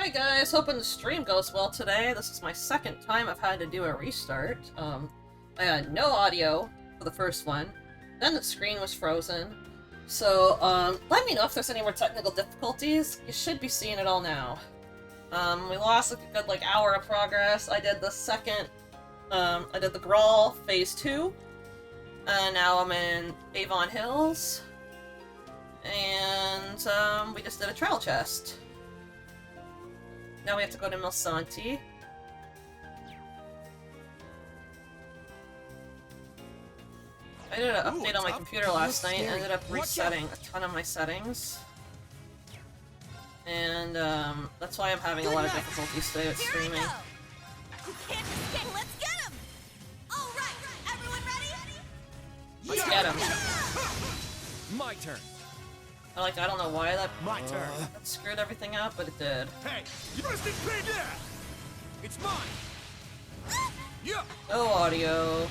Hi guys, hoping the stream goes well today. This is my second time I've had to do a restart. I had no audio for the first one, then the screen was frozen. So, let me know if there's any more technical difficulties. You should be seeing it all now. We lost a good, hour of progress. I did the I did the Grawl Phase 2, and now I'm in Avon Hills, and, we just did a trail chest. Now we have to go to Milsanti. I did an update on my computer last night. I ended up resetting a ton of my settings. And, that's why I'm having a lot of difficulties today with streaming. You can't escape. Let's get him! Alright, everyone ready? Let's get him. My turn. I don't know why that That screwed everything up, but it did. Hey, you must be paid there. It's mine. Yeah. No audio.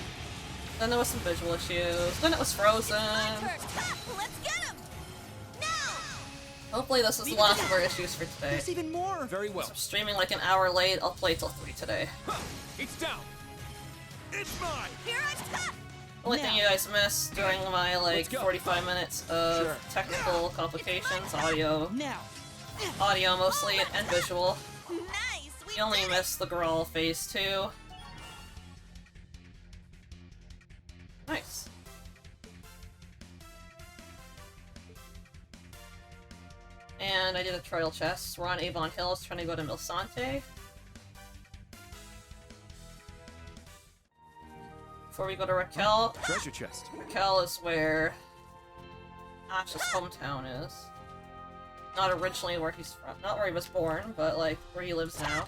Then there was some visual issues. Then it was frozen. Let's get him! Now! Hopefully this is the last of our issues for today. There's even more. Very well. I'm streaming like an hour late. I'll play till 3 today. It's down. It's mine. Here I come! The only thing you guys missed during my, Let's go. 45 minutes of Sure. technical complications, audio Now. mostly, and visual. Nice! We You only did it! missed the Grawl Phase 2. Nice. And I did a trail chest. We're on Avon Hills trying to go to Milsanti. Before we go to Raquel, Treasure chest. Raquel is where Ash's hometown is. Not originally where he's from. Not where he was born, but where he lives now.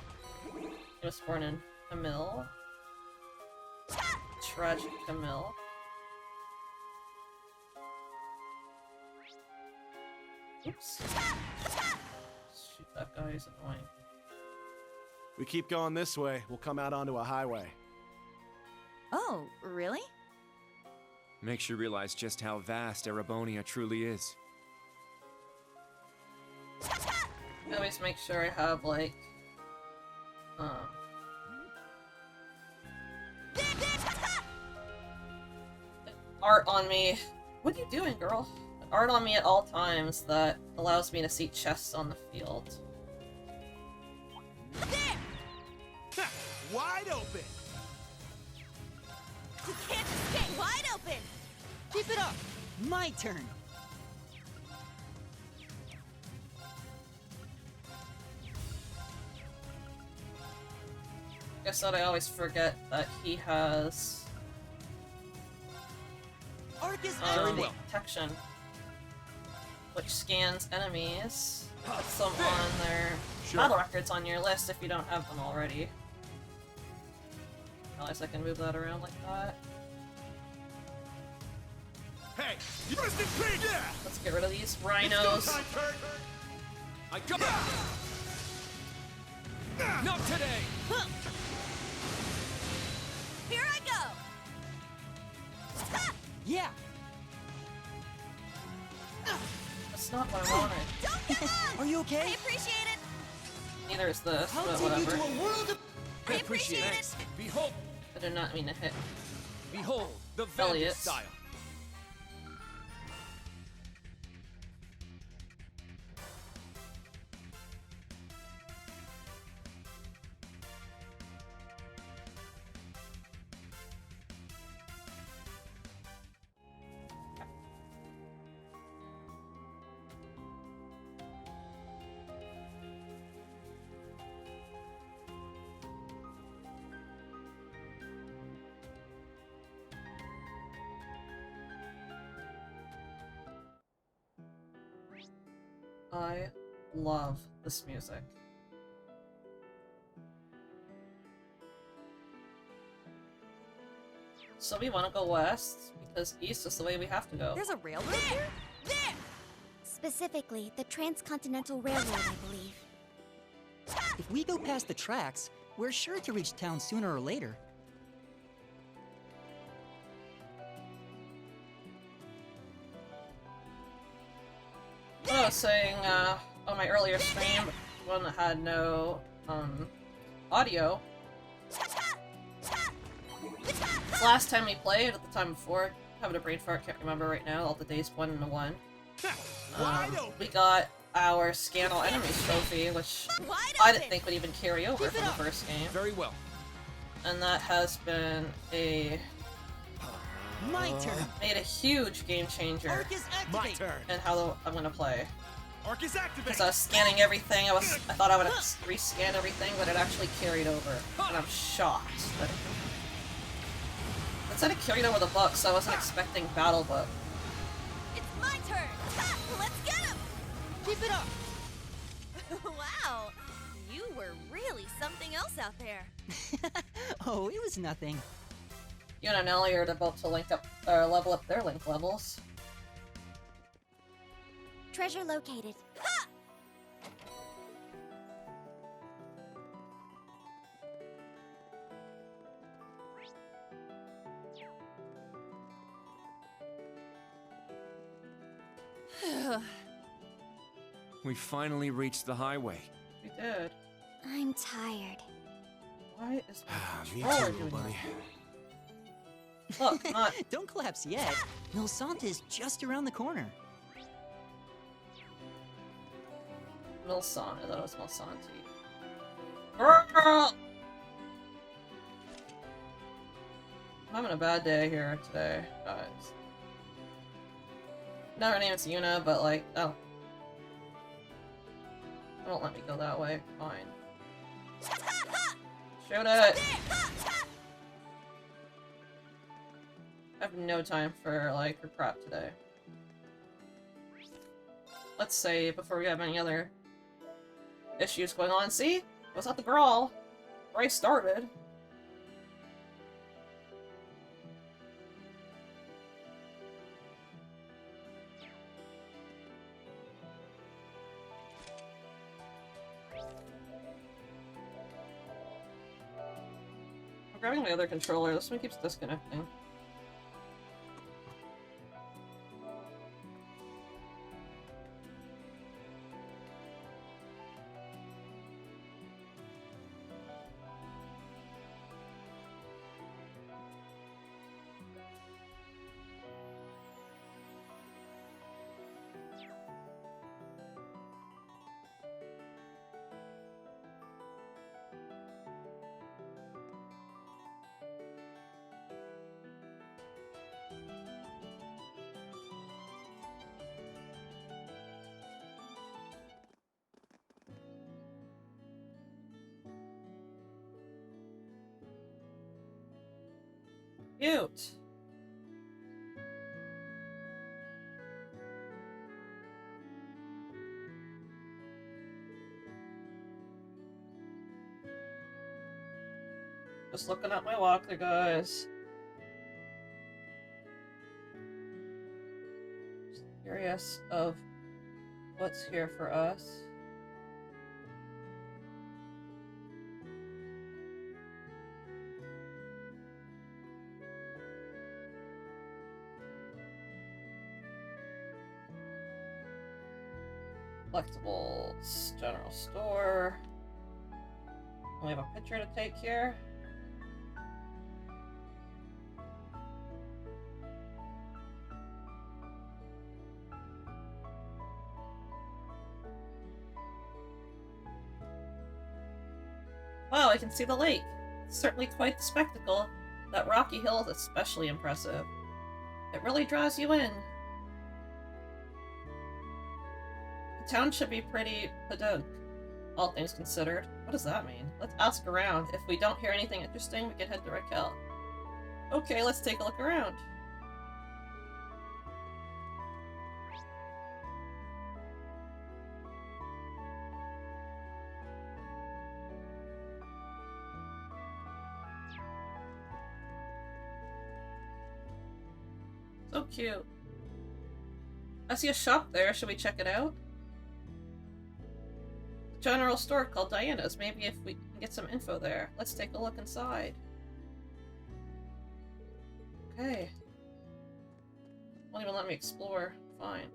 He was born in Camille. Tragic Camille. Oops. Shoot that guy, he's annoying. We keep going this way, we'll come out onto a highway. Oh, really? Makes you realize just how vast Erebonia truly is. I always make sure I have, art on me. What are you doing, girl? Art on me at all times that allows me to see chests on the field. There! Wide open! You can't escape! Wide open! Keep it up. My turn. Guess that I always forget that he has Arcus Very well. detection, which scans enemies, puts them on their battle records on your list if you don't have them already. Realize I can move that around like that. Hey, you must be paid there. Let's get rid of these rhinos. I come Not today. Huh. Here I go! Ha! Yeah. That's not what I wanted. Don't give up! Are you I okay? appreciate it! Neither is this, I'll but take you whatever. to a world of. I appreciate it! Thanks. Behold, I did not mean to hit. behold the Vandal Elliot. style. I love this music. So we want to go west, because east is the way we have to go. There's a railroad here? There! Specifically, the Transcontinental Railroad, I believe. If we go past the tracks, we're sure to reach town sooner or later. What I was saying on my earlier stream, one that had no audio. Last time we played, at the time before, having a brain fart, can't remember right now, all the days blend into one. Wide open. We got our Scan All Enemies trophy, which Wide I didn't open. think would even carry over Keep it from the up. first game. Very well. And that has been My turn. made a huge game changer Arc is My activated. turn. in how I'm gonna play. Arc is activated. Because I was scanning everything, I thought I would have rescan everything, but it actually carried over. And I'm shocked. It said it carried over the book, so I wasn't expecting Battle Book. It's my turn. Ha! Let's get him. Keep it up. Wow, you were really something else out there. Oh, it was nothing. You and Nelly are about to link up, or level up their link levels. Treasure located. Ha! We finally reached the highway. We did. I'm tired. Why is Me my controller too, doing buddy. that? Look, not Don't collapse yet. Milsant is just around the corner. Milsan. I thought it was Milsanti. Girl! I'm having a bad day here today, guys. No, her name is Yuna, but like, oh. Don't let me go that way. Fine. Shoot it! I have no time for, like, her prep today. Let's save before we have any other issues going on. See? It was not the brawl. Where I started. I'm grabbing my other controller. This one keeps disconnecting. Cute. Just looking at my walker, guys. Just curious of what's here for us. Collectibles, general store. We have a picture to take here. Wow, I can see the lake. It's certainly quite the spectacle. That rocky hill is especially impressive. It really draws you in. The town should be pretty pedunk, all things considered. What does that mean? Let's ask around. If we don't hear anything interesting, we can head to Raquel. Okay, let's take a look around. So cute. I see a shop there. Should we check it out? General store called Diana's. Maybe if we can get some info there. Let's take a look inside. Okay. Won't even let me explore. Fine.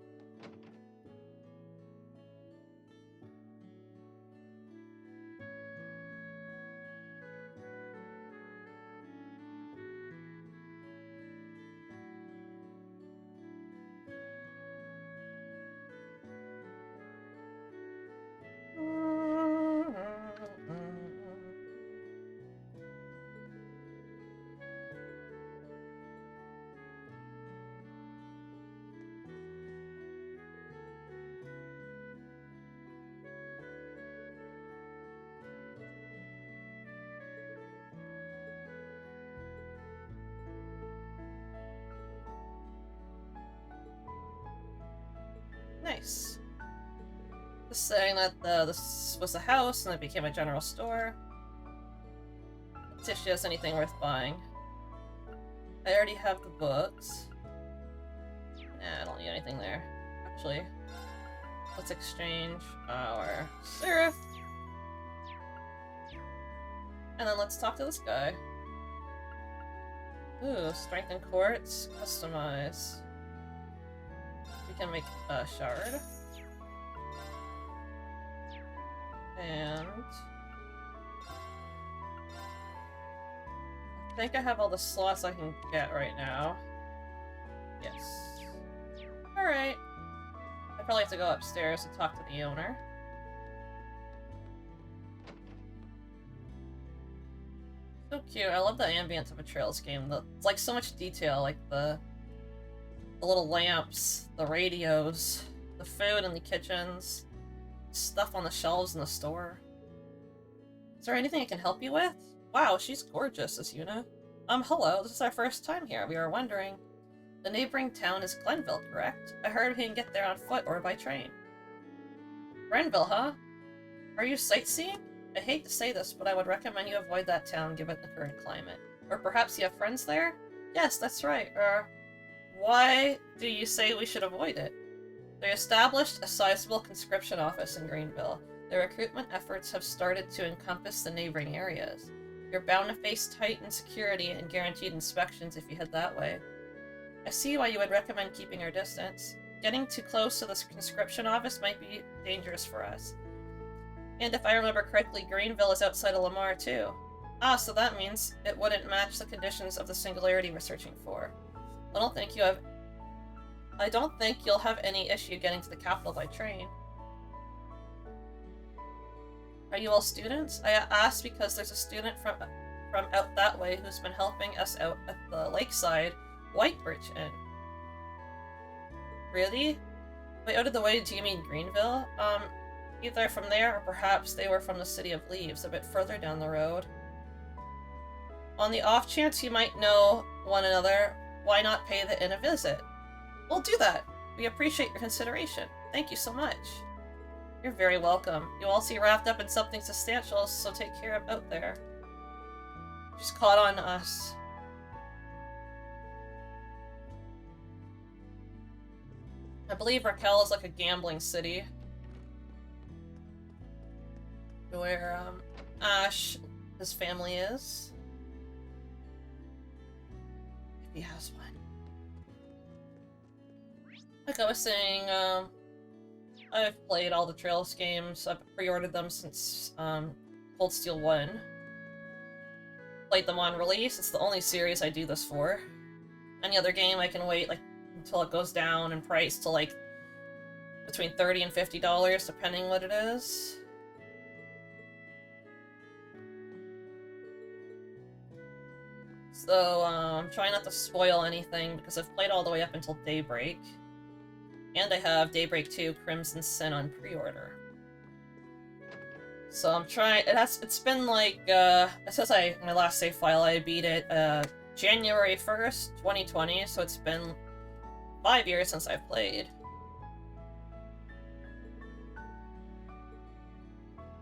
Just saying that this was a house and it became a general store. Let's see if she has anything worth buying. I already have the books. Nah, I don't need anything there. Actually, let's exchange our Seraph. And then let's talk to this guy. Ooh, strengthen quartz, customize. We can make a shard. And I think I have all the slots I can get right now. Yes. Alright. I probably have to go upstairs and talk to the owner. So cute. I love the ambience of a Trails game. It's like so much detail, like the little lamps, the radios, the food in the kitchens, stuff on the shelves in the store. Is there anything I can help you with? Wow, she's gorgeous, this Yuna. Hello, this is our first time here. We were wondering. The neighboring town is Glenville, correct? I heard we can get there on foot or by train. Glenville, huh? Are you sightseeing? I hate to say this, but I would recommend you avoid that town given the current climate. Or perhaps you have friends there? Yes, that's right. Why do you say we should avoid it? They established a sizable conscription office in Greenville. Their recruitment efforts have started to encompass the neighboring areas. You're bound to face tightened security and guaranteed inspections if you head that way. I see why you would recommend keeping your distance. Getting too close to this conscription office might be dangerous for us. And if I remember correctly, Greenville is outside of Lamar too. Ah, so that means it wouldn't match the conditions of the singularity we're searching for. I don't think you'll have any issue getting to the capital by train. Are you all students? I asked because there's a student from out that way who's been helping us out at the lakeside White Birch Inn. Really? Wait, out of the way, do you mean Greenville? Either from there or perhaps they were from the City of Leaves, a bit further down the road. On the off chance you might know one another, why not pay the inn a visit? We'll do that. We appreciate your consideration. Thank you so much. You're very welcome. You all seem wrapped up in something substantial, so take care of out there. She's caught on to us. I believe Raquel is like a gambling city. Where, Ash, his family is. If he has one. Like I was saying, I've played all the Trails games. I've pre-ordered them since, Cold Steel 1. Played them on release. It's the only series I do this for. Any other game I can wait, like, until it goes down in price to, like, between $30 and $50, depending what it is. So, I'm trying not to spoil anything, because I've played all the way up until Daybreak. And I have Daybreak 2 Crimson Sin on pre-order. So I'm trying, it's been like, it says my last save file, I beat it, January 1st, 2020, so it's been 5 years since I've played.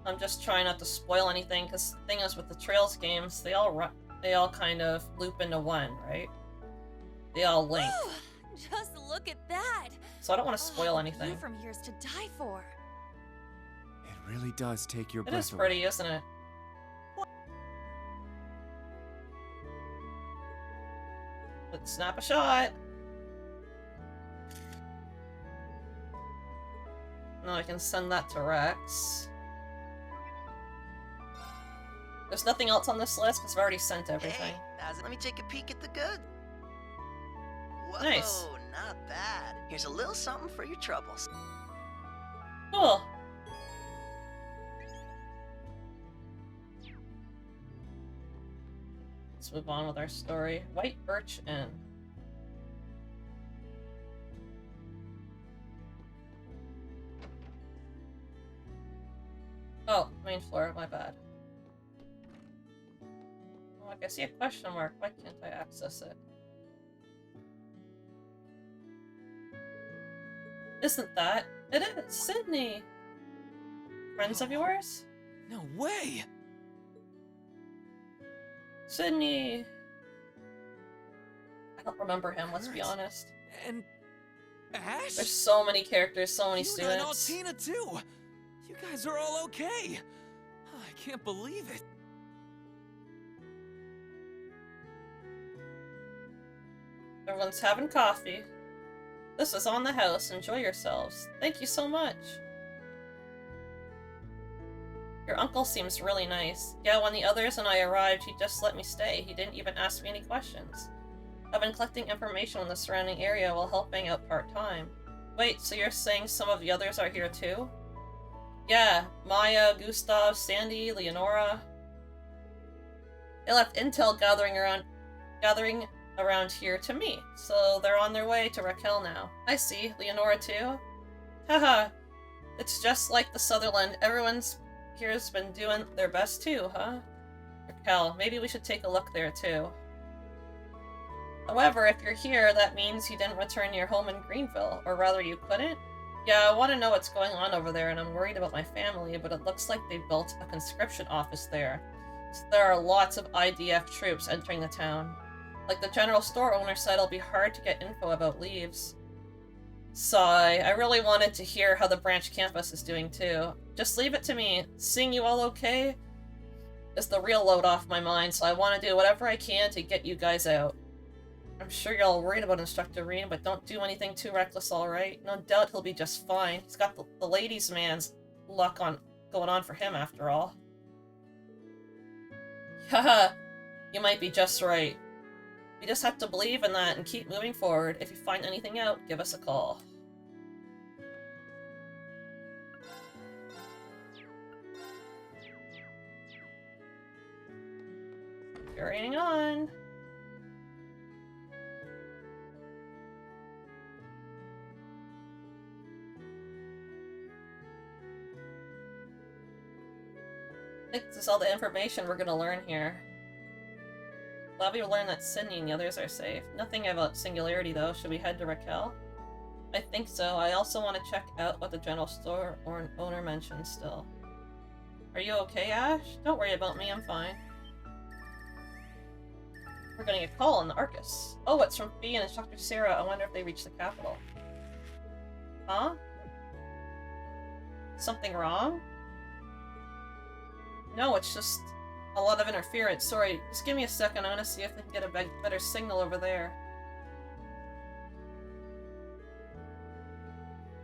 I'm just trying not to spoil anything, because the thing is with the Trails games, they all kind of loop into one, right? They all link. Ooh, just look at that! So I don't want to spoil anything. View from here's to die for. It really does take your It breath is pretty, away. isn't it? Let's snap a shot. Now I can send that to Rex. There's nothing else on this list because I've already sent everything. Hey, let me take a peek at the good. Whoa, Nice. Not bad. Here's a little something for your troubles. Cool. Let's move on with our story. White Birch Inn. Oh, main floor, my bad. Oh, I see a question mark. Why can't I access it? Isn't that? It is! Sydney! Friends of yours? No way! Sydney! I don't remember him, let's be Kurt. honest. And Ash? There's so many characters, so many You and students. Altina too! You guys are all okay! I can't believe it. Everyone's having coffee. This is on the house. Enjoy yourselves. Thank you so much. Your uncle seems really nice. Yeah, when the others and I arrived, he just let me stay. He didn't even ask me any questions. I've been collecting information on the surrounding area while helping out part-time. Wait, so you're saying some of the others are here too? Yeah, Maya, Gustav, Sandy, Leonora. They left intel gathering around here to me, so they're on their way to Raquel now. I see. Leonora too? Haha. It's just like the Sutherland. Everyone's here's been doing their best too, huh? Raquel, maybe we should take a look there too. However, if you're here, that means you didn't return your home in Greenville, or rather you couldn't? Yeah, I want to know what's going on over there, and I'm worried about my family, but it looks like they built a conscription office there. So there are lots of IDF troops entering the town. Like the general store owner said, it'll be hard to get info about leaves. Sigh. I really wanted to hear how the branch campus is doing too. Just leave it to me. Seeing you all okay is the real load off my mind, so I want to do whatever I can to get you guys out. I'm sure you're all worried about Instructor Rean, but don't do anything too reckless, alright? No doubt he'll be just fine. He's got the ladies' man's luck going on for him, after all. Haha, you might be just right. You just have to believe in that and keep moving forward. If you find anything out, give us a call. Carrying on. I think this is all the information we're gonna learn here. Glad we learned that Sydney and the others are safe. Nothing about Singularity though. Should we head to Raquel? I think so. I also want to check out what the general store owner mentioned still. Are you okay, Ash? Don't worry about me, I'm fine. We're getting a call on the Arcus. Oh, it's from Fee and Instructor Sarah. I wonder if they reached the capital. Huh? Something wrong? No, it's just a lot of interference. Sorry, just give me a second. I want to see if they can get a better signal over there.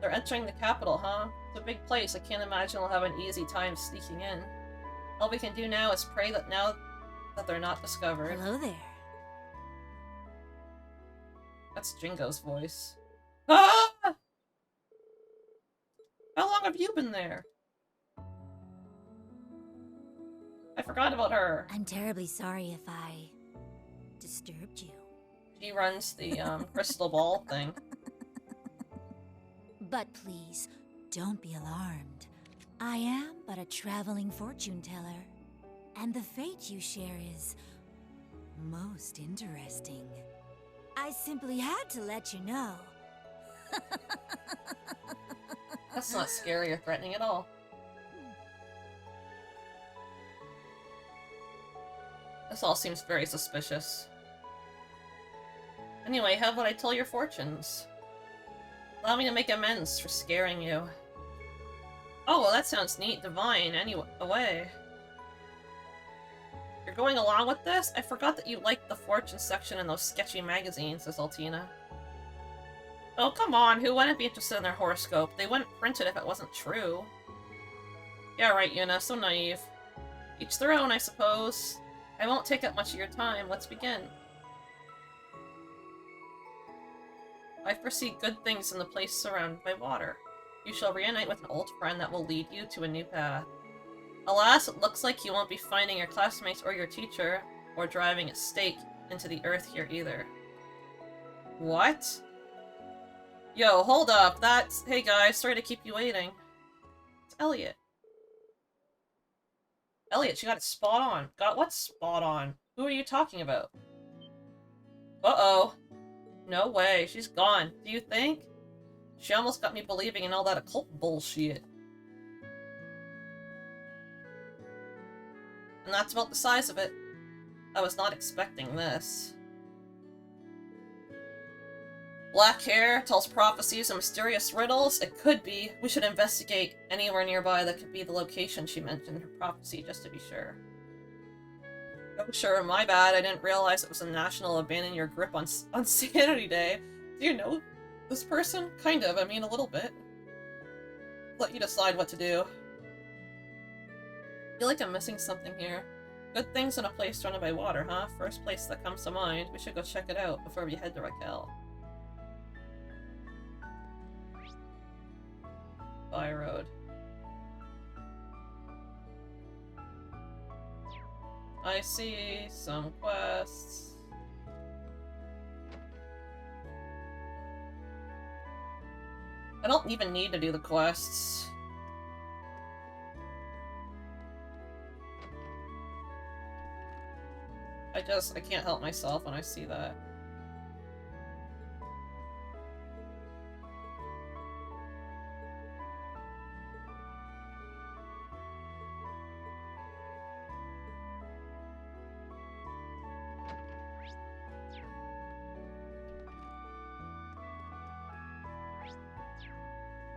They're entering the capital, huh? It's a big place. I can't imagine they'll have an easy time sneaking in. All we can do now is pray that now that they're not discovered. Hello there. That's Jingo's voice. Ah! How long have you been there? I forgot about her. I'm terribly sorry if I disturbed you. She runs the crystal ball thing. But please, don't be alarmed. I am but a traveling fortune teller, and the fate you share is most interesting. I simply had to let you know. That's not scary or threatening at all. This all seems very suspicious. Anyway, how about I tell your fortunes? Allow me to make amends for scaring you. Oh, well that sounds neat. Divine, anyway. You're going along with this? I forgot that you liked the fortune section in those sketchy magazines, says Altina. Oh, come on, who wouldn't be interested in their horoscope? They wouldn't print it if it wasn't true. Yeah, right, Yuna, so naive. Each their own, I suppose. I won't take up much of your time. Let's begin. I foresee good things in the place surrounded by water. You shall reunite with an old friend that will lead you to a new path. Alas, it looks like you won't be finding your classmates or your teacher, or driving a stake into the earth here either. What? Yo, hold up, that's... Hey guys, sorry to keep you waiting. It's Elliot. Elliot, she got it spot on. Got what spot on? Who are you talking about? Uh-oh. No way, she's gone. Do you think? She almost got me believing in all that occult bullshit. And that's about the size of it. I was not expecting this. Black hair tells prophecies and mysterious riddles. It could be. We should investigate anywhere nearby that could be the location she mentioned in her prophecy, just to be sure. Oh, sure, my bad. I didn't realize it was a national abandon your grip on Sanity Day. Do you know this person? Kind of, I mean a little bit. Let you decide what to do. I feel like I'm missing something here. Good things in a place surrounded by water, huh? First place that comes to mind. We should go check it out before we head to Raquel. By road. I see some quests. I don't even need to do the quests. I can't help myself when I see that.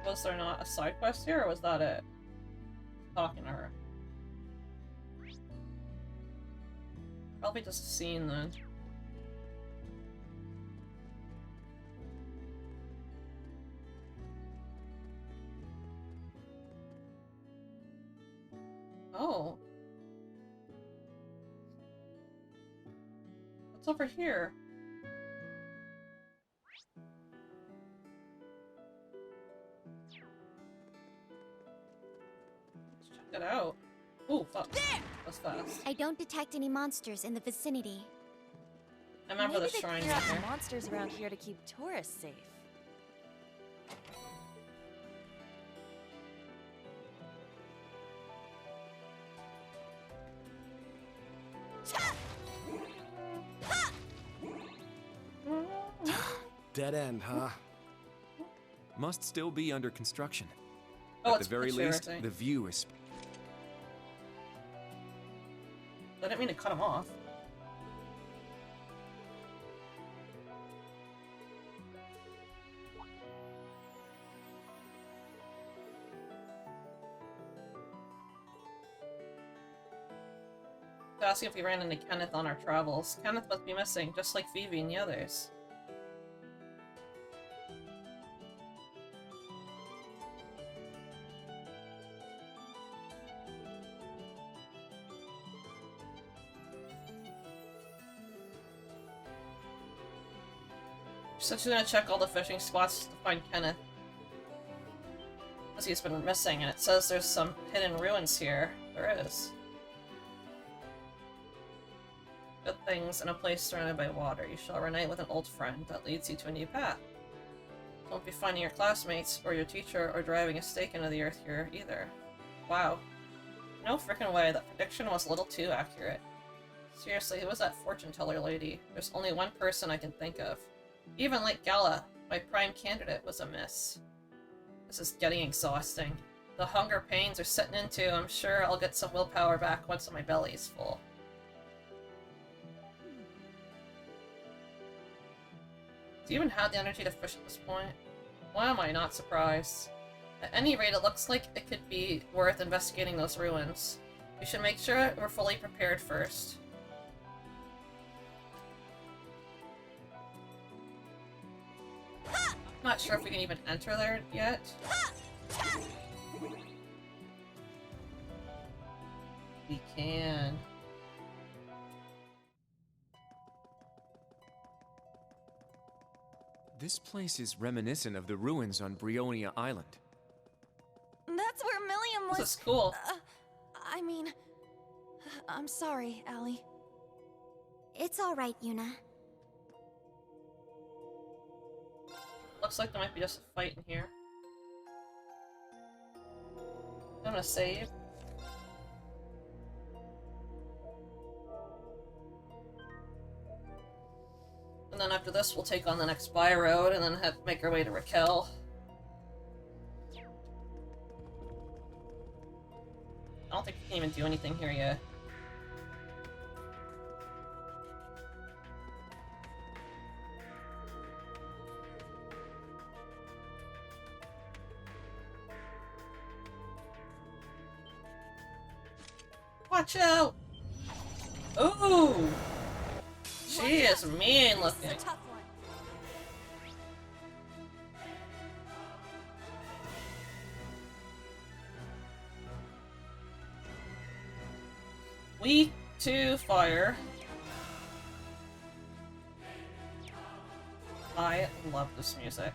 Was there not a side quest here, or was that it? Talking to her. Probably just a scene then. Oh. What's over here? Let's check it out. Ooh, fuck. That's fast. I don't detect any monsters in the vicinity. I remember Maybe the shrine they clear out here. the monsters around here to keep tourists safe. Dead end, huh? Must still be under construction. Oh, At it's the very least, maturity. the view is... I didn't mean to cut him off. Asking if we ran into Kenneth on our travels. Kenneth must be missing, just like Phoebe and the others. She said she's gonna check all the fishing spots to find Kenneth, because he's been missing, and it says there's some hidden ruins here. There is. Good things in a place surrounded by water. You shall reunite with an old friend that leads you to a new path. Don't be finding your classmates, or your teacher, or driving a stake into the earth here, either. Wow. No frickin' way, that prediction was a little too accurate. Seriously, who was that fortune teller lady? There's only one person I can think of. Even Lake Gala, my prime candidate, was a miss. This is getting exhausting. The hunger pains are setting in too. I'm sure I'll get some willpower back once my belly is full. Do you even have the energy to fish at this point? Why am I not surprised? At any rate, it looks like it could be worth investigating those ruins. We should make sure we're fully prepared first. Not sure if we can even enter there yet. We can. This place is reminiscent of the ruins on Brionia Island. That's where Milliam was. This is cool. I mean, I'm sorry, Allie. It's alright, Yuna. Looks like there might be just a fight in here. I'm gonna save. And then after this, we'll take on the next by road and then make our way to Raquel. I don't think we can even do anything here yet. Watch out! Ooh! She is mean looking. This is a tough one. Weak to fire. I love this music.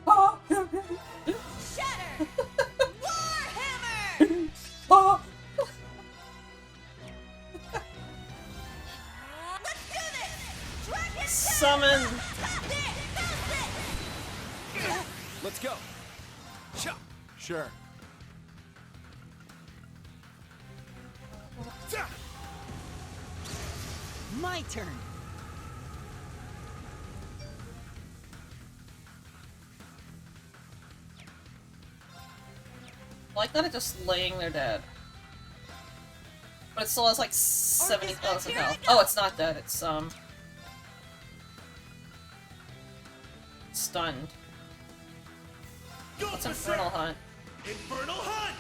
Shatter! Warhammer! Let's do this! Dragon Summon! Let's go. Chop. Sure. Ta. My turn. Like that, it's just laying there dead. But it still has like 70,000 health. Oh, it's not dead. It's stunned. Go What's for Infernal sure. Hunt? Infernal Hunt.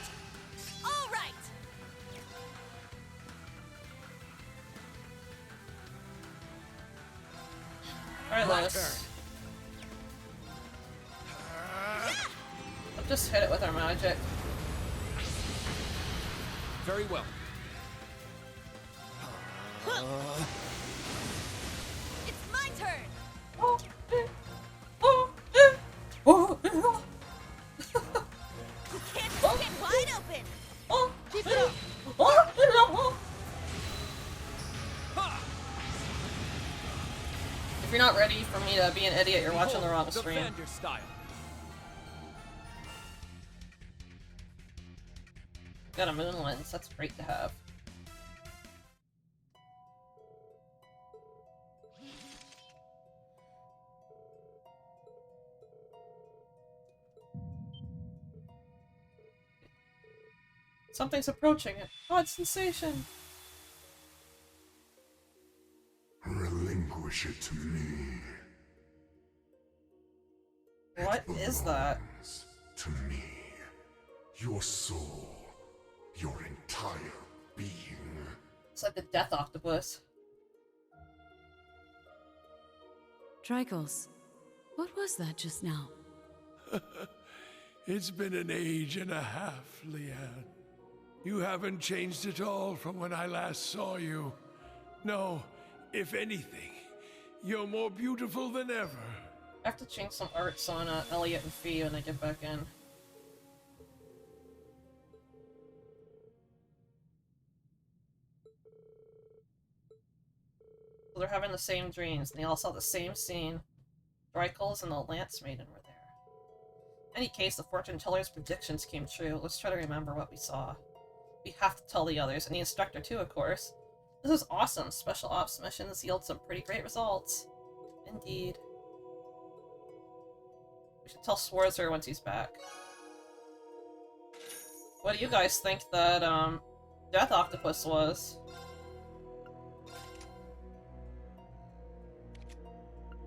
All right. Alright, My Lewis. turn. We'll just hit it with our magic. Very well. It's my turn. You can't just get wide open. Keep it up. Ha. If you're not ready for me to be an idiot, you're watching the wrong stream. Defend your style. Got a moon lens, that's great to have. Something's approaching it. Odd sensation. Relinquish it to me. What is that? Belongs to me. Your soul. Your entire being. It's like the death octopus. Tricles, what was that just now? It's been an age and a half, Leanne. You haven't changed at all from when I last saw you. No, if anything, you're more beautiful than ever. I have to change some arts on Elliot and Fee when I get back in. So they're having the same dreams, and they all saw the same scene. Drycles and the Lance Maiden were there. In any case, the fortune teller's predictions came true. Let's try to remember what we saw. We have to tell the others, and the instructor too, of course. This is awesome. Special ops missions yield some pretty great results. Indeed. We should tell Swarzer once he's back. What do you guys think that, Death Octopus was?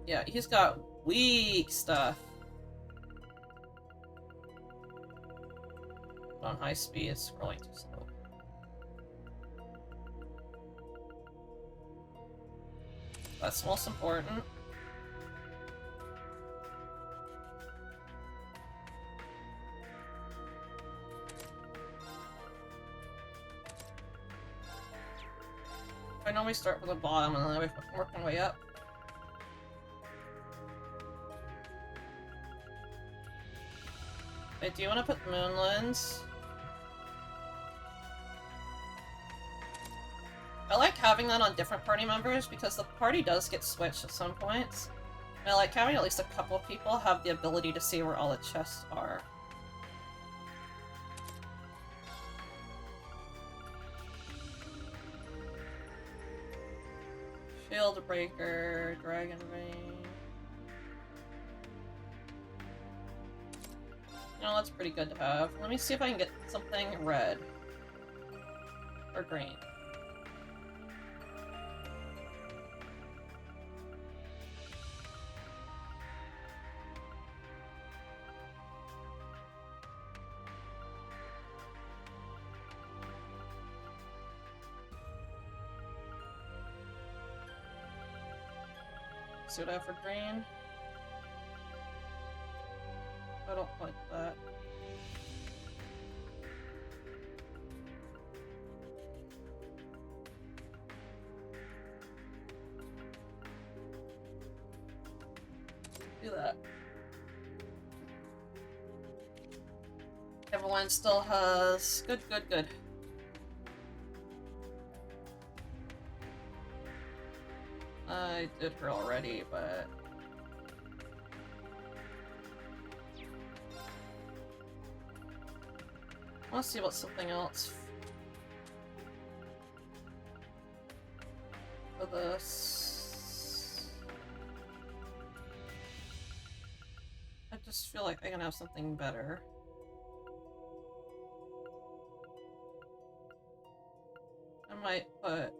Yeah, he's got weak stuff. On high speed, it's scrolling too slow. That's most important. I normally start with the bottom and then I work my way up. I do want to put Moon Lens. I like having that on different party members because the party does get switched at some points. And I like having at least a couple of people have the ability to see where all the chests are. Shield Breaker, Dragon Ring. No, that's pretty good to have. Let me see if I can get something red. Or green. see what I have for green. I don't like that. Do that. Everyone still has... Good, good, good. I did her already, but... I want to see about something else. For this... I just feel like I can have something better. I might put...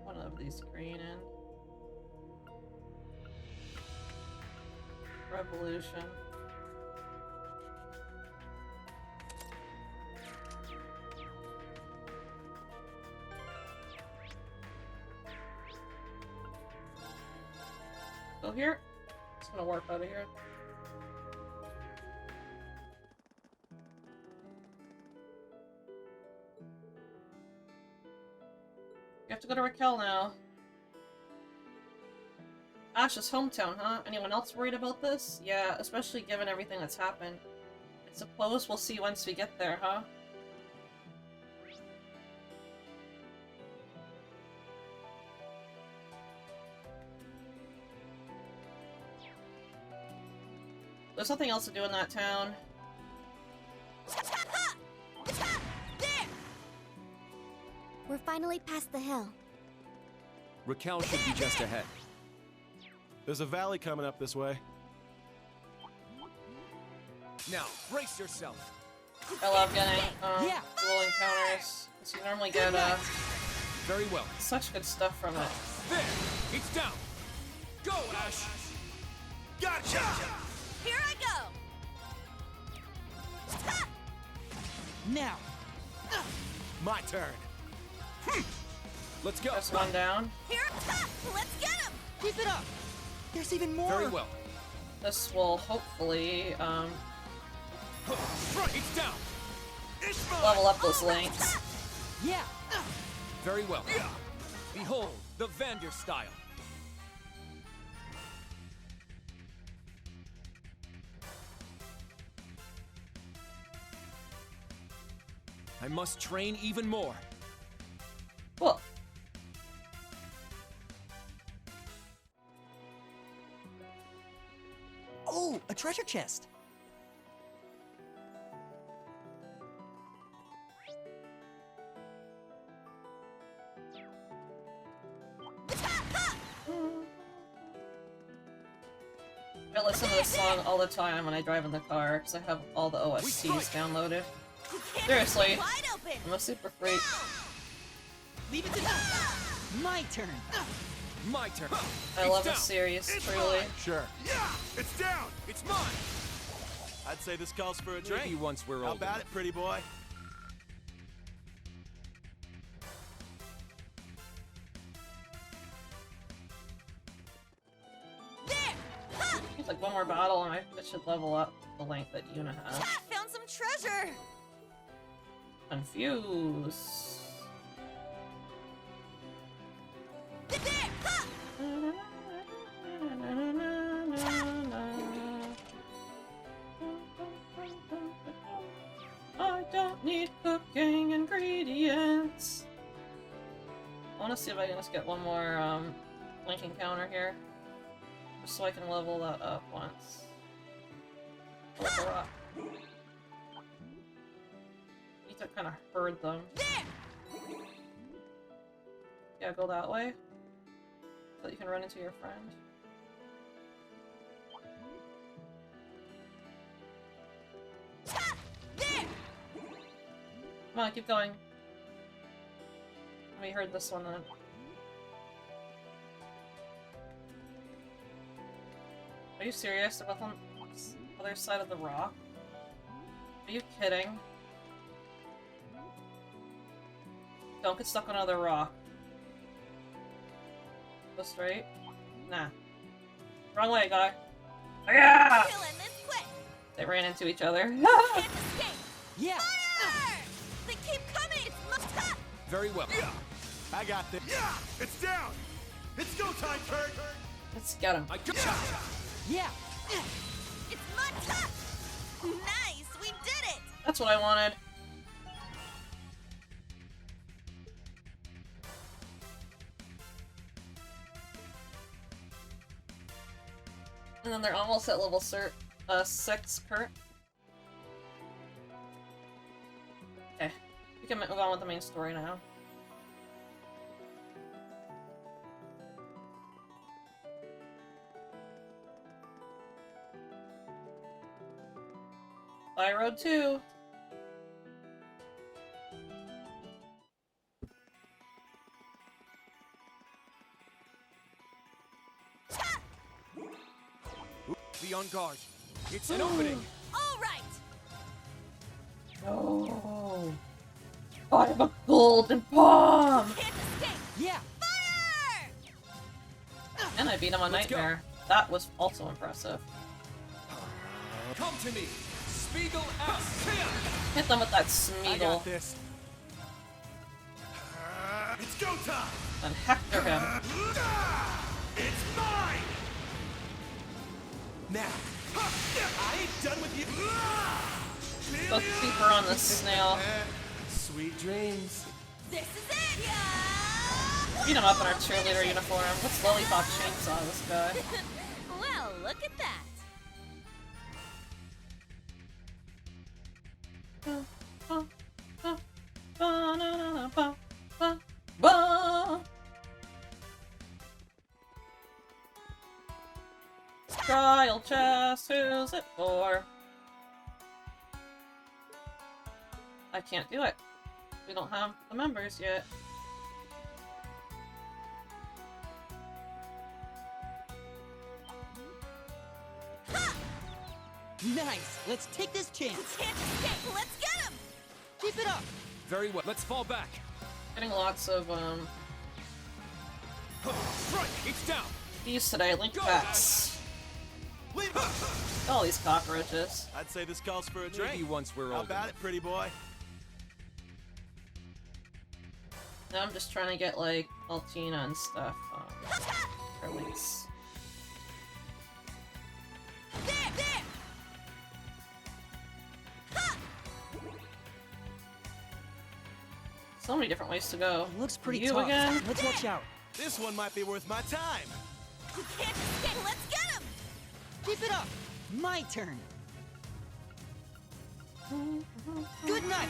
one of these green in. Revolution. Go here. It's gonna warp out of here. You have to go to Raquel now. Ash's hometown, huh? Anyone else worried about this? Yeah, especially given everything that's happened. I suppose we'll see once we get there, huh? There's nothing else to do in that town. There! We're finally past the hill. Raquel should be just ahead. There's a valley coming up this way. Now, brace yourself. I love getting dual encounters. Because you normally get Very well. such good stuff from it. There! It's down! Go, Ash! Gotcha! Here I go! Now! My turn. Let's go. There's one down. Here! Let's get him! Keep it up! There's even more! Very well. This will hopefully It's down! level up those links. Yeah! Very well. Behold, the Vander style. I must train even more. Cool. Oh, a treasure chest! I listen to this song all the time when I drive in the car because I have all the OSTs downloaded. Seriously, Wide open! I'm a super freak. Leave it to me! My turn! My turn. I love this series, truly. Sure. Yeah! It's down! It's mine! I'd say this calls for a drink. Maybe once we're How older. about it, pretty boy? There! Ha! It's like one more battle and I should level up the length that Yuna has. Found some treasure! Confuse. There! Ha! I don't need cooking ingredients. I want to see if I can just get one more link encounter here, just so I can level that up once. Oh, the rock. Need to kind of herd them. There! Yeah, go that way, so that you can run into your friend. Ha! There! Come on, keep going. We heard this one then. Are you serious? About on the other side of the rock? Are you kidding? Don't get stuck on another rock. Go straight? Nah. Wrong way, guy. Yeah! Killing this quick. They ran into each other. Can't escape. Yeah! Fire! They keep coming. It's must. Very well. Yeah! I got this. Yeah! It's down! It's go time, Kurt! Let's get him. I got Yeah! It's my touch. Nice. We did it. That's what I wanted. And then they're almost at level 6, Kurt. Okay. We can move on with the main story now. Bye, Road 2. Be on guard. It's an opening. All right. Oh. I have a golden bomb! Can't escape. Yeah! Fire! And I beat him on Let's go. Nightmare. That was also impressive. Come to me. Spiegel out. Hit them with that I Smeagol. got this. It's go time. And Hector him. It's mine. Now, I ain't done with you. Go deeper on the snail. Sweet dreams. This is it. Yeah. Beat him up in our cheerleader uniform. Let's lollipop chainsaw this guy. Well, look at that. Trial chest, who's it for? I can't do it. We don't have the members yet. Nice! Let's take this chance! Can't escape. Let's get him. Keep it up! Very well. Let's fall back. Getting lots of Strike. It's down. these today, link packs. Leave. All these cockroaches. I'd say this calls for a drink. Maybe once we're How old about enough. it, pretty boy? Now I'm just trying to get like Altina and stuff for links. There, there. Ha! So many different ways to go. It looks pretty You tough. again? Let's watch out. This one might be worth my time. You can't escape. Let's get him. Keep it up! My turn! Good night!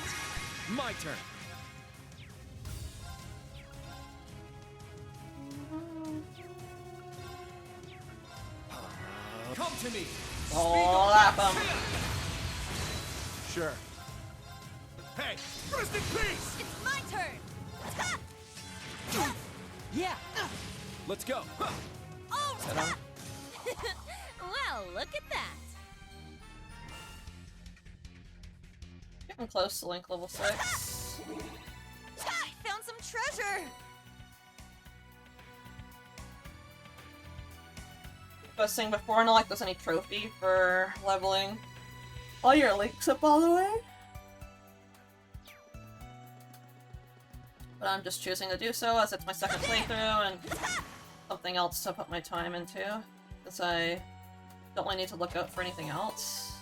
My turn. Come to me. Slap 'em. Sure. Hey, rest in peace. It's my turn. Ha! Yeah! Let's go. Oh, ha! Well, look at that. Getting close to link level 6. I found some treasure. I was saying before, not like there's any trophy for leveling all your links up all the way. But I'm just choosing to do so as it's my second playthrough and something else to put my time into, because I don't really need to look out for anything else.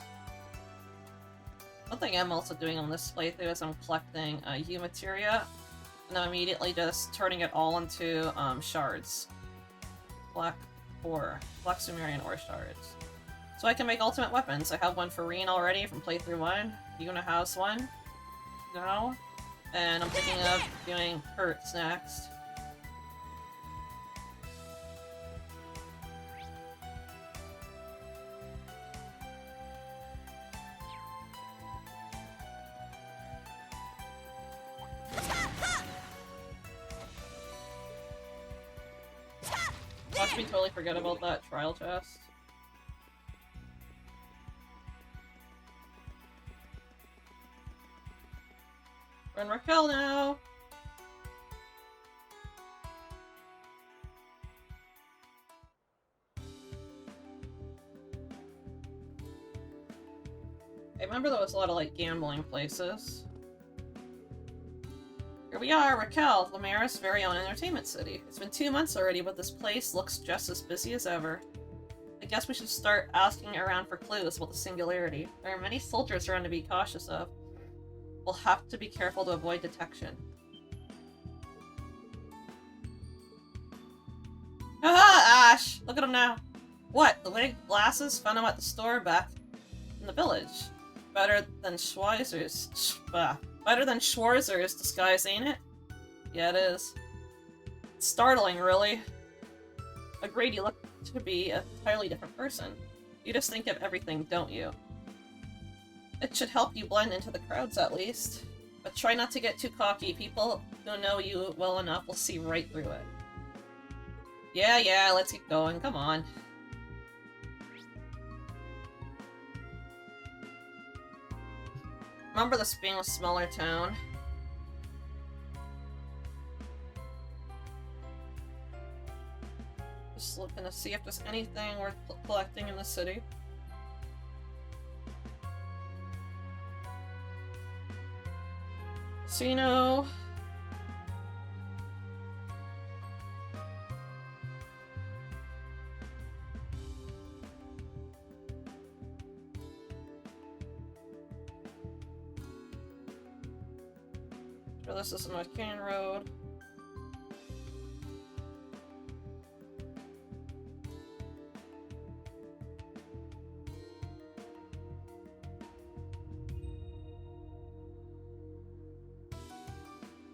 One thing I'm also doing on this playthrough is I'm collecting U materia, and I'm immediately just turning it all into shards. Black Sumerian ore shards. So I can make ultimate weapons. I have one for Reen already from playthrough 1. Yuna has one now. And I'm thinking of doing Kurt's next. Watch me totally forget about that trial chest. We're in Raquel now. I remember there was a lot of, like, gambling places. Here we are, Raquel, Lamera's very own entertainment city. It's been 2 months already, but this place looks just as busy as ever. I guess we should start asking around for clues about the singularity. There are many soldiers around to be cautious of. We'll have to be careful to avoid detection. Aha, Ash! Look at him now. What? The big glasses? Found him at the store back in the village. Better than Schweizer's. Better than Schwarzer's disguise, ain't it? Yeah, it is. It's startling, really. Agreed, you look to be an entirely different person. You just think of everything, don't you? It should help you blend into the crowds, at least. But try not to get too cocky. People who know you well enough will see right through it. Yeah, let's get going. Come on. Remember this being a smaller town. Just looking to see if there's anything worth collecting in the city. Casino. Sure, this is North Canyon Road.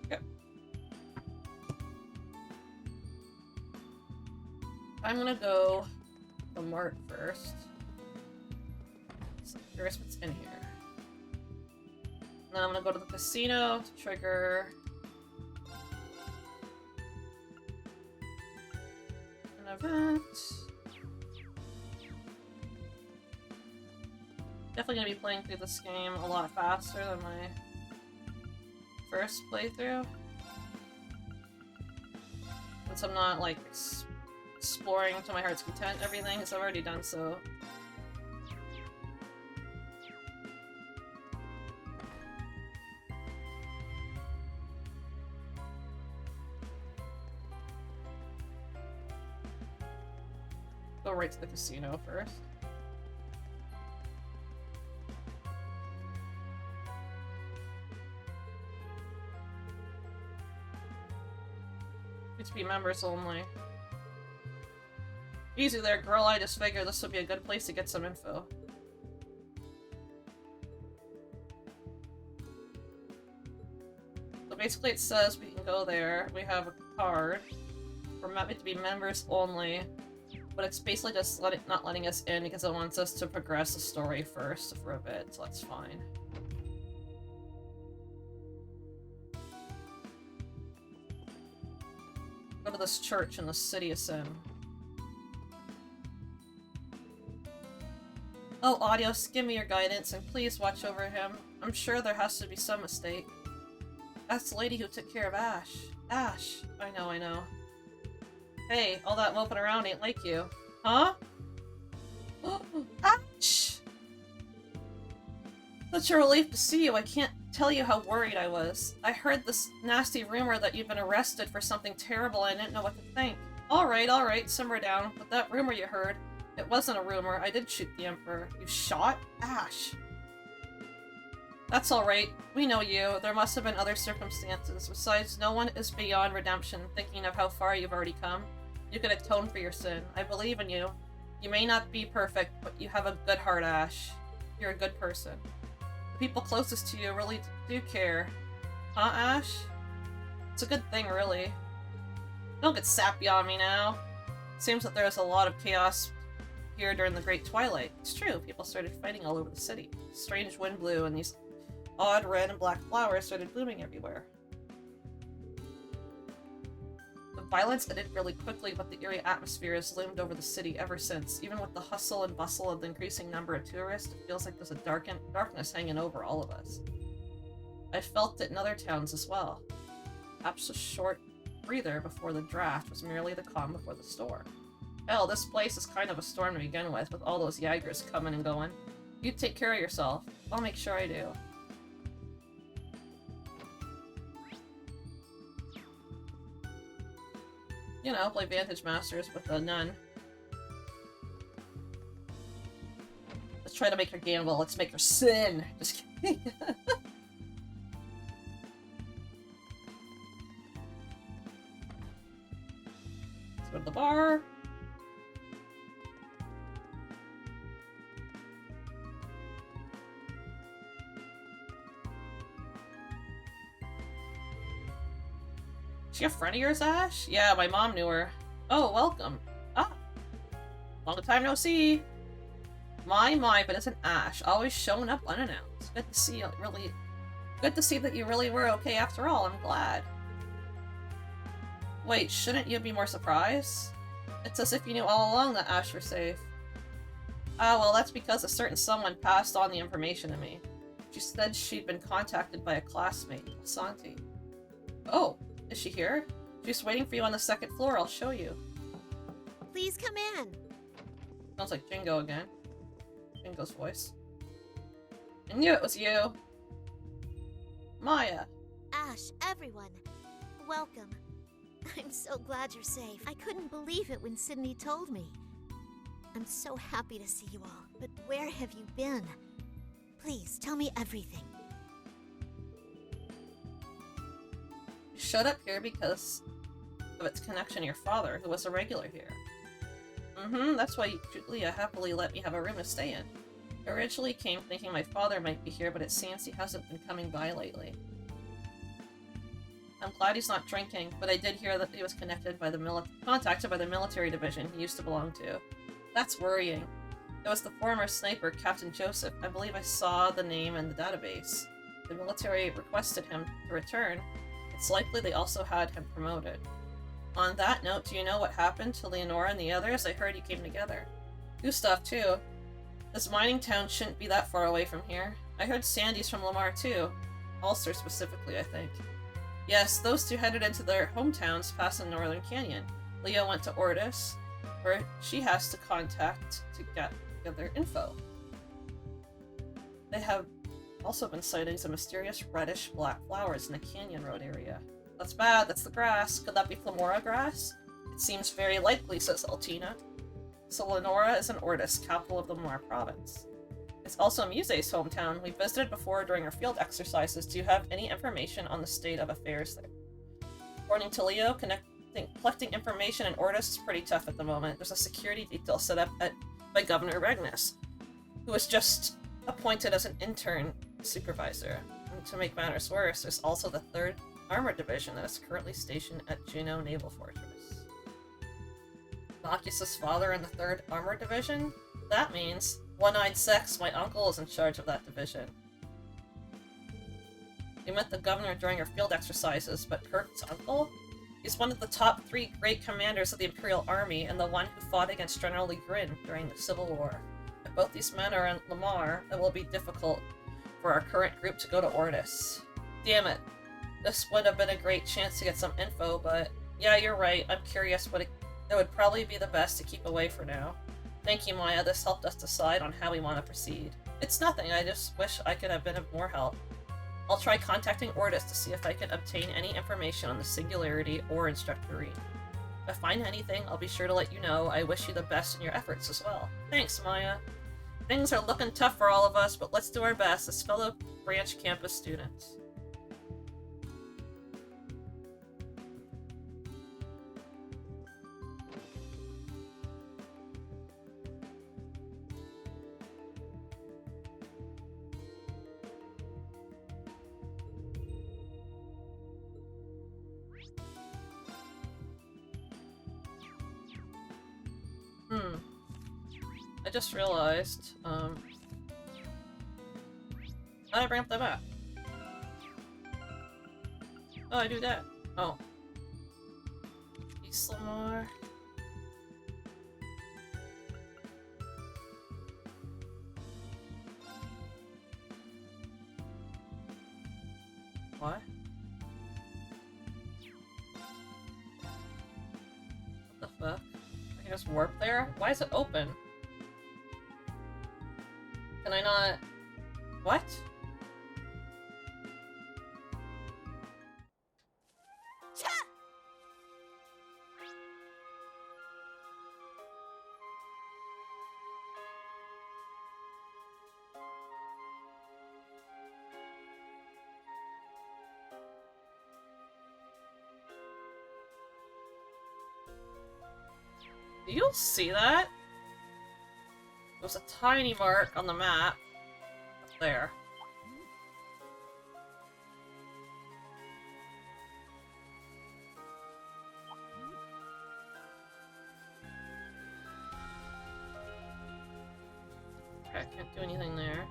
Yep. I'm gonna go to the mart first. So curious what's in here. Then I'm gonna go to the casino to trigger an event. Definitely gonna be playing through this game a lot faster than my first playthrough. Since I'm not like exploring to my heart's content everything, because I've already done so. Go right to the casino first. It's to be members only. Easy there, girl. I just figured this would be a good place to get some info. So basically it says we can go there. We have a card. We're meant to be members only. But it's basically just not letting us in because it wants us to progress the story first for a bit, so that's fine. Go to this church in the city of Sin. Oh, Audios, give me your guidance and please watch over him. I'm sure there has to be some mistake. That's the lady who took care of Ash. Ash! I know. Hey, all that moping around ain't like you. Huh? Ash! Such a relief to see you. I can't tell you how worried I was. I heard this nasty rumor that you'd been arrested for something terrible and I didn't know what to think. Alright, simmer down. But that rumor you heard, it wasn't a rumor. I did shoot the Emperor. You shot Ash. That's alright. We know you. There must have been other circumstances. Besides, no one is beyond redemption, thinking of how far you've already come. You can atone for your sin. I believe in you. You may not be perfect, but you have a good heart, Ash. You're a good person. The people closest to you really do care. Huh, Ash? It's a good thing, really. Don't get sappy on me now. Seems that there's a lot of chaos here during the Great Twilight. It's true, people started fighting all over the city. Strange wind blew and these odd red and black flowers started blooming everywhere. The violence ended really quickly, but the eerie atmosphere has loomed over the city ever since. Even with the hustle and bustle of the increasing number of tourists, it feels like there's a darkness hanging over all of us. I felt it in other towns as well. Perhaps a short breather before the draft was merely the calm before the storm. Hell, this place is kind of a storm to begin with all those Jaegers coming and going. You take care of yourself. I'll make sure I do. You know, play Vantage Masters with a nun. Let's try to make her gamble. Let's make her sin. Just kidding. Let's go to the bar. Is she a friend of yours, Ash? Yeah, my mom knew her. Oh, welcome. Ah, long time no see. My, but it's an Ash, always showing up unannounced. Good to see you, really. Good to see that you really were okay after all, I'm glad. Wait, shouldn't you be more surprised? It's as if you knew all along that Ash were safe. Ah, well, that's because a certain someone passed on the information to me. She said she'd been contacted by a classmate, Santi. Oh. Is she here? She's waiting for you on the second floor. I'll show you. Please come in. Sounds like Jingo again. Jingo's voice. I knew it was you. Maya. Ash, everyone. Welcome. I'm so glad you're safe. I couldn't believe it when Sydney told me. I'm so happy to see you all. But where have you been? Please, tell me everything. Showed up here because of its connection to your father, who was a regular here. That's why Julia happily let me have a room to stay in. I originally came thinking my father might be here, but it seems he hasn't been coming by lately. I'm glad he's not drinking, but I did hear that he was contacted by the military division he used to belong to. That's worrying. It was the former sniper, Captain Joseph. I believe I saw the name in the database. The military requested him to return. It's likely they also had him promoted. On that note, do you know what happened to Leonora and the others? I heard you came together. Gustav, too. This mining town shouldn't be that far away from here. I heard Sandy's from Lamar, too. Ulster specifically, I think. Yes, those two headed into their hometowns past the Northern Canyon. Leo went to Ordis, where she has to contact to get together info. They have also been sightings of mysterious reddish-black flowers in the Canyon Road area. That's bad, that's the grass. Could that be Flamora grass? It seems very likely, says Altina. So Lenora is in Ordis, capital of the Lamar province. It's also Muse's hometown. We visited before during our field exercises. Do you have any information on the state of affairs there? According to Leo, collecting information in Ordis is pretty tough at the moment. There's a security detail set up by Governor Regnus, who was just appointed as an intern supervisor. And to make matters worse, there's also the 3rd Armored Division that is currently stationed at Juneau Naval Fortress. Bacchus's father in the 3rd Armored Division? That means One-Eyed Sex, my uncle, is in charge of that division. We met the governor during our field exercises, but Kurt's uncle? He's one of the top 3 great commanders of the Imperial Army and the one who fought against General Legrin during the Civil War. If both these men are in Lamar, it will be difficult for our current group to go to Ordis. Damn it. This would have been a great chance to get some info, but yeah, you're right. I'm curious, but it would probably be the best to keep away for now. Thank you, Maya. This helped us decide on how we want to proceed. It's nothing. I just wish I could have been of more help. I'll try contacting Ordis to see if I can obtain any information on the Singularity or Instructor Reed. If I find anything, I'll be sure to let you know. I wish you the best in your efforts as well. Thanks, Maya. Things are looking tough for all of us, but let's do our best as fellow branch campus students. I just realized, how do I bring up the map? Oh, I do that. Oh. East Lamar. What? What the fuck? I can just warp there? Why is it open? Can I not... What? Do you see that? There's a tiny mark on the map. Up there. Okay, I can't do anything there.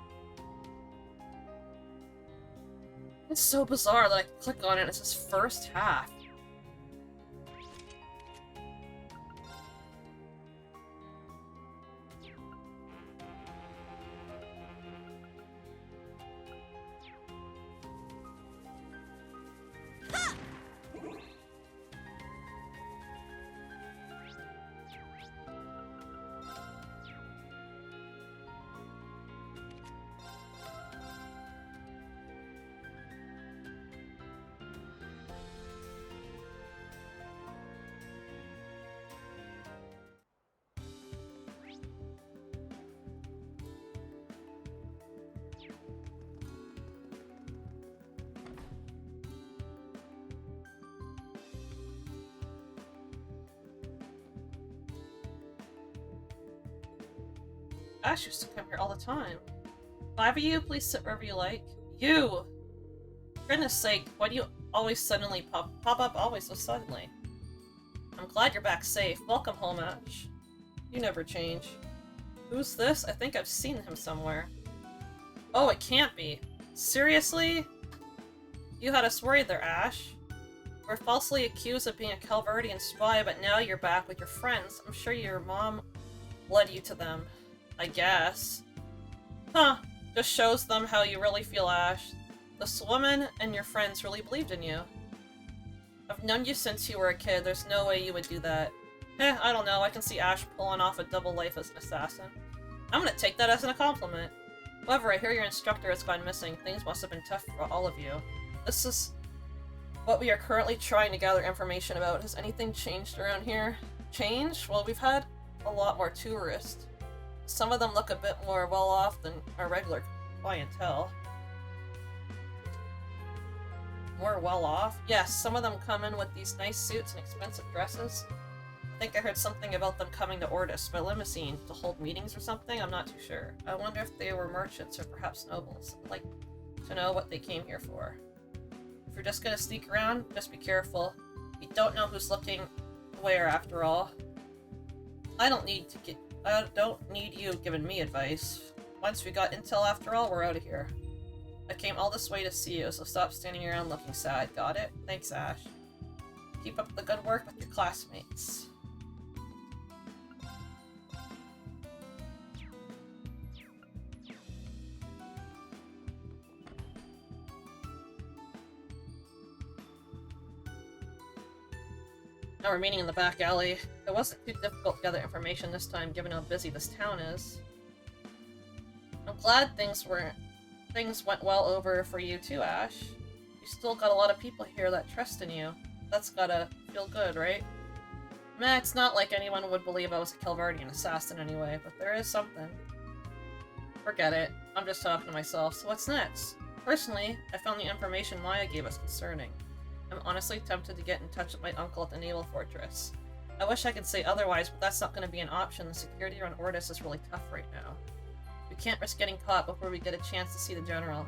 It's so bizarre that I click on it and it says first half. Ash used to come here all the time. 5 of you, please sit wherever you like. You! For goodness sake, why do you always suddenly pop up always so suddenly? I'm glad you're back safe. Welcome home, Ash. You never change. Who's this? I think I've seen him somewhere. Oh, it can't be. Seriously? You had us worried there, Ash. We're falsely accused of being a Calvardian spy, but now you're back with your friends. I'm sure your mom led you to them. I guess. Huh. Just shows them how you really feel, Ash. This woman and your friends really believed in you. I've known you since you were a kid. There's no way you would do that. I don't know. I can see Ash pulling off a double life as an assassin. I'm gonna take that as a compliment. However, I hear your instructor has gone missing. Things must have been tough for all of you. This is what we are currently trying to gather information about. Has anything changed around here? Changed? Well, we've had a lot more tourists. Some of them look a bit more well-off than our regular clientele. More well-off? Yes, some of them come in with these nice suits and expensive dresses. I think I heard something about them coming to Ordis by limousine to hold meetings or something. I'm not too sure. I wonder if they were merchants or perhaps nobles. I'd like to know what they came here for. If you're just gonna sneak around, just be careful. You don't know who's looking where, after all. I don't need you giving me advice. Once we got intel, after all, we're out of here. I came all this way to see you, so stop standing around looking sad. Got it? Thanks, Ash. Keep up the good work with your classmates. Now we're meeting in the back alley. It wasn't too difficult to gather information this time, given how busy this town is. I'm glad things went well over for you too, Ash. You still got a lot of people here that trust in you. That's gotta feel good, right? Meh, it's not like anyone would believe I was a Calvardian assassin anyway, but there is something. Forget it. I'm just talking to myself, so what's next? Personally, I found the information Maya gave us concerning. I'm honestly tempted to get in touch with my uncle at the Naval Fortress. I wish I could say otherwise, but that's not going to be an option. The security around Ordis is really tough right now. We can't risk getting caught before we get a chance to see the General.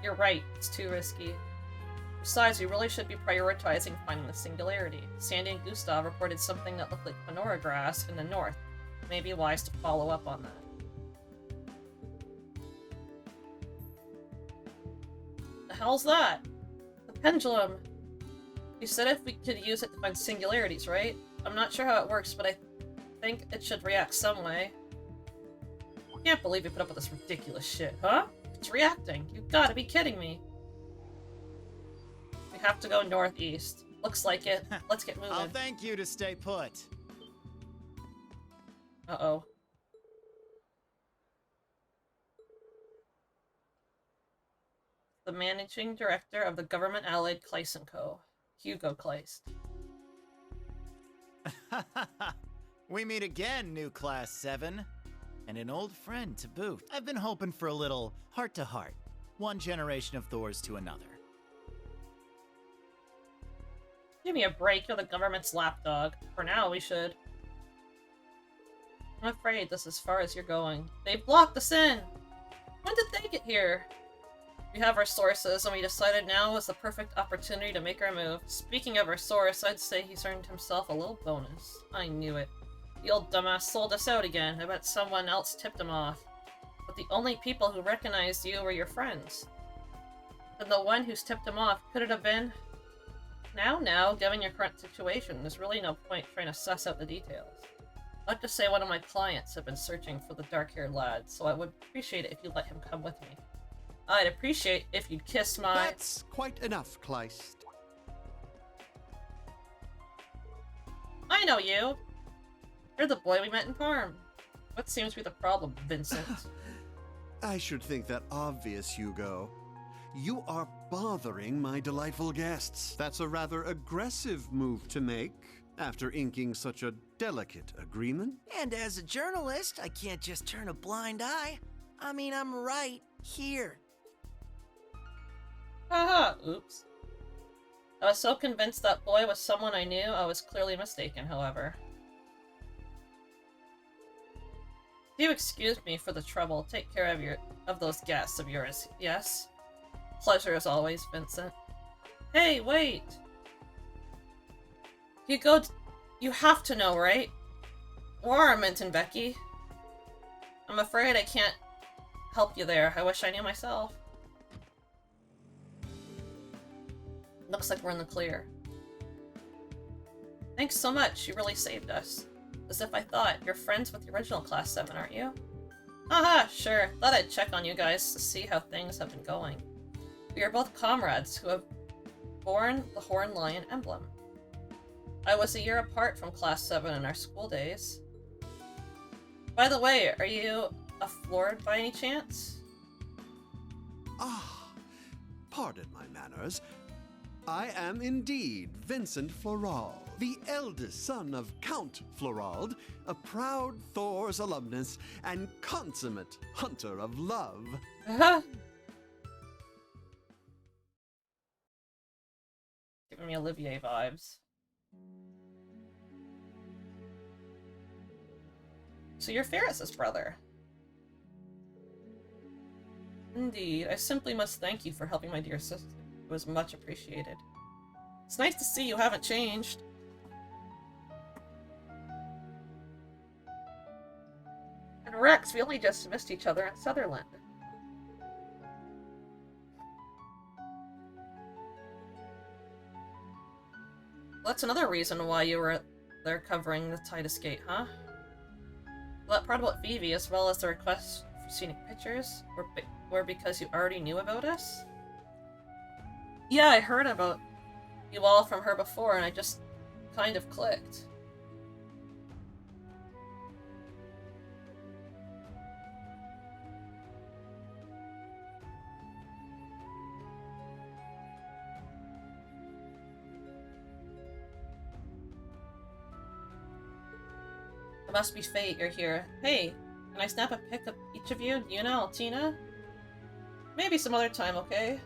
You're right, it's too risky. Besides, we really should be prioritizing finding the Singularity. Sandy and Gustav reported something that looked like Panora grass in the north. It may be wise to follow up on that. The hell's that? The pendulum! You said if we could use it to find singularities, right? I'm not sure how it works, but I think it should react some way. I can't believe you put up with this ridiculous shit, huh? It's reacting. You've gotta be kidding me. have to go northeast. Looks like it. Let's get moving. I'll thank you to stay put. Uh-oh. The managing director of the Government Allied Kleist & Co., Hugo Kleist. We meet again, new Class 7. And an old friend to boot. I've been hoping for a little heart-to-heart. One generation of Thors to another. Give me a break, you're the government's lapdog. For now, we should. I'm afraid this is as far as you're going. They blocked us in! When did they get here? We have our sources, and we decided now was the perfect opportunity to make our move. Speaking of our source, I'd say he's earned himself a little bonus. I knew it. The old dumbass sold us out again. I bet someone else tipped him off. But the only people who recognized you were your friends. And the one who's tipped him off, could it have been? Now, given your current situation, there's really no point trying to suss out the details. I'd like to say one of my clients have been searching for the dark-haired lad, so I would appreciate it if you'd let him come with me. I'd appreciate if you'd kiss my— That's quite enough, Kleist. I know you! You're the boy we met in Parm. What seems to be the problem, Vincent? I should think that obvious, Hugo. You are bothering my delightful guests. That's a rather aggressive move to make after inking such a delicate agreement. And as a journalist, I can't just turn a blind eye. I mean, I'm right here. Haha, oops. I was so convinced that boy was someone I knew, I was clearly mistaken, however. Do you excuse me for the trouble? Take care of those guests of yours, yes? Pleasure as always, Vincent. Hey, wait! You have to know, right? Or Mint and Becky. I'm afraid I can't help you there. I wish I knew myself. Looks like we're in the clear. Thanks so much, you really saved us. As if I thought. You're friends with the original Class 7, aren't you? Haha, sure. Thought I'd check on you guys to see how things have been going. We are both comrades who have borne the Horned Lion emblem. I was a year apart from Class 7 in our school days. By the way, are you a Flord by any chance? Ah, pardon my manners. I am indeed Vincent Floral, the eldest son of Count Florald, a proud Thors alumnus and consummate hunter of love. Giving me Olivier vibes. So you're Ferris's brother. Indeed, I simply must thank you for helping my dear sister. It was much appreciated. It's nice to see you haven't changed. And Rex, we only just missed each other in Sutherland. That's another reason why you were there covering the Tidus Gate, huh? Well, that part about Vivi, as well as the request for scenic pictures, were because you already knew about us? Yeah, I heard about you all from her before, and I just kind of clicked. It must be fate you're here. Hey, can I snap a pic of each of you? Yuna, Altina? Maybe some other time, okay?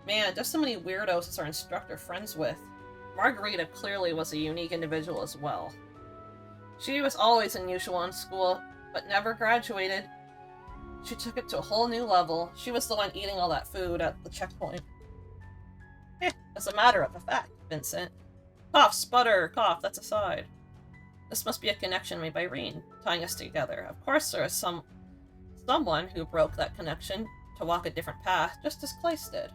Man, just so many weirdos as our instructor friends with. Margarita clearly was a unique individual as well. She was always unusual in school, but never graduated. She took it to a whole new level. She was the one eating all that food at the checkpoint. As a matter of fact, Vincent. Cough, sputter, cough, that's aside. This must be a connection made by Reen, tying us together. Of course there is someone who broke that connection to walk a different path, just as Kleist did.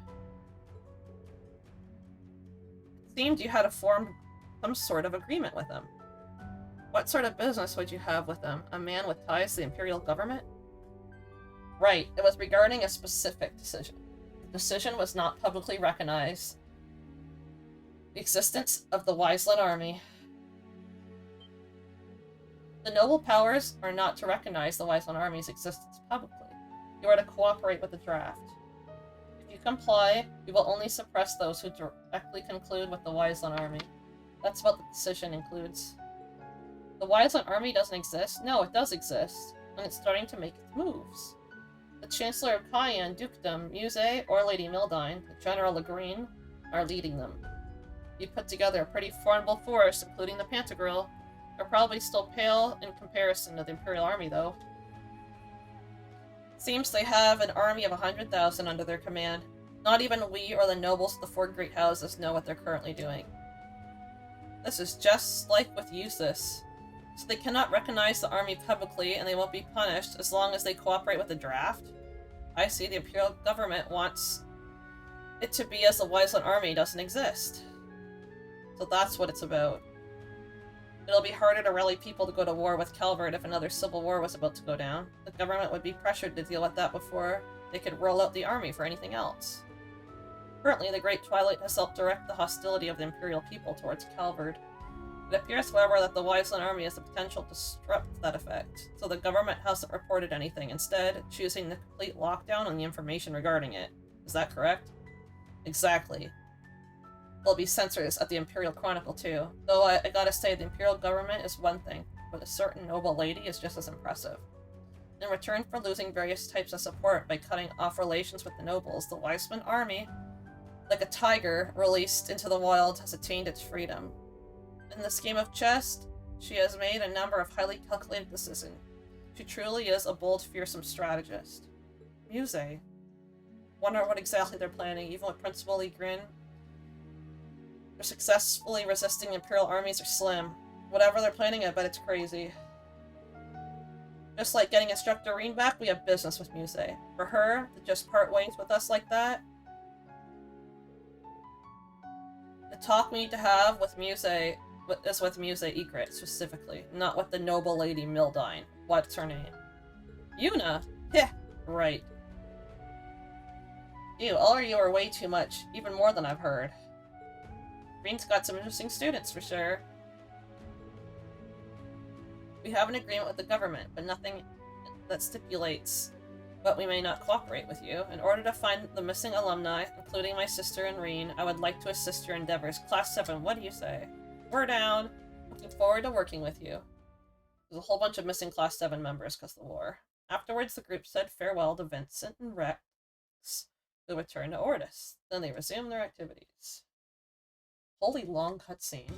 It seemed you had formed some sort of agreement with him. What sort of business would you have with him? A man with ties to the Imperial government? Right, it was regarding a specific decision. The decision was not publicly recognized, The existence of the Wiseland army. The noble powers are not to recognize the Wiseland army's existence publicly. You are to cooperate with the draft. If you comply, you will only suppress those who directly conclude with the Wiseland army. That's what the decision includes. The Wiseland army doesn't exist? No, it does exist, and it's starting to make its moves. The Chancellor of Cayenne, Dukedom, Muse, or Lady Mildine, the General Lagreen, are leading them. You put together a pretty formidable force, including the Pantagruel. They're probably still pale in comparison to the Imperial Army, though. Seems they have an army of 100,000 under their command. Not even we or the nobles of the four great houses know what they're currently doing. This is just like with Eustace. So they cannot recognize the army publicly, and they won't be punished as long as they cooperate with the draft? I see, the Imperial government wants it to be as the Wiseland army doesn't exist. So that's what it's about. It'll be harder to rally people to go to war with Calvert if another civil war was about to go down. The government would be pressured to deal with that before they could roll out the army for anything else. Currently, the Great Twilight has helped direct the hostility of the Imperial people towards Calvert. It appears, however, that the Wiseland army has the potential to disrupt that effect, so the government hasn't reported anything, instead choosing the complete lockdown on the information regarding it. Is that correct? Exactly. There'll be censors at the Imperial Chronicle too, though I gotta say the Imperial government is one thing, but a certain noble lady is just as impressive. In return for losing various types of support by cutting off relations with the nobles, the Wiseland army, like a tiger released into the wild, has attained its freedom. In this game of chess, she has made a number of highly calculated decisions. She truly is a bold, fearsome strategist. Muse. Wonder what exactly they're planning, even with Principal Legrin. They're successfully resisting Imperial armies are slim. Whatever they're planning, I bet it's crazy. Just like getting Instructor Reen back, we have business with Muse. For her to just part ways with us like that, the talk we need to have with Muse is with Muse Egret, specifically, not with the noble lady Mildine. What's her name? Yuna? Heh, right. You, all of you are way too much, even more than I've heard. Reen's got some interesting students, for sure. We have an agreement with the government, but nothing that stipulates but we may not cooperate with you. In order to find the missing alumni, including my sister and Reen, I would like to assist your endeavors. Class 7, what do you say? We're down. Looking forward to working with you. There's a whole bunch of missing Class 7 members because of the war. Afterwards, the group said farewell to Vincent and Rex, who returned to Ordis. Then they resumed their activities. Holy long cutscene.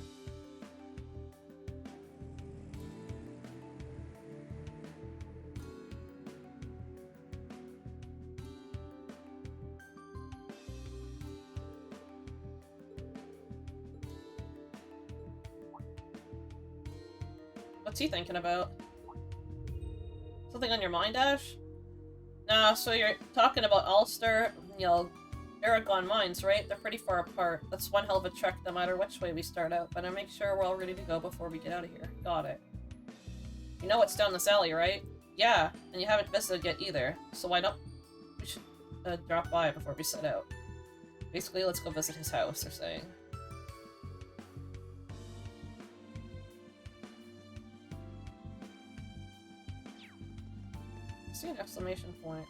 What's he thinking about? Something on your mind, Ash? Nah, so you're talking about Ulster, Aragon mines, right? They're pretty far apart. That's one hell of a trek no matter which way we start out, but I'll make sure we're all ready to go before we get out of here. Got it. You know what's down this alley, right? Yeah, and you haven't visited yet either, so why don't we should drop by before we set out. Basically, let's go visit his house, they're saying. See an exclamation point.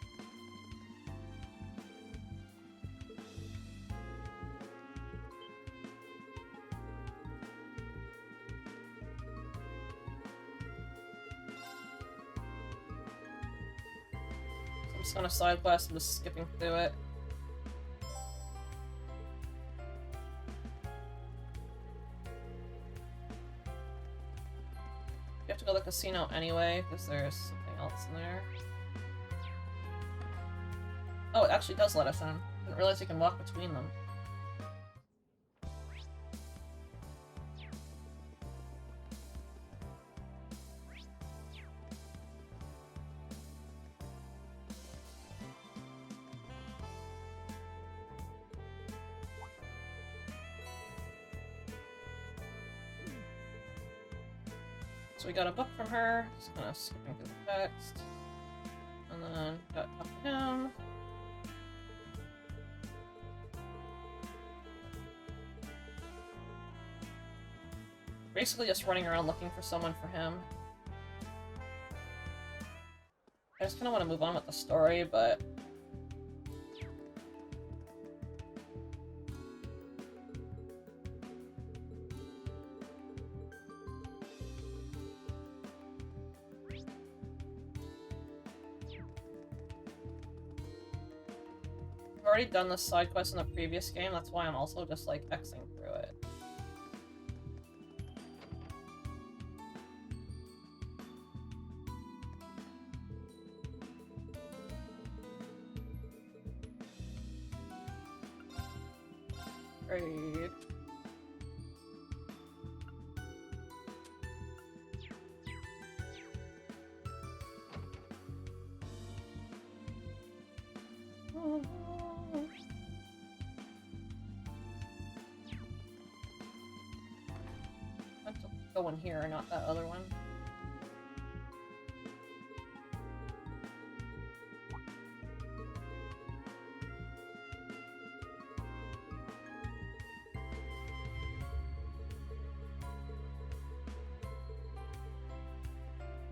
So I'm just on a side quest, I'm just skipping through it. You have to go to the casino anyway, because there's something else in there. Oh, it actually does let us in. Didn't realize you can walk between them. So we got a book from her. Just kind of skipping through the text. And then got to talk to him. Basically just running around looking for someone for him. I just kind of want to move on with the story, but... I've already done this side quest in the previous game, that's why I'm also just like Xing through it. Great. Let's go in here, not that other one.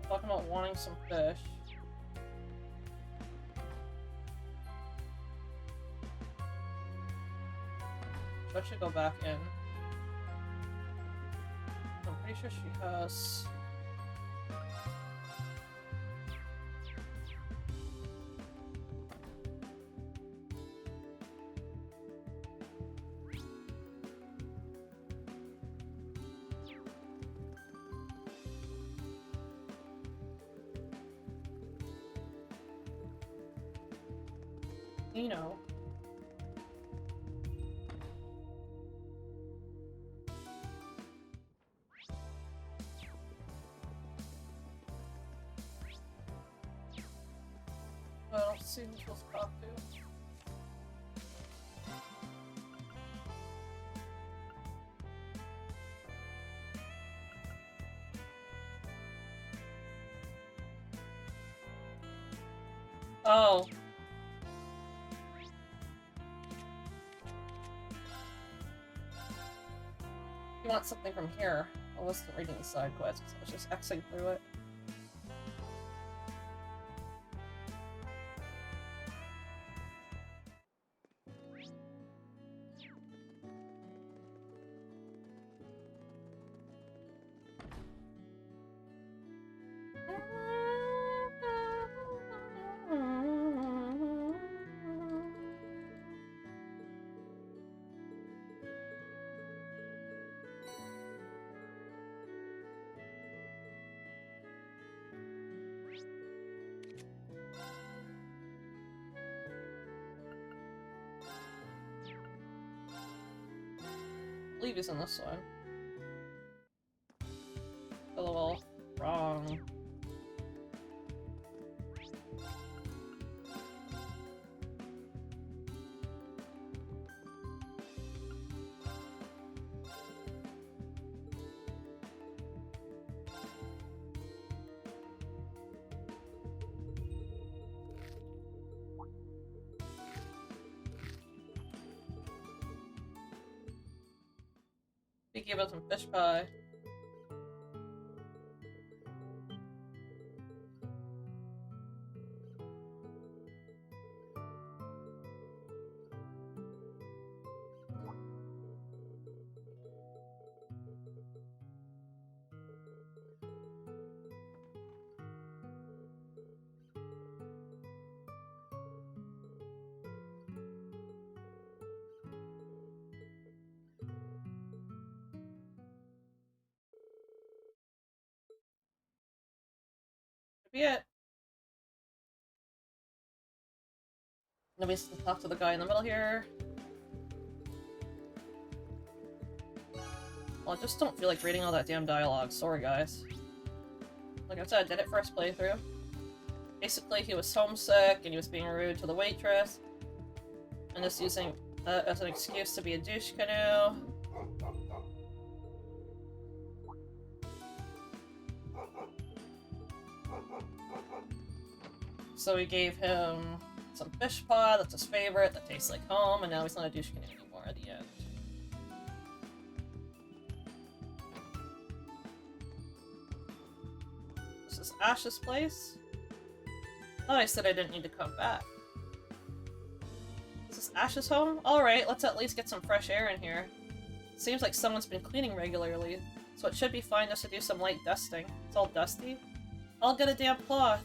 Talking about wanting some fish. So I should go back in. I'm pretty sure she has... You know. I don't see who's supposed to talk to. Oh. You want something from here. I wasn't reading the side quest, I was just Xing through it. I believe he's in this one. LOL. Wrong. Thinking about some fish pie. Be it. Nobody's to talk to the guy in the middle here. Well, I just don't feel like reading all that damn dialogue. Sorry, guys. Like I said, I did it first playthrough. Basically, he was homesick and he was being rude to the waitress. And just using that as an excuse to be a douche canoe. So we gave him some fish pie, that's his favorite, that tastes like home, and now he's not a douche canoe anymore at the end. This is Ash's place? Oh, I said I didn't need to come back. Is this Ash's home? Alright, let's at least get some fresh air in here. Seems like someone's been cleaning regularly, so it should be fine just to do some light dusting. It's all dusty. I'll get a damp cloth.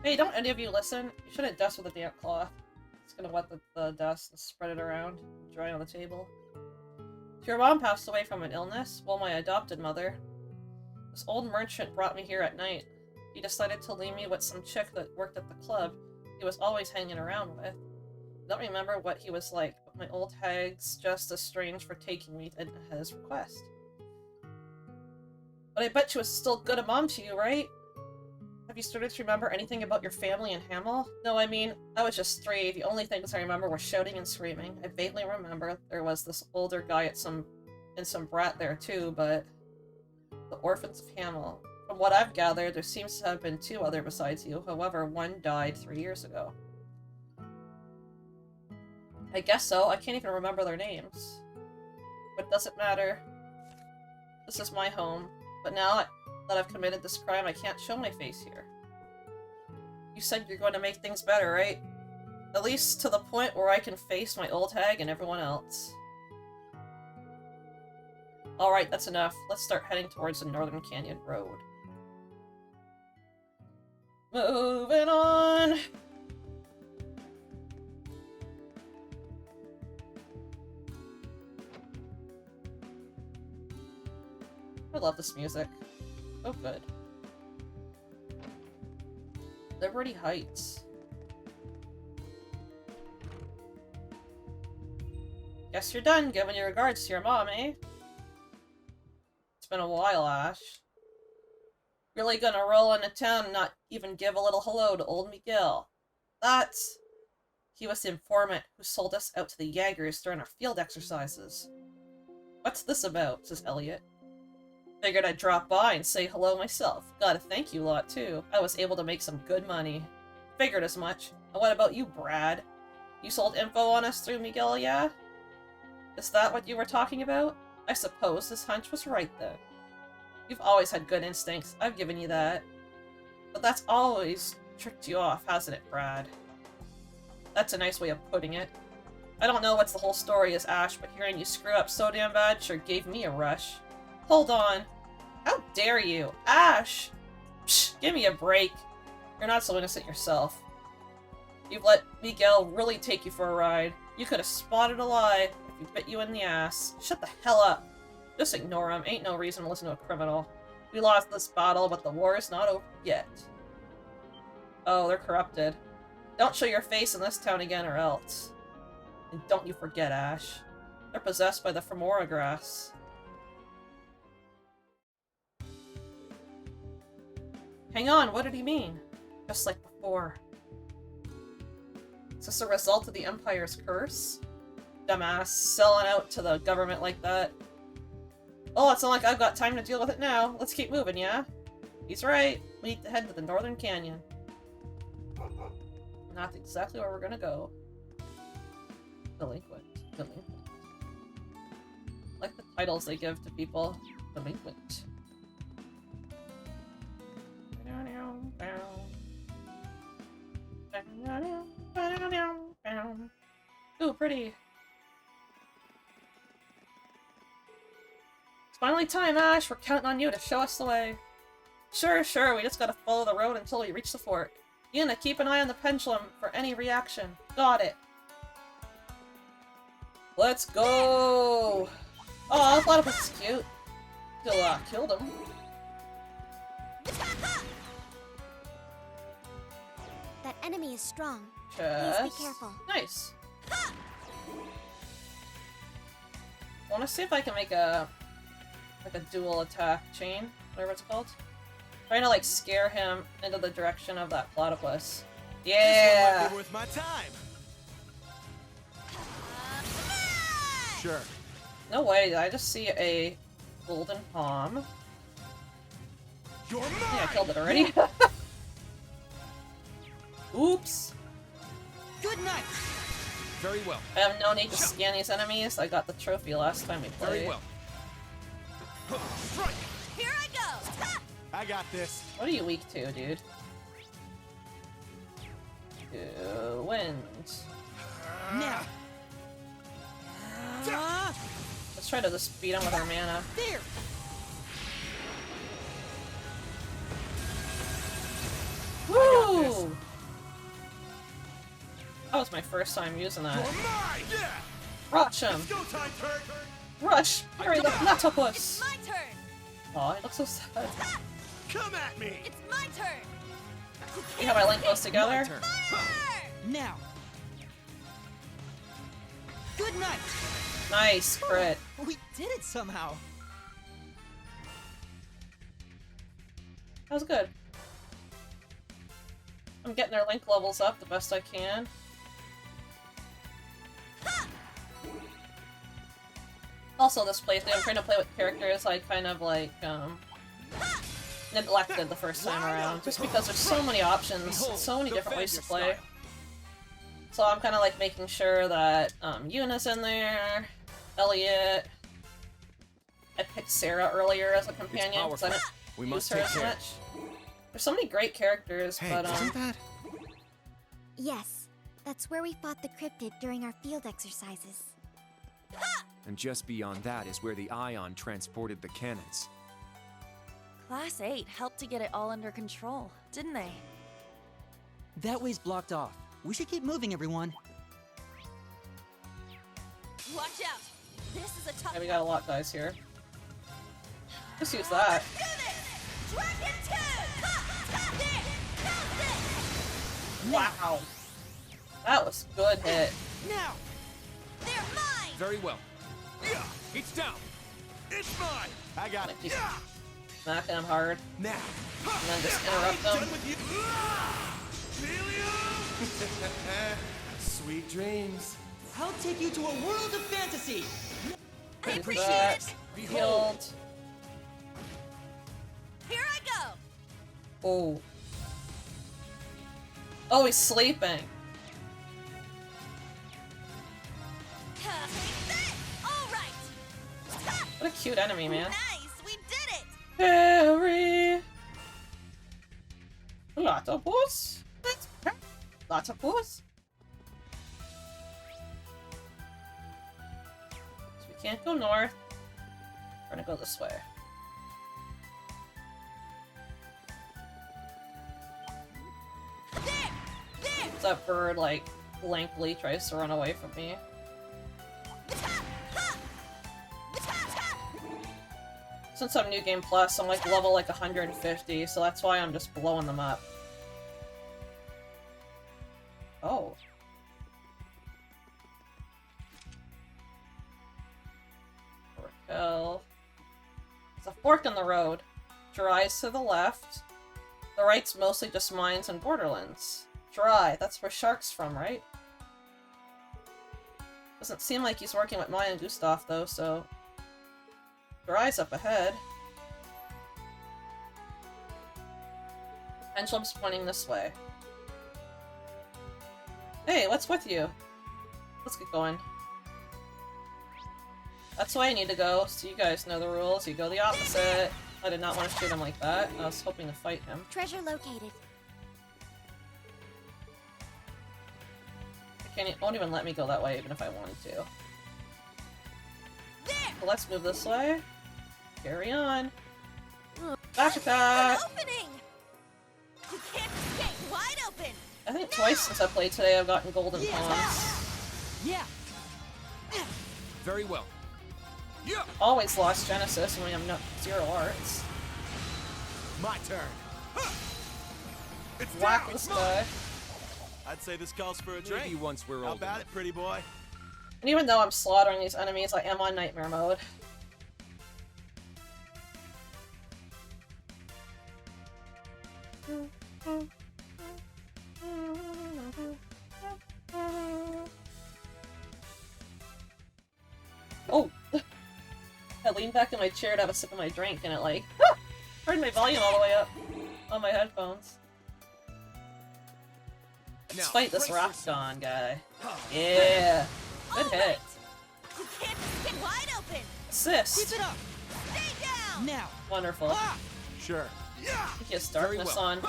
Hey, don't any of you listen? You shouldn't dust with a damp cloth. It's gonna wet the dust and spread it around, dry on the table. Your mom passed away from an illness? Well, my adopted mother. This old merchant brought me here at night. He decided to leave me with some chick that worked at the club he was always hanging around with. I don't remember what he was like, but my old hag's just as strange for taking me at his request. But I bet she was still good a mom to you, right? Have you started to remember anything about your family in Hamel? No, I mean, I was just 3. The only things I remember were shouting and screaming. I vaguely remember there was this older guy and some brat there too, but... The Orphans of Hamel. From what I've gathered, there seems to have been 2 other besides you. However, one died 3 years ago. I guess so. I can't even remember their names. But it doesn't matter. This is my home. But now that I've committed this crime, I can't show my face here. You said you're going to make things better, right? At least to the point where I can face my old hag and everyone else. Alright, that's enough. Let's start heading towards the Northern Canyon Road. Moving on! I love this music. So good. Liberty Heights. Guess you're done, giving your regards to your mom, eh? It's been a while, Ash. Really gonna roll into town and not even give a little hello to old Miguel. That's... He was the informant who sold us out to the Jaegers during our field exercises. What's this about, says Elliot. Figured I'd drop by and say hello myself. Got a thank you lot, too. I was able to make some good money. Figured as much. And what about you, Brad? You sold info on us through Miguel, yeah? Is that what you were talking about? I suppose this hunch was right, then. You've always had good instincts. I've given you that. But that's always tricked you off, hasn't it, Brad? That's a nice way of putting it. I don't know what's the whole story is, Ash, but hearing you screw up so damn bad sure gave me a rush. Hold on. How dare you? Ash! Psh, give me a break. You're not so innocent yourself. You've let Miguel really take you for a ride. You could have spotted a lie if he bit you in the ass. Shut the hell up. Just ignore him. Ain't no reason to listen to a criminal. We lost this battle, but the war is not over yet. Oh, they're corrupted. Don't show your face in this town again or else. And don't you forget, Ash. They're possessed by the Femora grass. Hang on, what did he mean? Just like before. Is this a result of the Empire's curse? Dumbass, selling out to the government like that. Oh, it's not like I've got time to deal with it now. Let's keep moving, yeah? He's right. We need to head to the Northern Canyon. And that's exactly where we're gonna go. Delinquent. Delinquent. Like the titles they give to people. Delinquent. Ooh, pretty. It's finally time, Ash. We're counting on you to show us the way. Sure, we just gotta follow the road until we reach the fort. Yuna, keep an eye on the pendulum for any reaction. Got it. Let's go! Oh, I thought it was cute. Still, killed him. That enemy is strong. Chest. Please be careful. Nice. I want to see if I can make a dual attack chain, whatever it's called. Trying to like scare him into the direction of that platypus. Yeah. This one might be worth my time. Sure. No way! Did I just see a golden palm? You're mine. Yeah, I killed it already. Oops. Good night. Very well. I have no need to scan these enemies. I got the trophy last time we played. Very well. Strike. Here I go! I got this. What are you weak to, dude? To wind. Now. Let's try to just beat him with our mana. There. Woo! That was my first time using that. Yeah. Rush him! It's go time, Turk. Rush! Hurry the platypus! It's my turn. Aw, it looks so sad. Come at me. It's my turn. You have our link close together? Now. Good night. Nice, crit. We did it somehow. That was good. I'm getting their link levels up the best I can. Also, this playthrough, I'm trying to play with characters I kind of like, neglected the first time around, just because there's so many options, so many different ways to play. So I'm kind of like making sure that Yuna's in there, Elliot. I picked Sarah earlier as a companion because I didn't use her as much. There's so many great characters, but Yes, that's where we fought the cryptid during our field exercises. And just beyond that is where the Ion transported the cannons. Class 8 helped to get it all under control, didn't they? That way's blocked off. We should keep moving, everyone. Watch out. This is a tough. yeah, we got a lot, guys here. Just use that. Do this. Dragon 2. There. Wow, that was a good hit. Now. They're mine. Very well. Yeah. It's down. It's mine. I got it. Yeah. Smack them hard, Now. and then just interrupt them. Done with you. Sweet dreams. I'll take you to a world of fantasy. I Use appreciate that. it. Healed. Here I go. Oh. Oh, he's sleeping. All right. What a cute enemy, man. Nice. We did it. Harry. Platypus. Platypus. So we can't go north. We're gonna go this way. That bird, like, blankly tries to run away from me. Since I'm New Game Plus, I'm like level like 150, so that's why I'm just blowing them up. Oh. Raquel. There's a fork in the road. Dry's to the left. The right's mostly just mines and borderlands. Dry, that's where Shark's from, right? Doesn't seem like he's working with Maya and Gustav, though, so... Dry's up ahead. Pendulum's pointing this way. Hey, what's with you? Let's get going. That's why I need to go, so you guys know the rules. You go the opposite. I did not want to shoot him like that. I was hoping to fight him. Treasure located. It won't even let me go that way, even if I wanted to. So let's move this way. Carry on. Back attack! Opening. You can't escape. Wide open. I think twice since I played today I've gotten golden pawns. Yeah. Very well. Yeah. Always lost Genesis when we have no, 0 arts. My turn. It's Whack down. this It's guy. mine. I'd say this calls for a drink. Maybe once we're How old about enough. it, pretty boy? And even though I'm slaughtering these enemies, I am on nightmare mode. Oh! I leaned back in my chair to have a sip of my drink and it like, turned my volume all the way up on my headphones. Let's fight this Rockdon guy. Yeah! Good hit. You can't escape. Wide open. Assist! Keep it up. Stay down. Now. Wonderful. Sure. He has darkness on.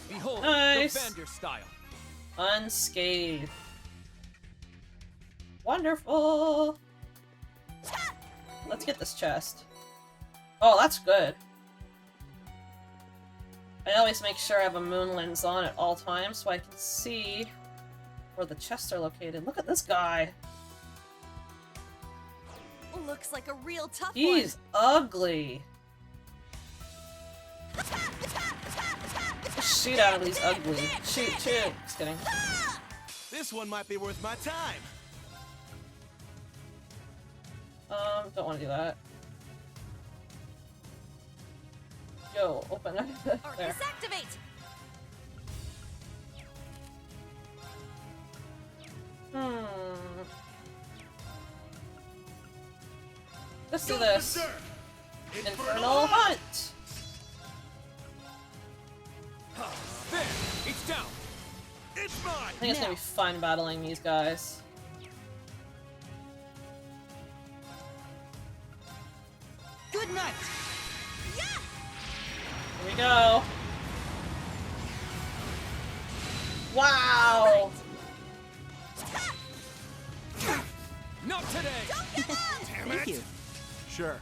Behold, Nice. the Vander style. Unscathed. Wonderful. Let's get this chest. Oh, that's good. I always make sure I have a moon lens on at all times so I can see where the chests are located. Look at this guy. Looks like a real tough He's ugly. Shoot out of these ugly. Shoot. Just kidding. This one might be worth my time. Don't want to do that. Yo, open up. There. Arcus activate. Let's do this. Infernal Hunt! There, it's down. It's mine. I think it's gonna be fun battling these guys. Good night. Here we go. Wow! Not today. Damn it. Thank you. Sure.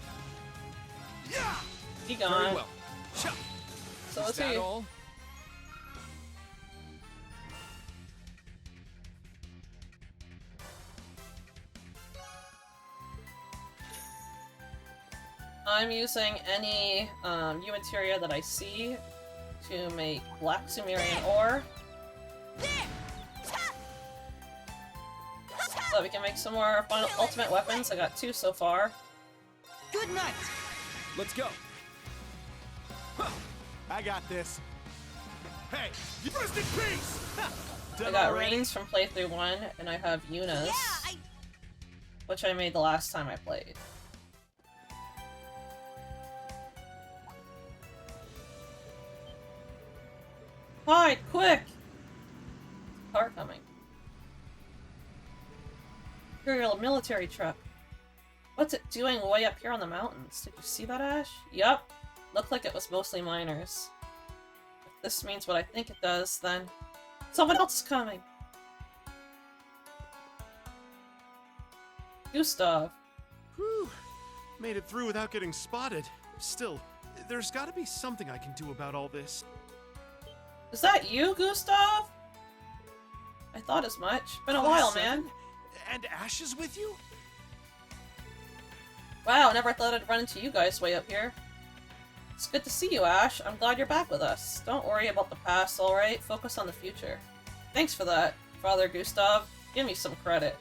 Be Very gone. well. So Is let's that see. all? I'm using any materia that I see to make black Sumerian ore. So we can make some more final ultimate weapons. I got 2 so far. Good night. Let's go. I got this. Hey, you rest in peace. I got Reigns from playthrough 1, and I have Yuna's, which I made the last time I played. Hide, quick! Car coming. Imperial military truck. What's it doing way up here on the mountains? Did you see that, Ash? Yup. Looked like it was mostly miners. If this means what I think it does, then someone else is coming! Gustav. Whew. Made it through without getting spotted. Still, there's gotta be something I can do about all this. Is that you, Gustav? I thought as much. Been a while, man. And Ash is with you? Wow, never thought I'd run into you guys way up here. It's good to see you, Ash. I'm glad you're back with us. Don't worry about the past, alright? Focus on the future. Thanks for that, Father Gustav. Give me some credit.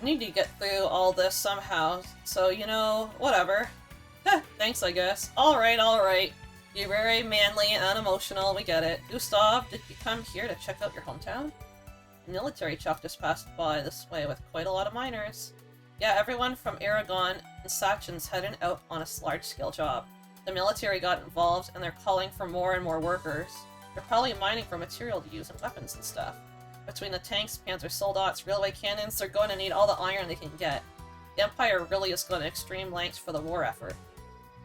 I need to get through all this somehow, so, you know, whatever. Thanks, I guess. Alright. You're very manly and unemotional, we get it. Gustav, did you come here to check out your hometown? A military truck just passed by this way with quite a lot of miners. Yeah, everyone from Aragon and Sachsen's heading out on a large-scale job. The military got involved, and they're calling for more and more workers. They're probably mining for material to use in weapons and stuff. Between the tanks, panzer soldats, railway cannons, they're going to need all the iron they can get. The Empire really is going to extreme lengths for the war effort.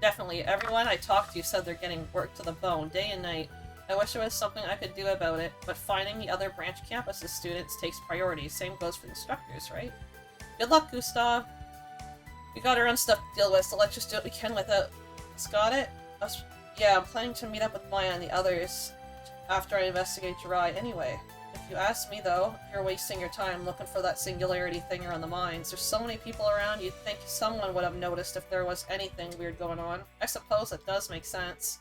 Definitely, everyone I talked to said they're getting worked to the bone, day and night. I wish there was something I could do about it, but finding the other branch campuses students takes priority. Same goes for instructors, right? Good luck, Gustav. We got our own stuff to deal with, so let's just do what we can without... Got it? Yeah, I'm planning to meet up with Maya and the others after I investigate Jirai anyway. If you ask me, though, you're wasting your time looking for that singularity thing around the mines. There's so many people around, you'd think someone would have noticed if there was anything weird going on. I suppose it does make sense.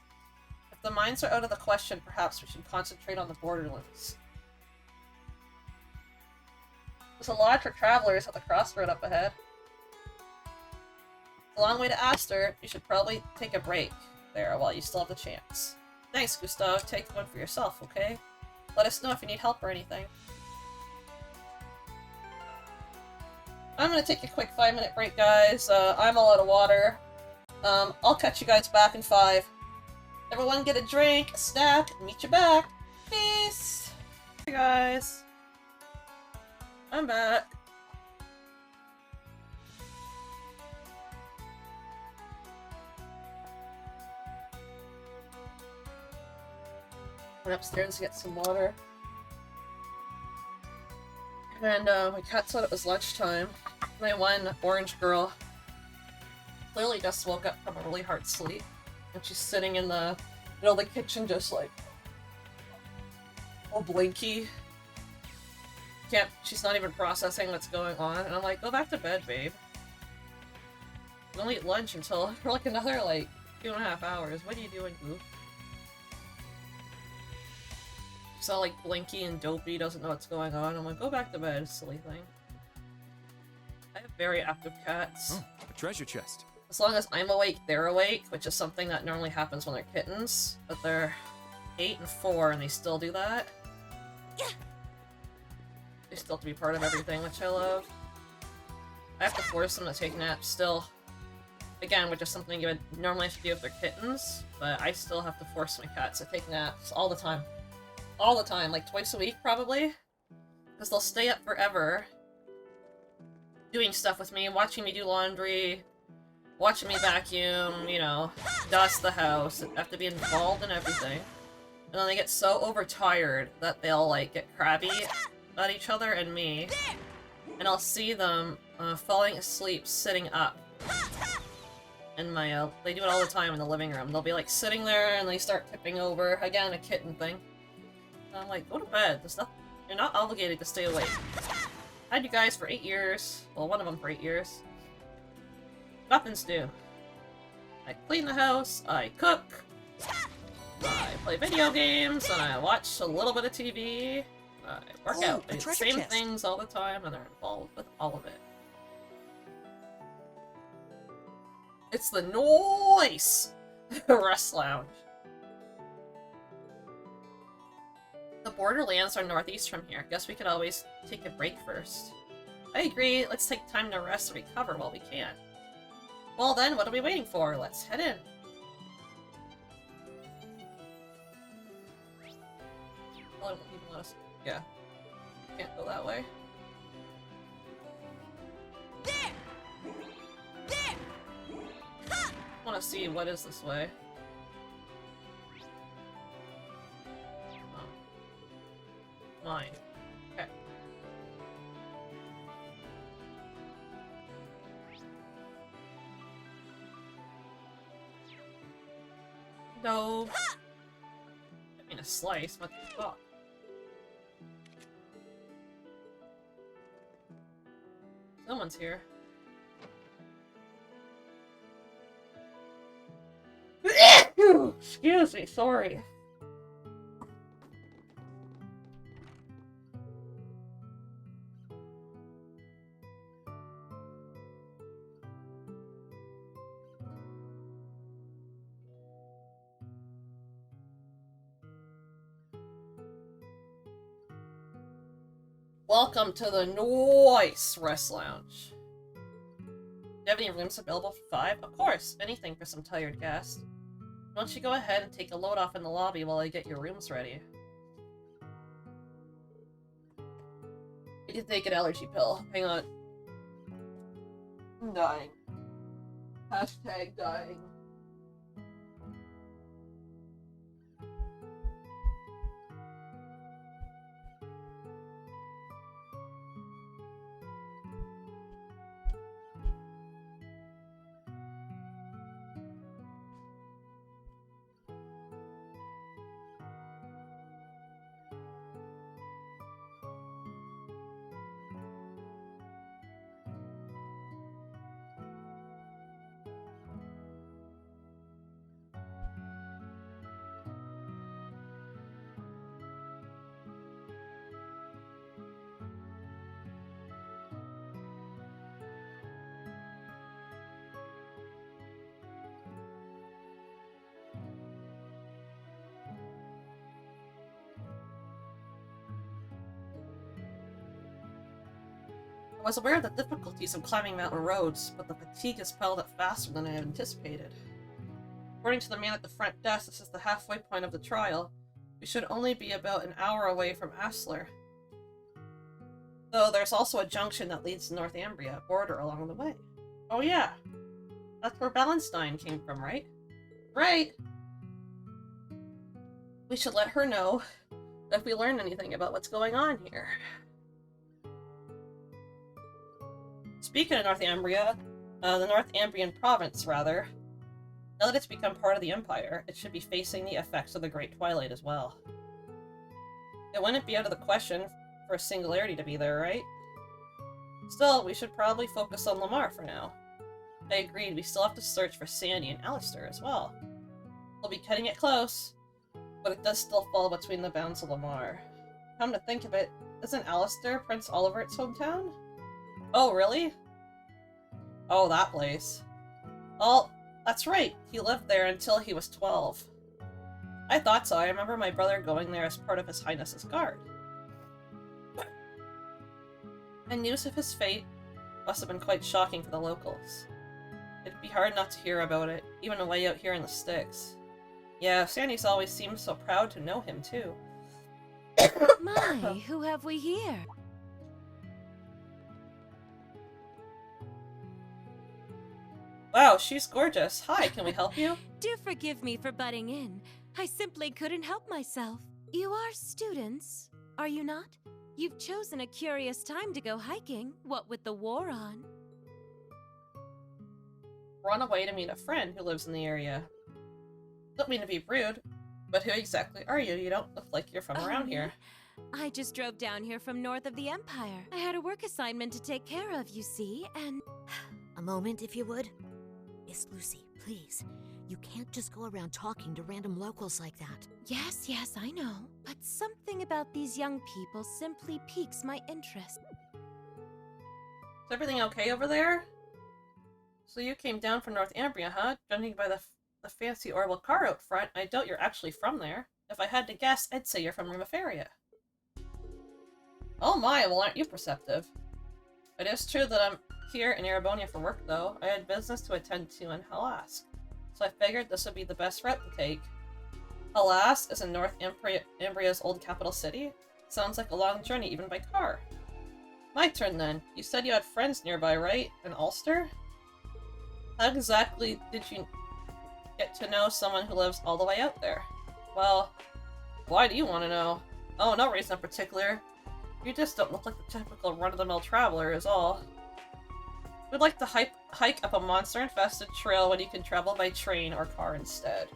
If the mines are out of the question, perhaps we should concentrate on the borderlands. There's a lodge for travelers at the crossroad up ahead. It's a long way to Aster. You should probably take a break there while you still have the chance. Thanks, Gustav. Take one for yourself, okay? Let us know if you need help or anything. I'm gonna take a quick 5-minute break, guys. I'm all out of water. I'll catch you guys back in 5. Everyone get a drink, a snack, and meet you back. Peace! Hey guys. I'm back. Went upstairs to get some water. And my cat said it was lunchtime. My one orange girl clearly just woke up from a really hard sleep. And she's sitting in the middle of the kitchen just like all blinky. She's not even processing what's going on. And I'm like, go back to bed, babe. We don't eat lunch until for like another like 2.5 hours. What are you doing, Goof? She's all like blinky and dopey, doesn't know what's going on. I'm like, go back to bed, silly thing. I have very active cats. Oh, a treasure chest. As long as I'm awake, they're awake, which is something that normally happens when they're kittens. But they're 8 and 4 and they still do that. They still have to be part of everything, which I love. I have to force them to take naps still. Again, which is something you would normally have to do with their kittens, but I still have to force my cats to take naps all the time. All the time, like twice a week probably. Because they'll stay up forever doing stuff with me, watching me do laundry, watching me vacuum, you know, dust the house, have to be involved in everything. And then they get so overtired that they'll like get crabby at each other and me. And I'll see them falling asleep sitting up. In my, they do it all the time in the living room. They'll be like sitting there and they start tipping over. Again, a kitten thing. And I'm like, go to bed. You're not obligated to stay awake. I had you guys for 8 years. Well, one of them for 8 years. Nothing's new. I clean the house, I cook, I play video games, and I watch a little bit of TV. I work out. It's the same things all the time, and they're involved with all of it. It's the noise! Rest Lounge. The Borderlands are northeast from here. Guess we could always take a break first. I agree. Let's take time to rest and recover while we can. Well then, what are we waiting for? Let's head in. Well, I don't even let us... Yeah. Can't go that way. I want to see what is this way. Oh. Mine. Okay. No. I mean a slice, what the fuck? Someone's here. Excuse me, sorry. Welcome to the Noise Rest Lounge. Do you have any rooms available for 5? Of course, anything for some tired guests. Why don't you go ahead and take a load off in the lobby while I get your rooms ready? I need to take an allergy pill. Hang on. I'm dying. Hashtag dying. I was aware of the difficulties of climbing mountain roads, but the fatigue has piled up faster than I had anticipated. According to the man at the front desk, this is the halfway point of the trial. We should only be about an hour away from Asler. Though there's also a junction that leads to Northumbria, border along the way. Oh yeah! That's where Ballenstein came from, right? Right! We should let her know if we learn anything about what's going on here. Speaking of Northumbria, the Northumbrian province, rather, now that it's become part of the Empire, it should be facing the effects of the Great Twilight as well. It wouldn't be out of the question for a singularity to be there, right? Still, we should probably focus on Lamar for now. I agreed, we still have to search for Sandy and Alistair as well. We'll be cutting it close, but it does still fall between the bounds of Lamar. Come to think of it, isn't Alistair Prince Olivert's hometown? Oh, really? Oh, that place. Oh, that's right, he lived there until he was 12. I thought so, I remember my brother going there as part of His Highness's guard. And news of his fate must have been quite shocking for the locals. It'd be hard not to hear about it, even away out here in the sticks. Yeah, Sandy's always seemed so proud to know him, too. My, who have we here? Wow, she's gorgeous. Hi, can we help you? Do forgive me for butting in. I simply couldn't help myself. You are students, are you not? You've chosen a curious time to go hiking, what with the war on. We're on a way to meet a friend who lives in the area. Don't mean to be rude, but who exactly are you? You don't look like you're from around here. I just drove down here from north of the Empire. I had a work assignment to take care of, you see, and... A moment, if you would. Miss Lucy, please. You can't just go around talking to random locals like that. Yes, I know. But something about these young people simply piques my interest. Is everything okay over there? So you came down from Northumbria, huh? Judging by the fancy Orville car out front, I doubt you're actually from there. If I had to guess, I'd say you're from Rimaferia. Oh my, well aren't you perceptive? It is true that I'm here in Erebonia for work, though. I had business to attend to in Halask, so I figured this would be the best route to take. Halask is in Northumbria's old capital city. Sounds like a long journey even by car. My turn then. You said you had friends nearby, right? In Ulster? How exactly did you get to know someone who lives all the way out there? Well, why do you want to know? Oh, no reason in particular. You just don't look like the typical run-of-the-mill traveler is all. We'd like to hike up a monster-infested trail when you can travel by train or car instead.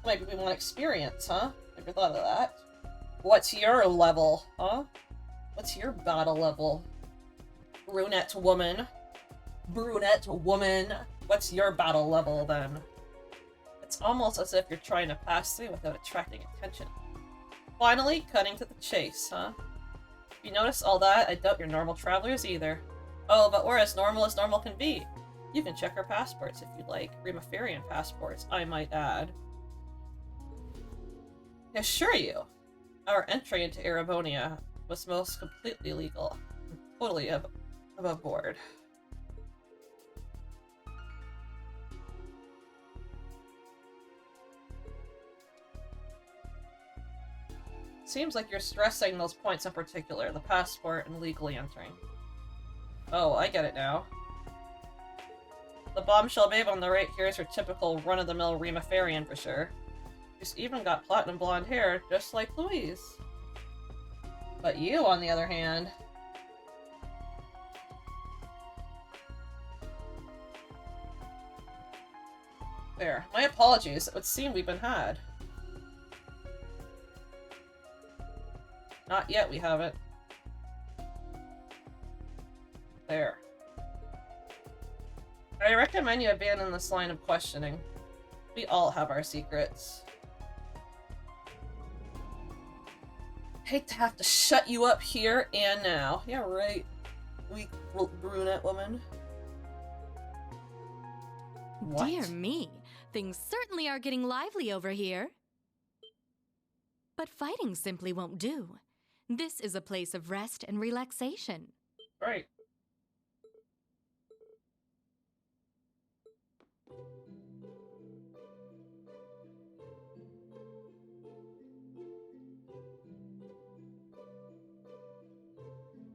Maybe we want experience, huh? Never thought of that. What's your level, huh? What's your battle level? Brunette woman. Brunette woman. What's your battle level, then? It's almost as if you're trying to pass through without attracting attention. Finally, cutting to the chase, huh? If you notice all that, I doubt you're normal travelers either. Oh, but we're as normal can be. You can check our passports if you'd like. Rimaferian passports, I might add. I assure you, our entry into Erebonia was most completely legal. I'm totally above board. Seems like you're stressing those points in particular, the passport and legally entering. Oh, I get it now. The bombshell babe on the right here is your typical run-of-the-mill Rimaferian for sure. She's even got platinum blonde hair, just like Louise. But you, on the other hand... There. My apologies, it would seem we've been had. Not yet, we haven't. There. I recommend you abandon this line of questioning. We all have our secrets. Hate to have to shut you up here and now. Yeah, right. Weak brunette woman. What? Dear me, things certainly are getting lively over here. But fighting simply won't do. This is a place of rest and relaxation. Right.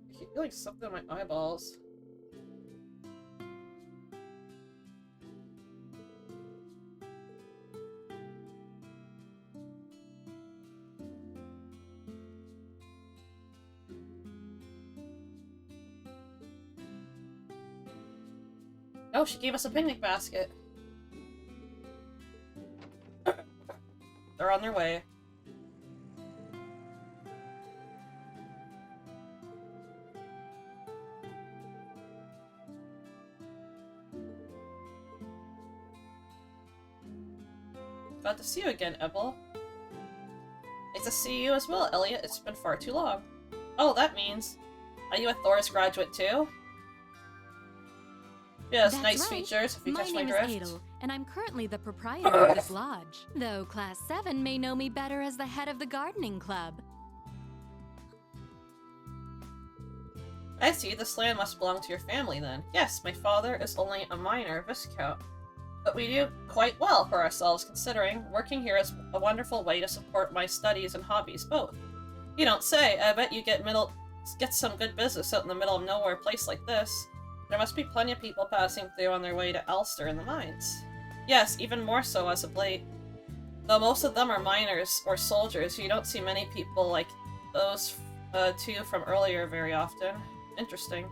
I keep feeling something in my eyeballs. Oh, she gave us a picnic basket. They're on their way. Glad to see you again, Ebel. Nice to see you as well, Elliot. It's been far too long. Oh, that means... Are you a Thoris graduate too? Yes, That's nice right. features, if you catch my name drift. is Hadel, and I'm currently the proprietor of this lodge. Though Class 7 may know me better as the head of the gardening club. I see, this land must belong to your family then. Yes, my father is only a minor Viscount. But we do quite well for ourselves, considering working here is a wonderful way to support my studies and hobbies both. You don't say. I bet you get some good business out in the middle of nowhere place like this. There must be plenty of people passing through on their way to Ulster in the mines. Yes, even more so as of late. Though most of them are miners or soldiers, you don't see many people like those two from earlier very often. Interesting.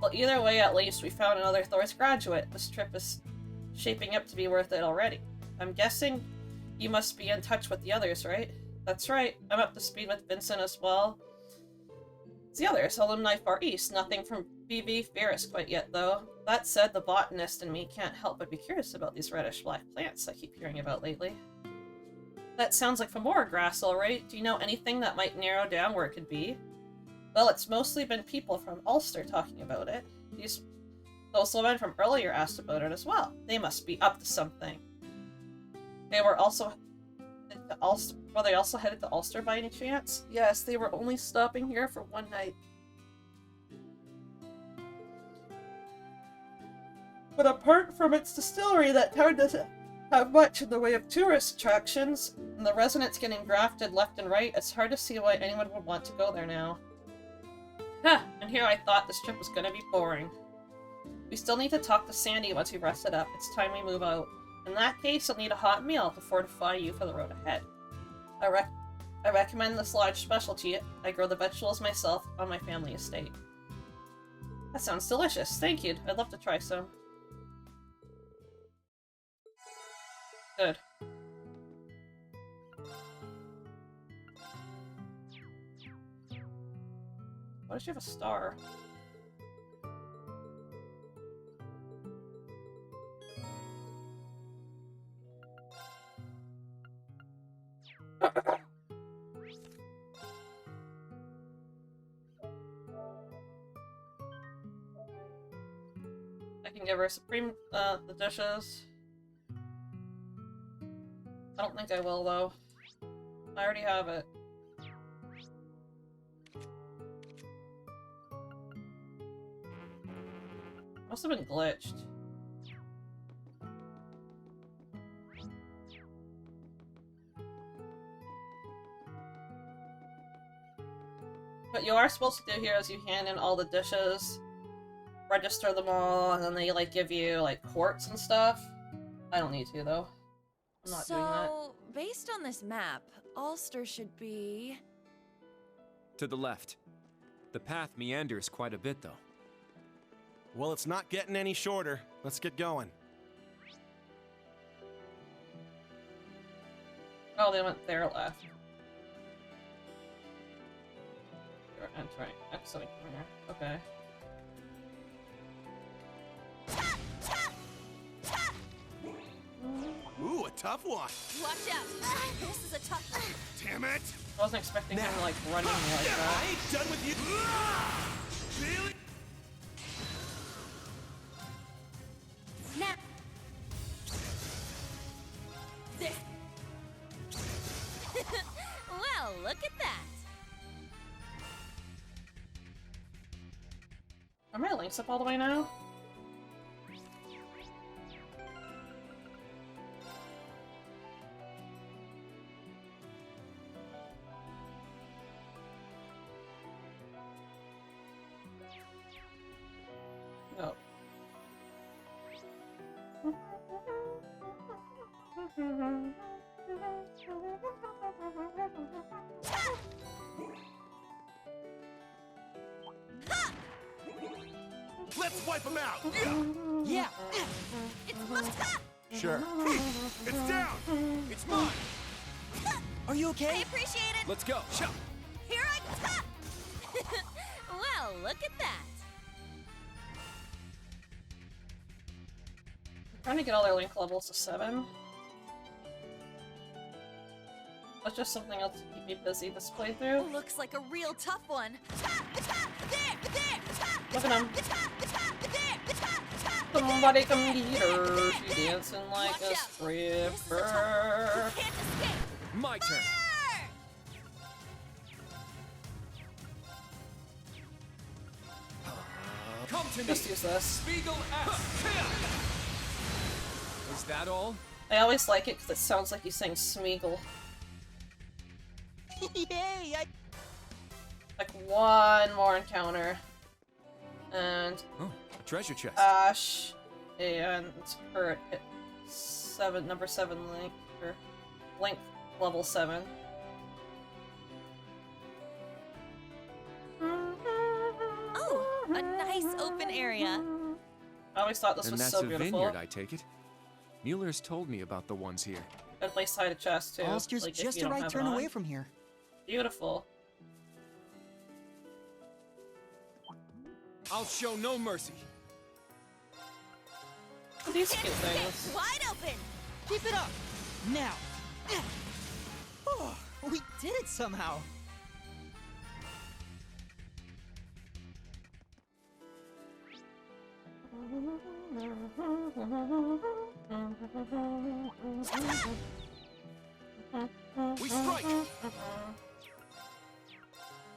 Well, either way, at least, we found another Thoris graduate. This trip is shaping up to be worth it already. I'm guessing you must be in touch with the others, right? That's right. I'm up to speed with Vincent as well. It's the others, alumni Far East. Nothing from BV Ferris quite yet, though. That said, the botanist in me can't help but be curious about these reddish-black plants I keep hearing about lately. That sounds like Fomora grass, alright. Do you know anything that might narrow down where it could be? Well, it's mostly been people from Ulster talking about it. Those women from earlier asked about it as well. They must be up to something. They were also headed to Ulster. Were they also headed to Ulster by any chance? Yes, they were only stopping here for one night. But apart from its distillery, that town doesn't have much in the way of tourist attractions, and the residents getting grafted left and right, it's hard to see why anyone would want to go there now. Huh, and here I thought this trip was gonna be boring. We still need to talk to Sandy once we've rested up. It's time we move out. In that case, you'll need a hot meal to fortify you for the road ahead. I recommend this lodge specialty. I grow the vegetables myself on my family estate. That sounds delicious. Thank you. I'd love to try some. Good. Why does she have a star? I can give her Supreme, the dishes. I don't think I will, though. I already have it. Must have been glitched. What you are supposed to do here is you hand in all the dishes, register them all, and then they like give you like quartz and stuff. I don't need to though. I'm not doing that. So, based on this map, Ulster should be... To the left. The path meanders quite a bit, though. Well, it's not getting any shorter. Let's get going. Oh, they went there left. You're entering. Exiting from here. Okay. Ooh, a tough one. Watch out! This is a tough one. Damn it! I wasn't expecting him to like run into me like that. I ain't done with you. Really? Snap! This. Well, look at that. Are my links up all the way now? No. Let's wipe them out! Yeah. It's Mata! Sure. It's down! It's mine! Are you I okay? appreciate it! Let's go. Here I come! Well, look at that! I'm trying to get all their link levels to 7. That's just something else to keep me busy this playthrough. Looks like a real tough one. Look at him. Somebody come meet her. She's dancing like a stripper. My turn. Come to me. Just use this. Spiegel S. Is that all? I always like it because it sounds like he's saying Smeagol. Yay! Like one more encounter. And Oh, a treasure chest. Ash and Kurt hit number 7 link, or link level 7. Oh, a nice open area. I always thought this and was that's so a beautiful. vineyard, I take it. Mueller's told me about the ones here. Good place to hide a chest too. Ulster's like, if just you a don't right have it turn on. away from here. Beautiful. I'll show no mercy. These cute things. Wide open! Keep it up! Now! Oh, we did it somehow! We strike!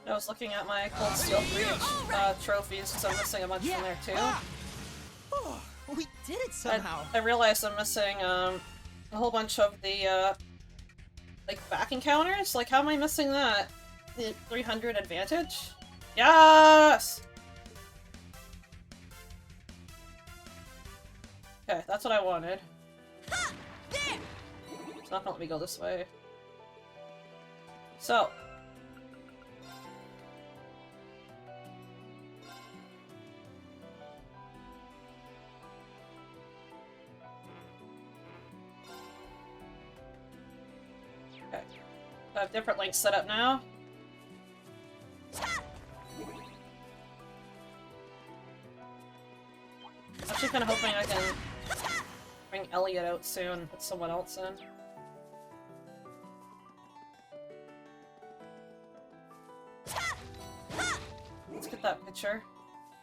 I was looking at my Cold Steel 3 trophies because I'm missing a bunch from there too. Oh, we did it somehow! I realized I'm missing a whole bunch of the like back encounters. Like, how am I missing that? The 300 advantage? Yes! Okay, that's what I wanted. It's not gonna let me go this way. So. Okay. I have different links set up now. I'm actually kind of hoping I can bring Elliot out soon and put someone else in. Let's get that picture.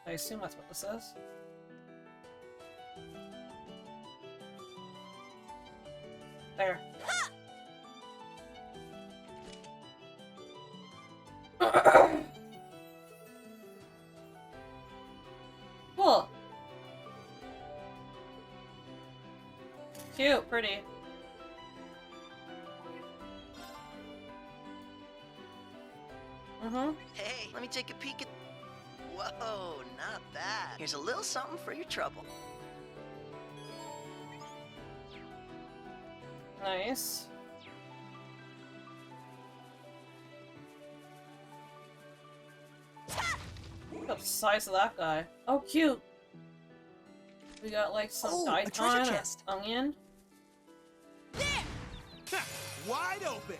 I assume that's what this is. There. Cool. Cute, pretty. Hey, let me take a peek at... Whoa, not bad. Here's a little something for your trouble. Nice. Look at the size of that guy. Oh, cute. We got like some a treasure daikon, chest. onion. Wide open!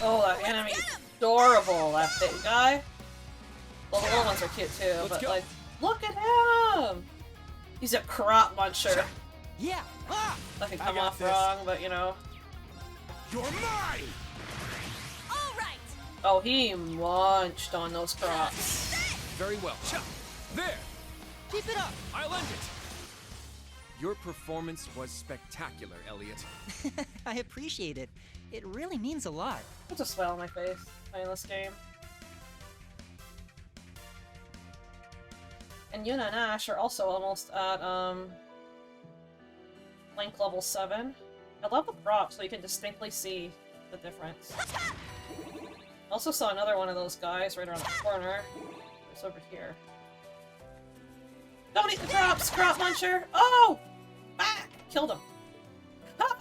Oh, that enemy's adorable. That big guy. Well, the little ones are cute too, but like, look at him. He's a crop muncher. Yeah. That can come off wrong, but you know. You're mine! Alright! Oh, he munched on those crops. Very well. There! Keep it up! I'll end it! Your performance was spectacular, Elliot. I appreciate it. It really means a lot. Puts a smile on my face playing this game. And Yuna and Ash are also almost at, link level 7. I love the props so you can distinctly see the difference. Also saw another one of those guys right around the corner. It's over here. Don't eat the crops, crop muncher! Oh! Ah! Killed him. Ah!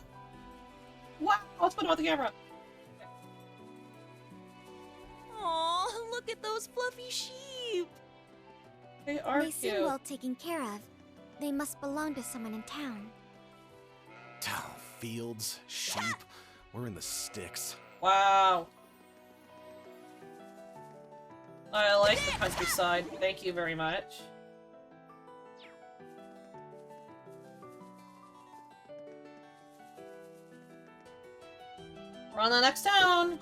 Wow! Let's put him on the camera. Aw, look at those fluffy sheep. They are They seem cute. well taken care of. They must belong to someone in town. Fields, sheep, we're in the sticks. Wow. I like the countryside. Thank you very much. We're on the next town!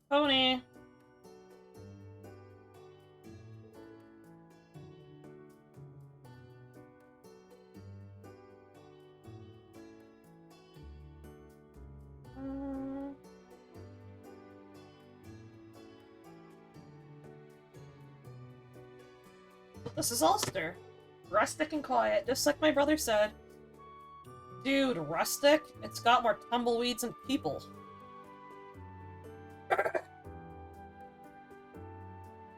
Pony! This is Ulster. Rustic and quiet, just like my brother said. Dude, rustic? It's got more tumbleweeds and people.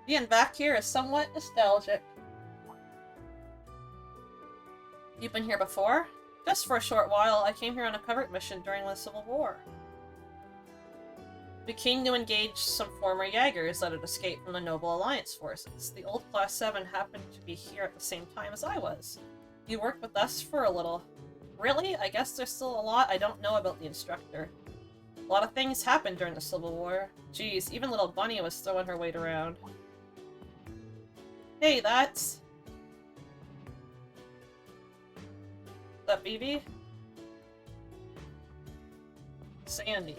Being back here is somewhat nostalgic. You've been here before? Just for a short while. I came here on a covert mission during the Civil War. We came to engage some former Jaegers that had escaped from the Noble Alliance forces. The old Class 7 happened to be here at the same time as I was. You worked with us for a little. Really? I guess there's still a lot I don't know about the instructor. A lot of things happened during the Civil War. Geez, even little Bunny was throwing her weight around. Hey, that's... Is that BB? Sandy.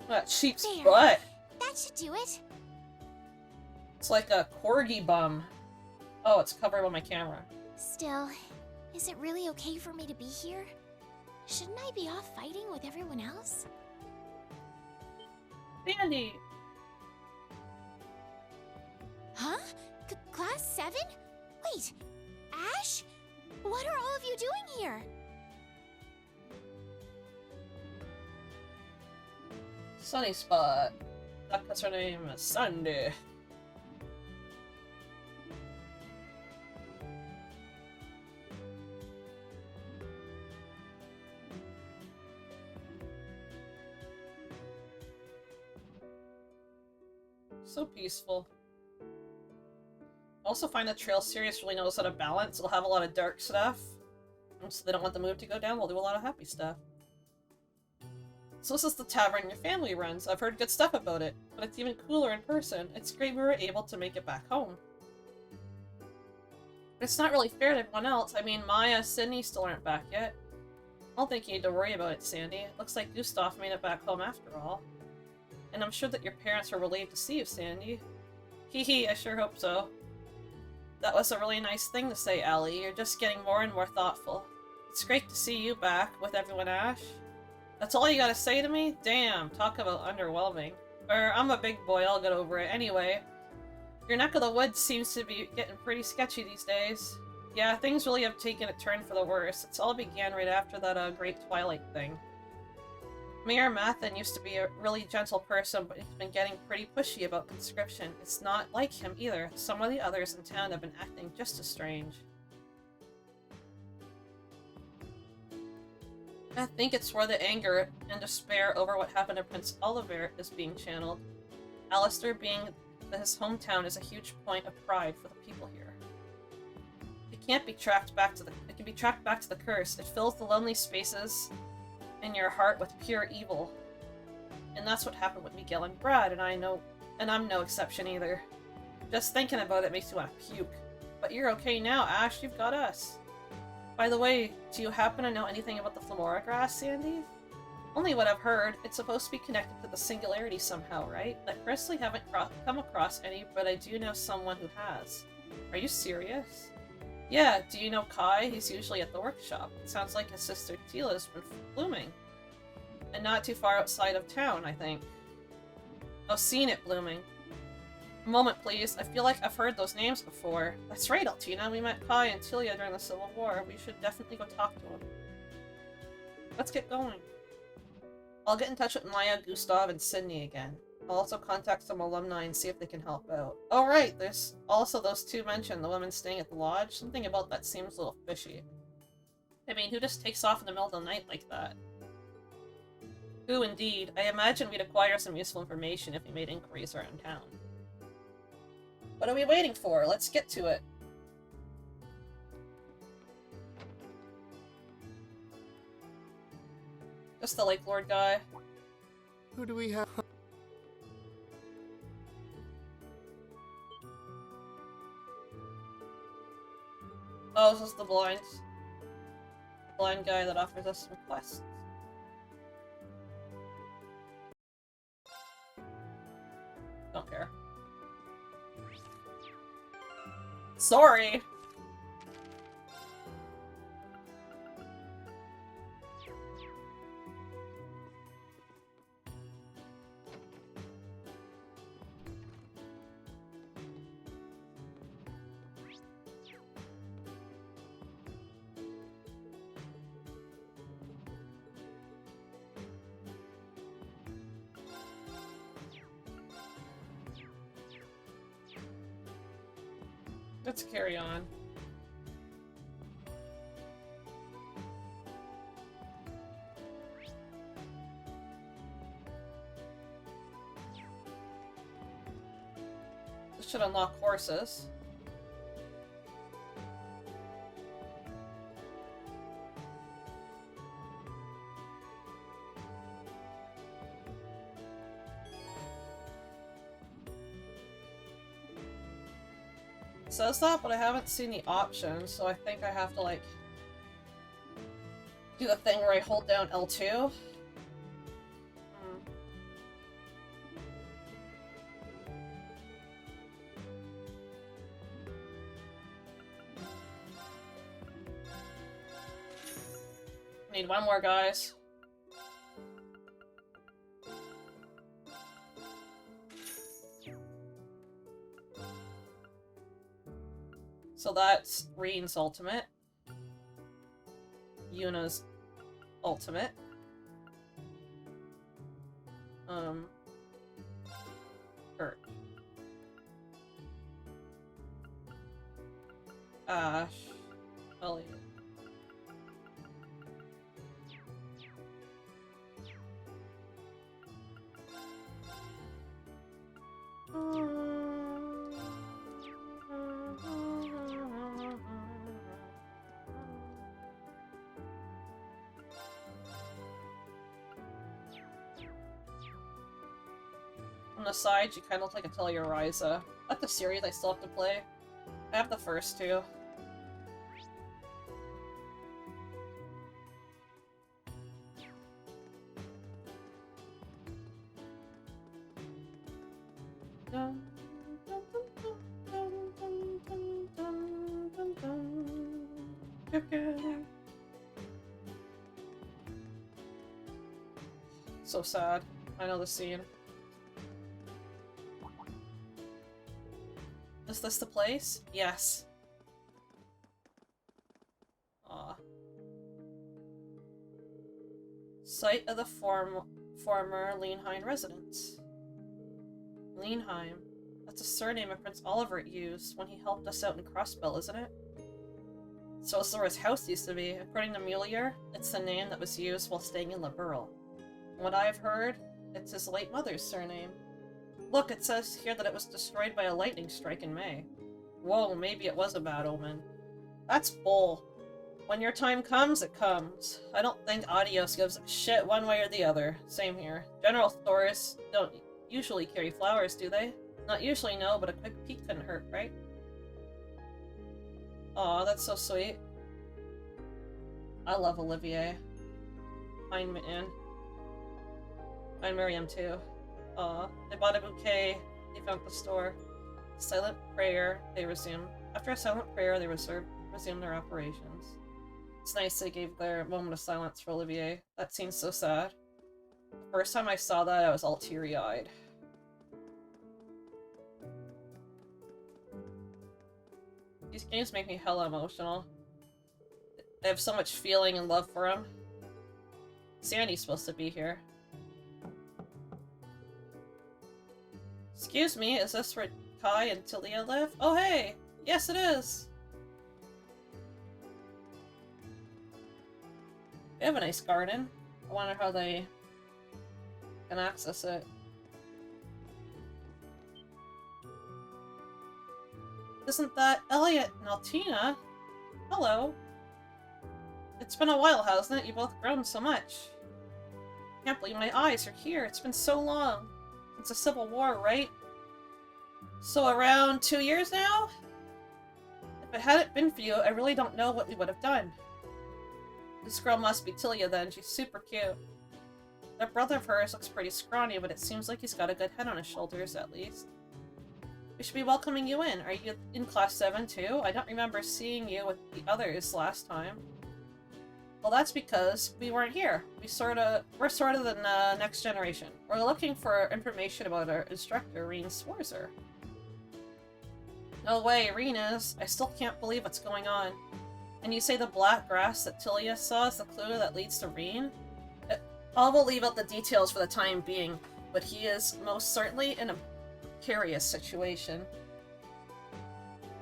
That sheep's butt. That should do it. It's like a corgi bum. Oh, it's covered on my camera. Still, is it really okay for me to be here? Shouldn't I be off fighting with everyone else? Sandy! Huh? Class 7? Wait, Ash? What are all of you doing here? Sunny Spot. That's her name is Sandy. So peaceful. I also find the Trail series really knows how to balance. It'll have a lot of dark stuff, and so they don't want the mood to go down. We'll do a lot of happy stuff. So this is the tavern your family runs. I've heard good stuff about it, but it's even cooler in person. It's great we were able to make it back home. But it's not really fair to everyone else. I mean, Maya, Sydney still aren't back yet. I don't think you need to worry about it, Sandy. It looks like Gustav made it back home after all. And I'm sure that your parents were relieved to see you, Sandy. Hee hee, I sure hope so. That was a really nice thing to say, Allie. You're just getting more and more thoughtful. It's great to see you back with everyone, Ash. That's all you gotta say to me? Damn, talk about underwhelming. I'm a big boy, I'll get over it. Anyway, your neck of the woods seems to be getting pretty sketchy these days. Yeah, things really have taken a turn for the worse. It's all began right after that Great Twilight thing. Mayor Mathen used to be a really gentle person, but he's been getting pretty pushy about conscription. It's not like him either. Some of the others in town have been acting just as strange. I think it's where the anger and despair over what happened to Prince Oliver is being channeled. Alistair being his hometown is a huge point of pride for the people here. It can't be tracked back to it can be tracked back to the curse. It fills the lonely spaces in your heart with pure evil. And that's what happened with Miguel and Brad, and I'm no exception either. Just thinking about it makes me want to puke. But you're okay now, Ash, you've got us. By the way, do you happen to know anything about the Flamora grass, Sandy? Only what I've heard. It's supposed to be connected to the Singularity somehow, right? I personally haven't come across any, but I do know someone who has. Are you serious? Yeah, do you know Kai? He's usually at the workshop. It sounds like his sister Tila's been blooming. And not too far outside of town, I think. I've seen it blooming. A moment, please. I feel like I've heard those names before. That's right, Altina. We met Kai and Tilia during the Civil War. We should definitely go talk to them. Let's get going. I'll get in touch with Maya, Gustav, and Sydney again. I'll also contact some alumni and see if they can help out. Oh right, there's also those two mentioned, the women staying at the lodge. Something about that seems a little fishy. I mean, who just takes off in the middle of the night like that? Who indeed? I imagine we'd acquire some useful information if we made inquiries around town. What are we waiting for? Let's get to it. Just the Lake Lord guy. Who do we have? Oh, this is the blind guy that offers us some quests. Don't care. Sorry! Let's carry on. This should unlock horses. It says that, but I haven't seen the options, so I think I have to, like, do the thing where I hold down L2. Need one more, guys. So that's Reen's ultimate. Yuna's ultimate. Kurt. Ash. Elliot. On the side, you kind of look like a Telluriza. That's the series I still have to play. I have the first two. So sad. I know the scene. Is this the place? Yes. Aw. Site of the former Lienheim residence. Lienheim. That's a surname of Prince Oliver used when he helped us out in Crossbell, isn't it? So it's where his house used to be. According to Mulier, it's the name that was used while staying in Liberl. From what I've heard, it's his late mother's surname. Look, it says here that it was destroyed by a lightning strike in May. Whoa, maybe it was a bad omen. That's bull. When your time comes, it comes. I don't think Adios gives a shit one way or the other. Same here. General stores don't usually carry flowers, do they? Not usually, no, but a quick peek couldn't hurt, right? Aw, that's so sweet. I love Olivier. Mine Mitten. Mine Miriam too. Aw, they bought a bouquet, they found the store. Silent prayer, they resumed. After a silent prayer, they resumed their operations. It's nice they gave their moment of silence for Olivier. That seems so sad. The first time I saw that, I was all teary-eyed. These games make me hella emotional. I have so much feeling and love for him. Sandy's supposed to be here. Excuse me, is this where Kai and Tilia live? Oh hey! Yes it is! They have a nice garden. I wonder how they can access it. Isn't that Elliot and Altina? Hello. It's been a while, hasn't it? You both grown so much. Can't believe my eyes are here. It's been so long. Since the Civil War, right? So around 2 years now? If it hadn't been for you, I really don't know what we would have done. This girl must be Tilia then. She's super cute. That brother of hers looks pretty scrawny, but it seems like he's got a good head on his shoulders, at least. We should be welcoming you in. Are you in Class 7 too? I don't remember seeing you with the others last time. Well, that's because we weren't here. We're sort of the next generation. We're looking for information about our instructor, Reen Swarzer. No way, Reen is. I still can't believe what's going on. And you say the black grass that Tilia saw is the clue that leads to Reen? I will leave out the details for the time being, but he is most certainly in a precarious situation.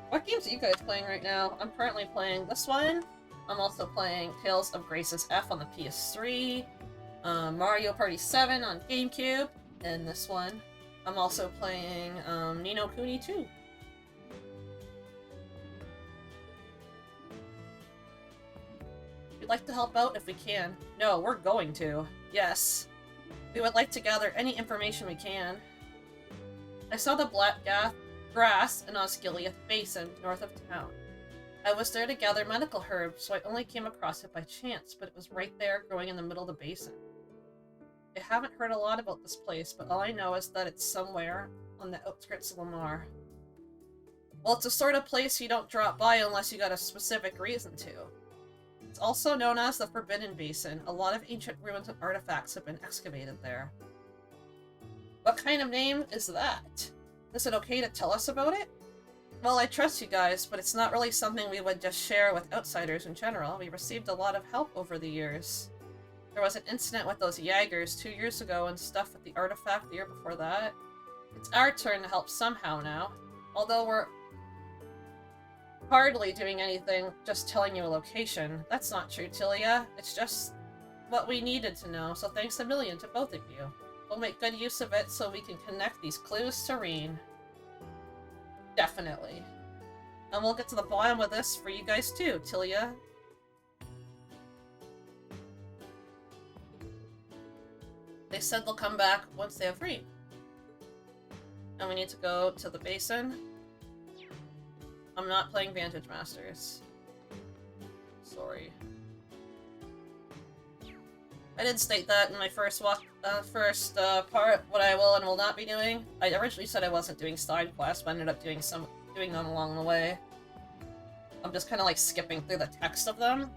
What games are you guys playing right now? I'm currently playing this one. I'm also playing Tales of Graces F on the PS3, Mario Party 7 on GameCube, and this one. I'm also playing Ni no Kuni 2. We'd like to help out if we can. No, we're going to. Yes. We would like to gather any information we can. I saw the black grass in Osgiliath Basin, north of town. I was there to gather medical herbs, so I only came across it by chance, but it was right there, growing in the middle of the basin. I haven't heard a lot about this place, but all I know is that it's somewhere on the outskirts of Lamar. Well, it's the sort of place you don't drop by unless you got a specific reason to. It's also known as the Forbidden Basin. A lot of ancient ruins and artifacts have been excavated there. What kind of name is that? Is it okay to tell us about it? Well, I trust you guys, but it's not really something we would just share with outsiders in general. We received a lot of help over the years. There was an incident with those Jaegers 2 years ago and stuff with the artifact the year before that. It's our turn to help somehow now. Although we're hardly doing anything, just telling you a location. That's not true, Tilia. It's just what we needed to know, so thanks a million to both of you. We'll make good use of it so we can connect these clues to Reen. Definitely. And we'll get to the bottom of this for you guys too, Tilia. They said they'll come back once they have Reen. And we need to go to the basin. I'm not playing Vantage Masters. Sorry. I did state that in my first part, what I will and will not be doing. I originally said I wasn't doing side quests, but I ended up doing them along the way. I'm just kind of like skipping through the text of them.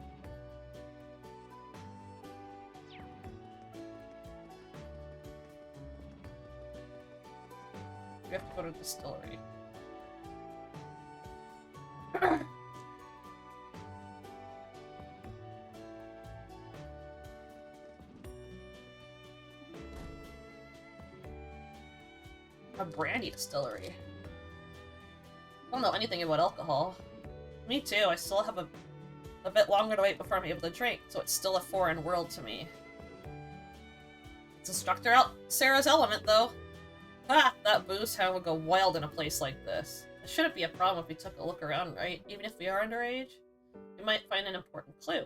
We have to go to the distillery. A brandy distillery. I don't know anything about alcohol. Me too, I still have a bit longer to wait before I'm able to drink, so it's still a foreign world to me. It's Instructor Sarah's element, though. Ha! That booze hound would go wild in a place like this. It shouldn't be a problem if we took a look around, right? Even if we are underage? We might find an important clue.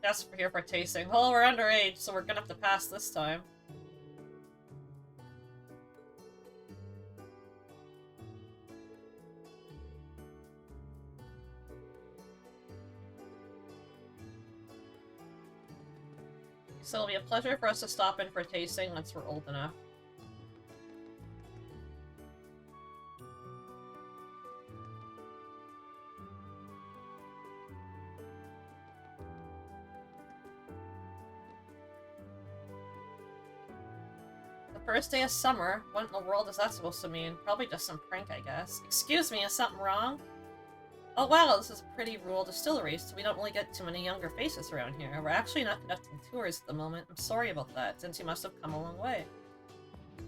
Yes, we're here for tasting. Well, we're underage, so we're gonna have to pass this time. So it'll be a pleasure for us to stop in for a tasting once we're old enough. First day of summer? What in the world is that supposed to mean? Probably just some prank, I guess. Excuse me, is something wrong? Oh wow, this is a pretty rural distillery, so we don't really get too many younger faces around here. We're actually not conducting tours at the moment. I'm sorry about that, since you must have come a long way.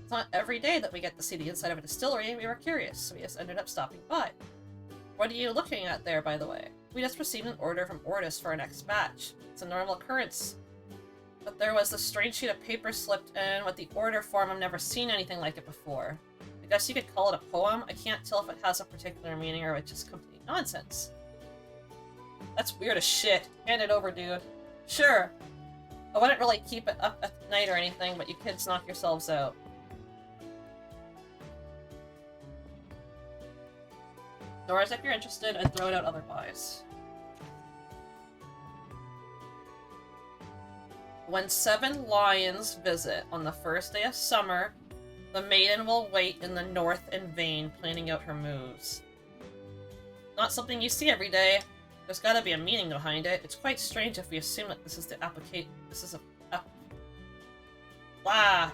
It's not every day that we get to see the inside of a distillery, and we were curious, so we just ended up stopping by. What are you looking at there, by the way? We just received an order from Ordis for our next batch. It's a normal occurrence. But there was this strange sheet of paper slipped in with the order form. I've never seen anything like it before. I guess you could call it a poem. I can't tell if it has a particular meaning or it's just complete nonsense. That's weird as shit. Hand it over, dude. Sure. I wouldn't really keep it up at night or anything, but you kids knock yourselves out. Doors, if you're interested, I'd throw it out otherwise. When 7 lions visit on the first day of summer, the maiden will wait in the north in vain, planning out her moves. Not something you see every day. There's gotta be a meaning behind it. It's quite strange if we assume that this is the Blah!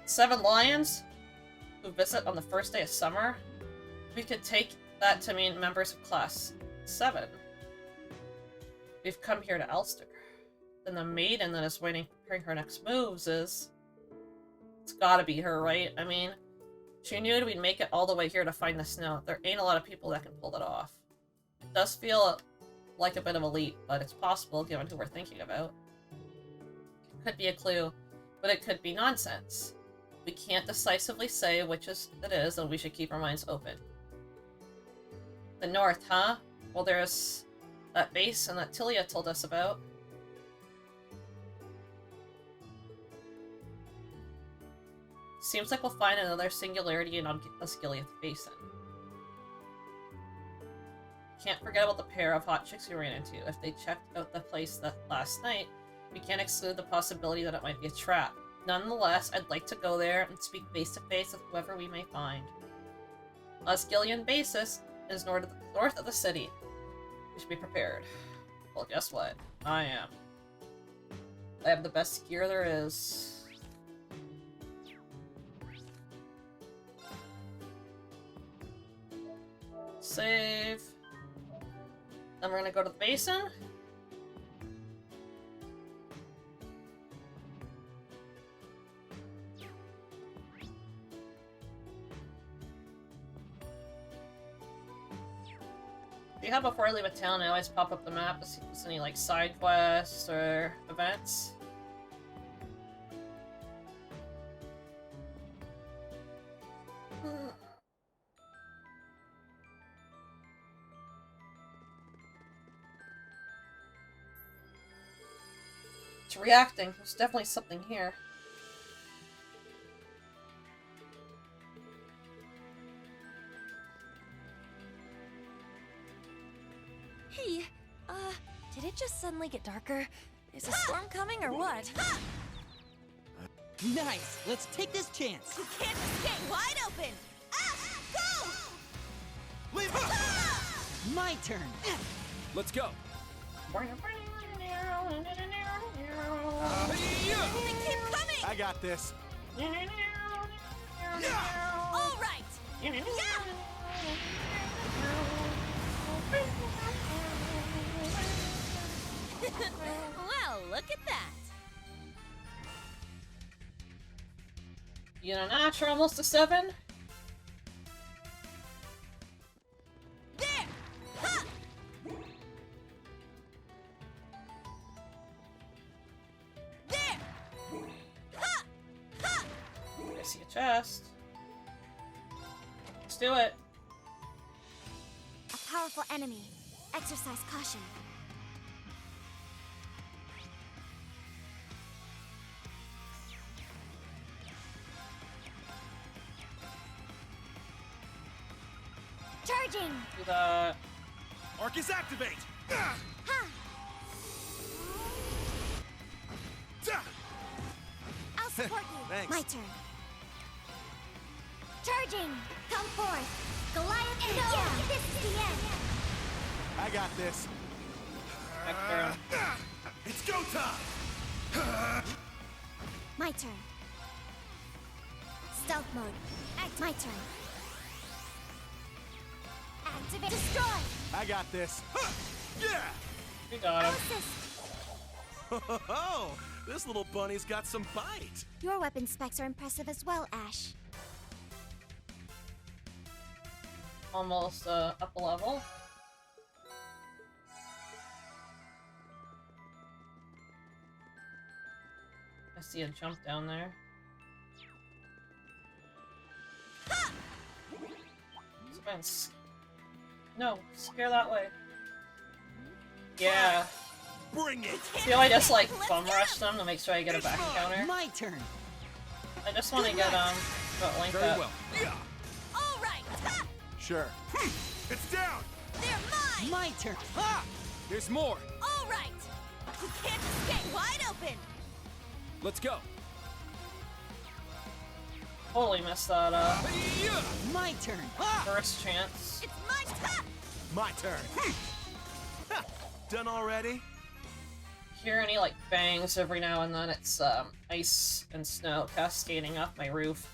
7 lions who visit on the first day of summer? We could take that to mean members of Class 7. We've come here to Ulster. Then the maiden that is waiting, preparing her next moves is... It's gotta be her, right? I mean, she knew we'd make it all the way here to find the snow. There ain't a lot of people that can pull it off. It does feel like a bit of a leap, but it's possible given who we're thinking about. It could be a clue, but it could be nonsense. We can't decisively say which it is, and we should keep our minds open. The north, huh? Well, there's that basin that Tilia told us about. Seems like we'll find another singularity in Osgiliath Basin. Can't forget about the pair of hot chicks we ran into. If they checked out the place last night, we can't exclude the possibility that it might be a trap. Nonetheless, I'd like to go there and speak face to face with whoever we may find. Osgilian Basis is north of the city. We should be prepared. Well, guess what? I am. I have the best gear there is. Save. Then we're gonna go to the basin. Yeah, before I leave a town, I always pop up the map to see if there's any like side quests or events. It's reacting. There's definitely something here. Hey, did it just suddenly get darker? Is a storm coming or what? Nice! Let's take this chance! You can't escape! Wide open! Go! Leave My turn! Let's go! They keep coming! I got this. All right! Yeah! Well, look at that! You know, notch, we're almost to 7. There! Ha! There! Ha! Ha! I see a chest. Let's do it. A powerful enemy. Exercise caution. Charging! Do that. Arcus activate! Ha! I'll support you. Thanks. My turn. Charging! Come forth! Goliath, go! Yeah, this is the end! I got this. It's go time! My turn. Stealth mode. My turn. Activate. Destroy! I got this. Yeah! You got him. Oh, this little bunny's got some bite. Your weapon specs are impressive as well, Ash. Almost up a level. I see a jump down there. Spence. No, scare that way. Yeah. Bring it! See how I just like bum rush them to make sure I get a back counter? My turn. I just want to get that link Very up. well. Yeah! All right. Ha! Sure. It's down! They're mine. My turn. Ah! There's more. All right. You can't escape. Wide open. Let's go. Totally missed that My turn. Ah! first chance. It's my turn. My turn. Done already? Hear any like bangs every now and then. It's ice and snow cascading off my roof.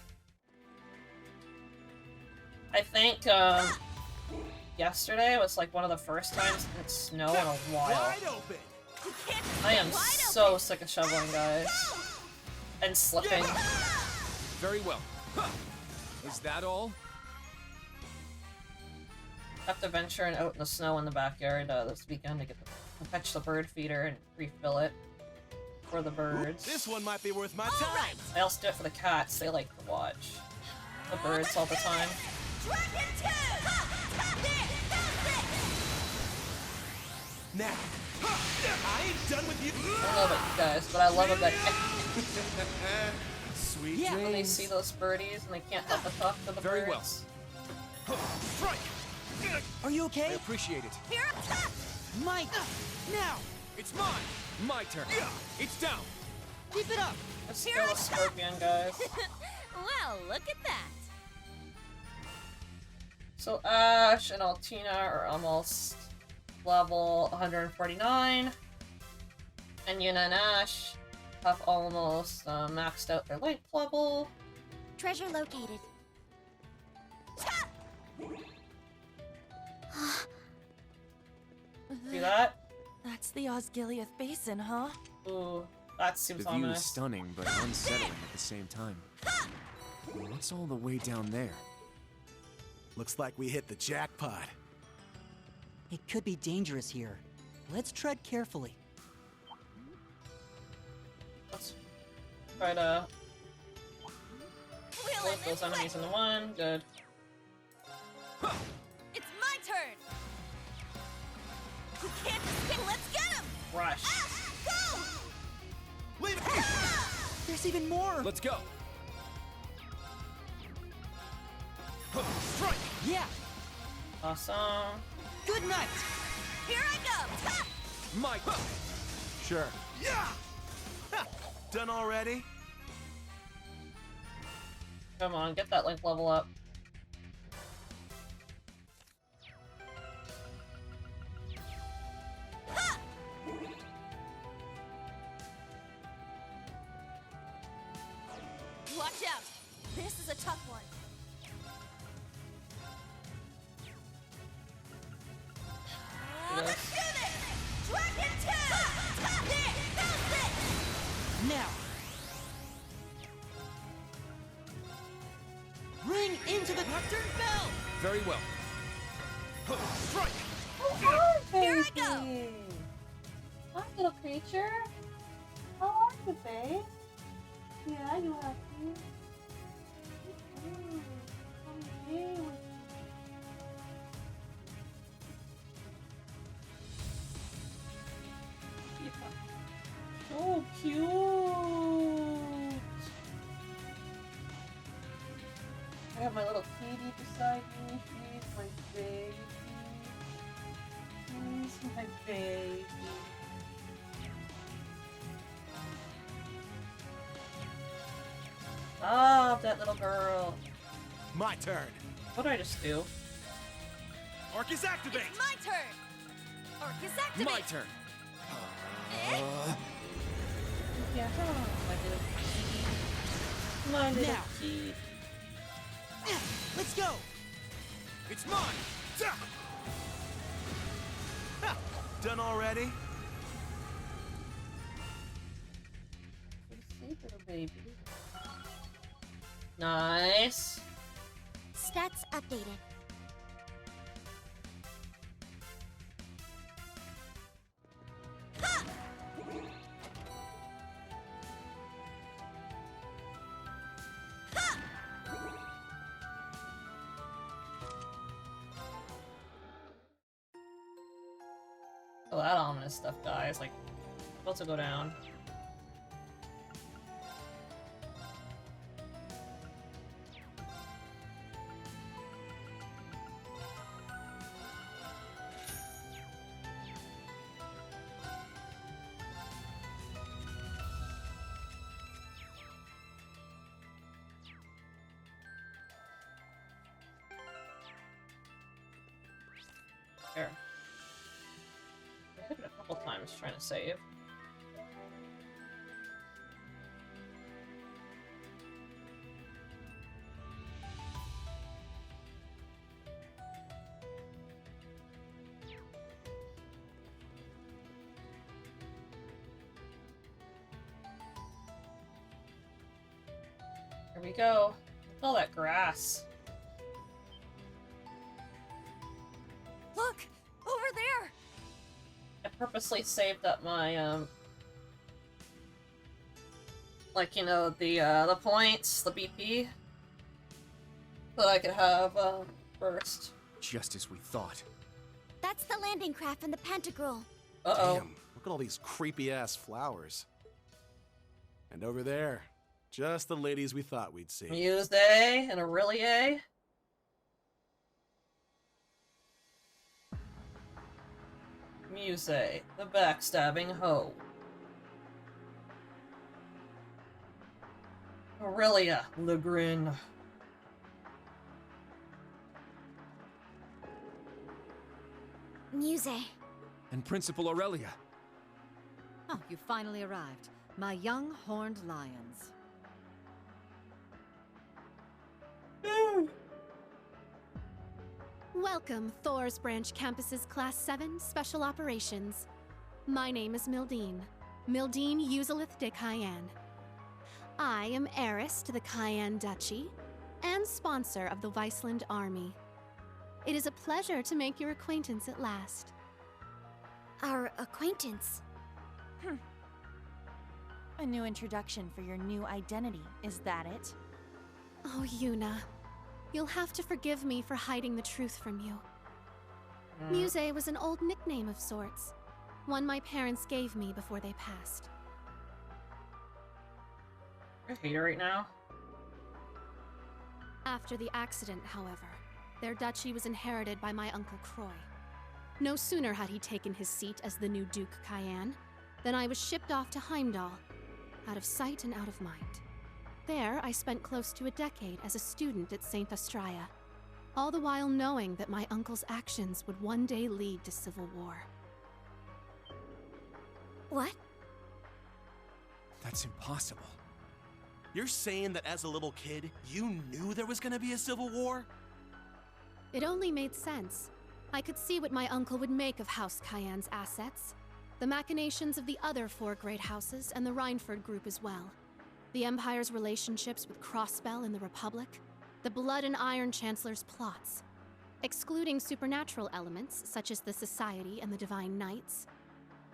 I think yesterday was like one of the first times it's snow in a while. Wide open! You can't I am escape. Wide so open. sick of shoveling, guys. And slipping. Very well. Is that all? Have to venture out in the snow in the backyard this weekend to fetch the bird feeder and refill it for the birds. This one might be worth my time. I also do it for the cats. They like to watch the birds all the time. Dragon 2. Now, I ain't done with you. I don't know about you guys, but I love a good Sweet Yeah. when they dreams. see those birdies and they can't help but talk to the Very well. birds. Strike! Are you I okay? appreciate it. Here. Ha! My now. It's mine. My turn. It's down. Keep it up. Let's kill a scorpion, guys. Well, look at that. So Ash and Altina are almost level 149. And Yuna and Ash have almost maxed out their length level. Treasure located. See that? That's the Osgiliath Basin, huh? Ooh, that The seems view is ominous. stunning, but unsettling at the same time. What's all the way down there? Looks like we hit the jackpot. It could be dangerous here. Let's tread carefully. Let's try to We'll split end those this enemies into one. Good. It's my turn. You can't escape. Let's get him. Rush. Go. Leave it! There's even more. Let's go. Strike! Yeah. Awesome. Good night. Here I go. Ha! My Sure. Yeah! Done already? Come on, get that link level up. Ha! Watch out. This is a tough one. Yes. Let's do this! Dragon 2! There! Bounce it! Now. Ring into the nocturne bell. Very well. Strike! Here I go! Hi, little creature. How are you, babe? Yeah, you happy? So cute. I have my little kitty beside me. She's my baby. She's my baby. Oh, that little girl. My turn. What did I just do? Arcus activate! It's my turn! Arcus activate! My turn. Yeah, my little kitty. My little Now. kitty. Let's go. It's mine! Ta! Done already? Baby. Nice. Stats updated. Ha! Ha! Oh, that ominous stuff dies. Like, about to go down. There. I hit it a couple times trying to save. Here we go. Look at all that grass. Look! Over there! I purposely saved up my, like, you know, the points, the BP, so that I could have, first. Just as we thought. That's the landing craft and the pentacle. Uh-oh. Damn, look at all these creepy-ass flowers. And over there, just the ladies we thought we'd see. Muse and Aurelia. Muse, the backstabbing hoe. Aurelia, the grin. Muse. And Principal Aurelia. Oh, you finally arrived. My young horned lions. Welcome, Thor's Branch Campus's Class 7 Special Operations. My name is Mildine. Mildine Uzalith de Cayenne. I am heiress to the Cayenne Duchy and sponsor of the Viceland Army. It is a pleasure to make your acquaintance at last. Our acquaintance? A new introduction for your new identity, is that it? Oh, Yuna. You'll have to forgive me for hiding the truth from you. Muse was an old nickname of sorts. One my parents gave me before they passed. I hate her right now. After the accident, however, their duchy was inherited by my Uncle Croy. No sooner had he taken his seat as the new Duke Cayenne than I was shipped off to Heimdall, out of sight and out of mind. There, I spent close to a decade as a student at St. Astraea, all the while knowing that my uncle's actions would one day lead to civil war. What? That's impossible. You're saying that as a little kid, you knew there was gonna be a civil war? It only made sense. I could see what my uncle would make of House Cayenne's assets, the machinations of the other 4 great houses, and the Reinford group as well. The Empire's relationships with Crossbell and the Republic, the Blood and Iron Chancellor's plots. Excluding supernatural elements, such as the Society and the Divine Knights.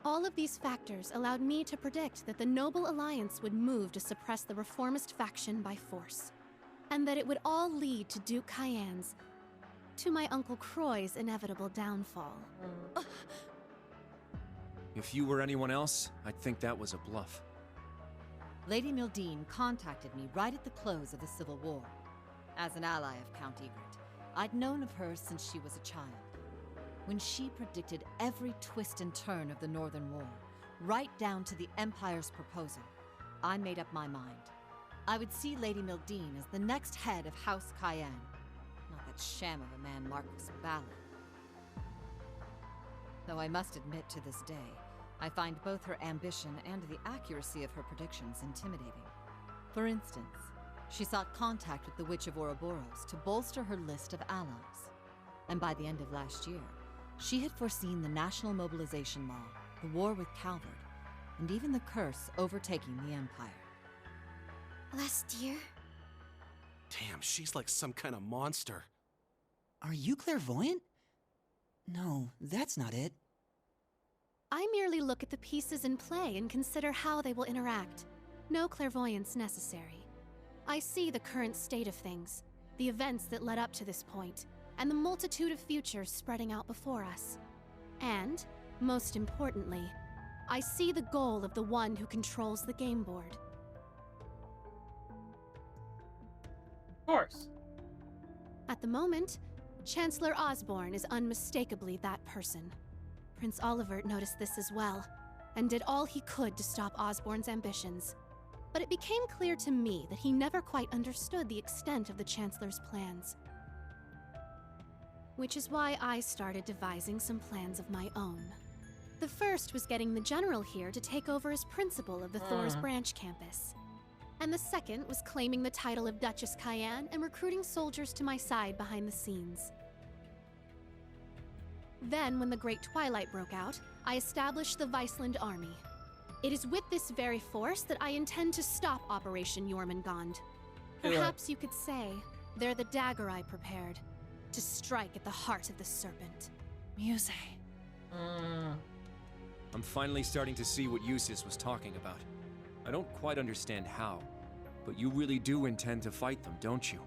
All of these factors allowed me to predict that the Noble Alliance would move to suppress the reformist faction by force. And that it would all lead to Duke Cayenne's, to my Uncle Croy's inevitable downfall. If you were anyone else, I'd think that was a bluff. Lady Mildine contacted me right at the close of the Civil War. As an ally of Count Egret, I'd known of her since she was a child. When she predicted every twist and turn of the Northern War, right down to the Empire's proposal, I made up my mind. I would see Lady Mildine as the next head of House Cayenne, not that sham of a man Marcus Ballard. Though I must admit to this day, I find both her ambition and the accuracy of her predictions intimidating. For instance, she sought contact with the Witch of Ouroboros to bolster her list of allies. And by the end of last year, She had foreseen the national mobilization law, the war with Calvard, and even the curse overtaking the Empire. Last year? Damn, she's like some kind of monster. Are you clairvoyant? No, that's not it. I merely look at the pieces in play and consider how they will interact. No clairvoyance necessary. I see the current state of things, the events that led up to this point, and the multitude of futures spreading out before us. And, most importantly, I see the goal of the one who controls the game board. Of course. At the moment, Chancellor Osborne is unmistakably that person. Prince Olivert noticed this as well, and did all he could to stop Osborne's ambitions. But it became clear to me that he never quite understood the extent of the Chancellor's plans. Which is why I started devising some plans of my own. The first was getting the General here to take over as principal of the Thor's Branch campus. And the second was claiming the title of Duchess Cayenne and recruiting soldiers to my side behind the scenes. Then, when the Great Twilight broke out, I established the Viceland Army. It is with this very force that I intend to stop Operation Jormungand. Perhaps you could say they're the dagger I prepared to strike at the heart of the serpent. Muse. I'm finally starting to see what Eustace was talking about. I don't quite understand how, but you really do intend to fight them, don't you?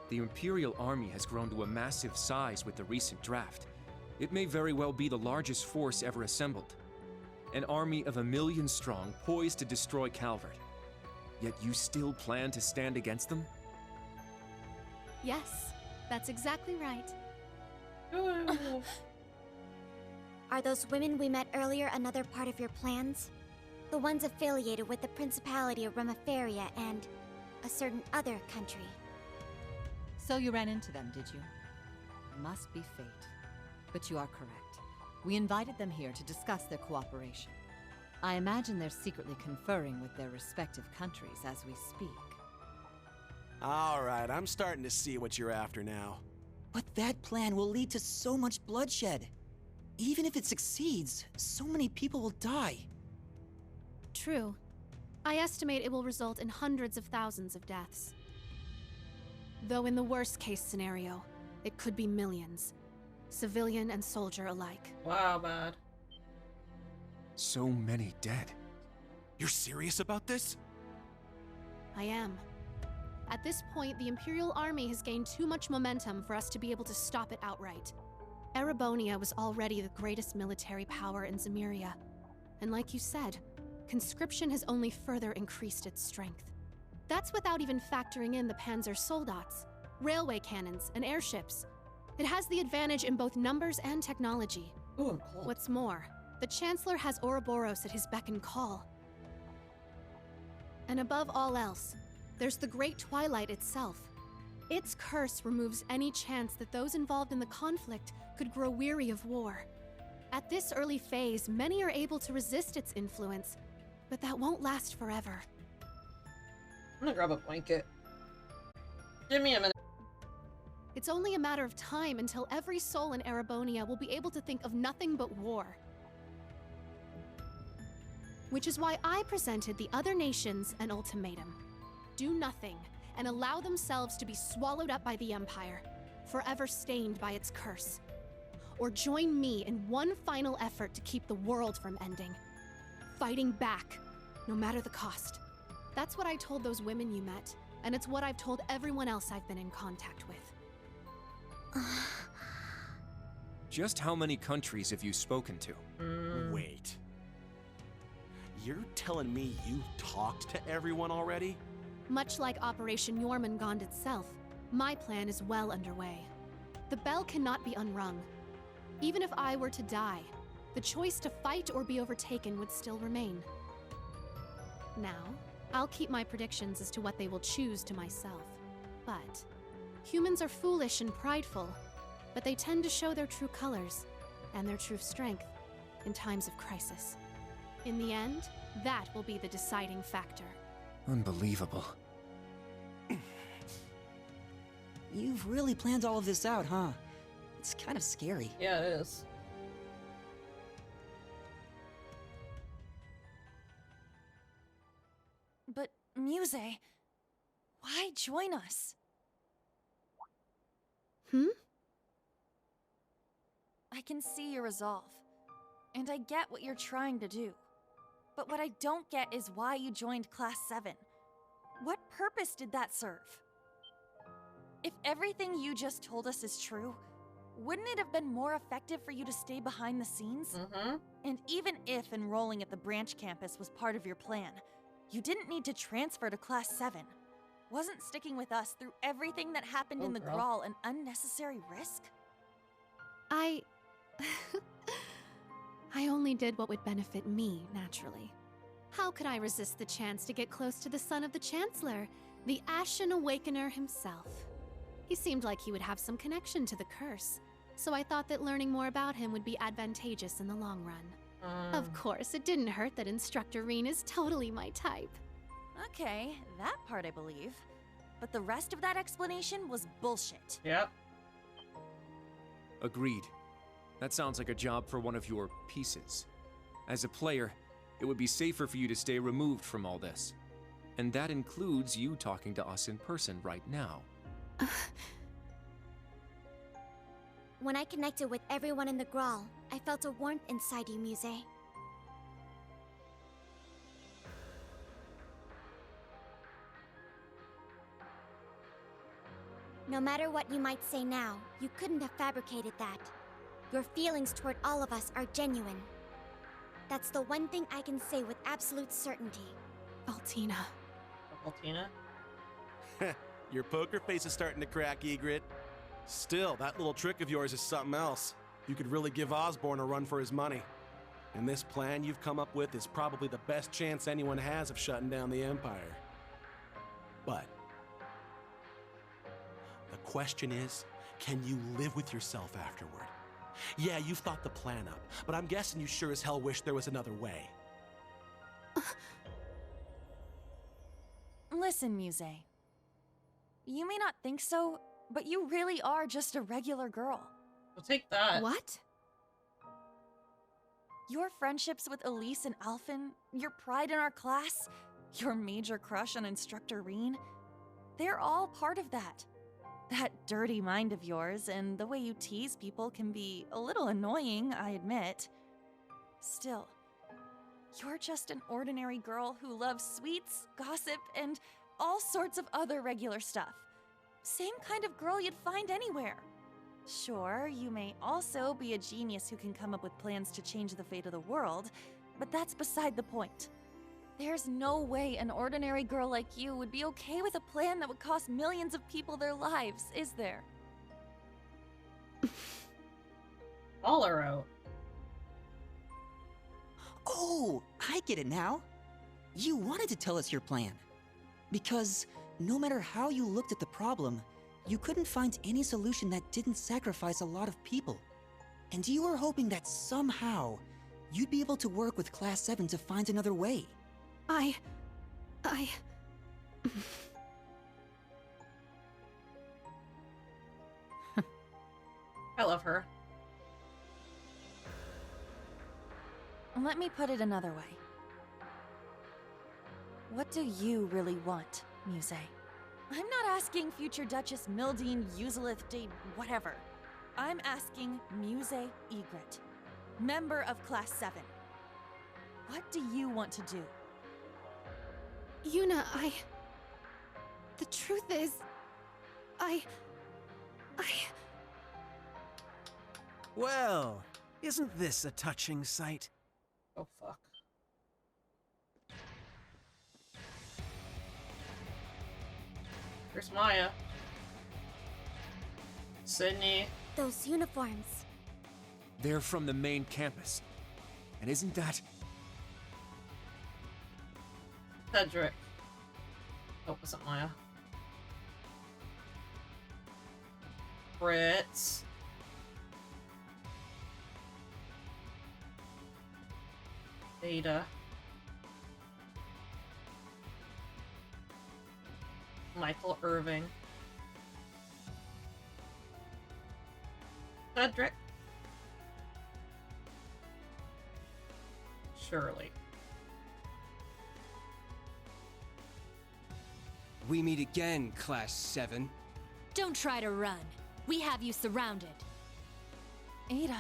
The Imperial Army has grown to a massive size with the recent draft. It may very well be the largest force ever assembled. An army of 1 million strong, poised to destroy Calvard. Yet you still plan to stand against them? Yes, that's exactly right. Are those women we met earlier another part of your plans? The ones affiliated with the Principality of Remiferia and a certain other country. So you ran into them, did you? Must be fate. But you are correct. We invited them here to discuss their cooperation. I imagine they're secretly conferring with their respective countries as we speak. All right, I'm starting to see what you're after now. But that plan will lead to so much bloodshed. Even if it succeeds, so many people will die. True. I estimate it will result in hundreds of thousands of deaths. Though in the worst-case scenario, it could be millions. Civilian and soldier alike. Wow, bad. So many dead. You're serious about this? I am. At this point, the Imperial Army has gained too much momentum for us to be able to stop it outright. Erebonia was already the greatest military power in Zemuria. And like you said, conscription has only further increased its strength. That's without even factoring in the Panzer Soldats, railway cannons, and airships. It has the advantage in both numbers and technology. Ooh, I'm cold. What's more, the Chancellor has Ouroboros at his beck and call. And above all else, there's the Great Twilight itself. Its curse removes any chance that those involved in the conflict could grow weary of war. At this early phase, many are able to resist its influence, but that won't last forever. I'm gonna grab a blanket. Give me a minute. It's only a matter of time until every soul in Erebonia will be able to think of nothing but war. Which is why I presented the other nations an ultimatum. Do nothing, and allow themselves to be swallowed up by the Empire, forever stained by its curse. Or join me in one final effort to keep the world from ending. Fighting back, no matter the cost. That's what I told those women you met, and it's what I've told everyone else I've been in contact with. Just how many countries have you spoken to? Wait. You're telling me you talked to everyone already? Much like Operation Jormungand itself, my plan is well underway. The bell cannot be unrung. Even if I were to die, the choice to fight or be overtaken would still remain. Now, I'll keep my predictions as to what they will choose to myself. But humans are foolish and prideful, but they tend to show their true colors and their true strength in times of crisis. In the end, that will be the deciding factor. Unbelievable. You've really planned all of this out, huh? It's kind of scary. Yeah, it is. But, Muse, why join us? I can see your resolve, and I get what you're trying to do. But what I don't get is why you joined Class 7. What purpose did that serve? If everything you just told us is true, wouldn't it have been more effective for you to stay behind the scenes? And even if enrolling at the branch campus was part of your plan, you didn't need to transfer to Class 7. Wasn't sticking with us through everything that happened in the Grawl an unnecessary risk? I only did what would benefit me, naturally. How could I resist the chance to get close to the son of the Chancellor, the Ashen Awakener himself? He seemed like he would have some connection to the curse, so I thought that learning more about him would be advantageous in the long run. Of course, it didn't hurt that Instructor Rean is totally my type. Okay, that part I believe. But the rest of that explanation was bullshit. Yep. Agreed. That sounds like a job for one of your pieces. As a player, it would be safer for you to stay removed from all this. And that includes you talking to us in person right now. When I connected with everyone in the Grawl, I felt a warmth inside you, Muse. No matter what you might say now, you couldn't have fabricated that. Your feelings toward all of us are genuine. That's the one thing I can say with absolute certainty. Altina. Altina? Your poker face is starting to crack, Egret. Still, that little trick of yours is something else. You could really give Osborne a run for his money. And this plan you've come up with is probably the best chance anyone has of shutting down the Empire. But the question is, can you live with yourself afterward? Yeah, you've thought the plan up, but I'm guessing you sure as hell wish there was another way. Listen, Muse. You may not think so, but you really are just a regular girl. Well, take that. What? Your friendships with Elise and Alphen, your pride in our class, your major crush on Instructor Rean, they're all part of that. That dirty mind of yours and the way you tease people can be a little annoying, I admit. Still, you're just an ordinary girl who loves sweets, gossip, and all sorts of other regular stuff. Same kind of girl you'd find anywhere. Sure, you may also be a genius who can come up with plans to change the fate of the world, but that's beside the point. There's no way an ordinary girl like you would be okay with a plan that would cost millions of people their lives, is there? Call her out. Oh, I get it now. You wanted to tell us your plan. Because no matter how you looked at the problem, you couldn't find any solution that didn't sacrifice a lot of people. And you were hoping that somehow you'd be able to work with Class 7 to find another way. I love her. Let me put it another way. What do you really want, Muse? I'm not asking future Duchess Mildine Uselith de whatever. I'm asking Muse Egret, member of Class 7. What do you want to do? Yuna, the truth is, Well, isn't this a touching sight? Oh, fuck. Here's Maya. Sydney. Those uniforms. They're from the main campus. And isn't that... Cedric. Oh, was it Maya? Fritz. Ada. Michael Irving. Cedric? Surely. We meet again, Class 7. Don't try to run. We have you surrounded. Ada.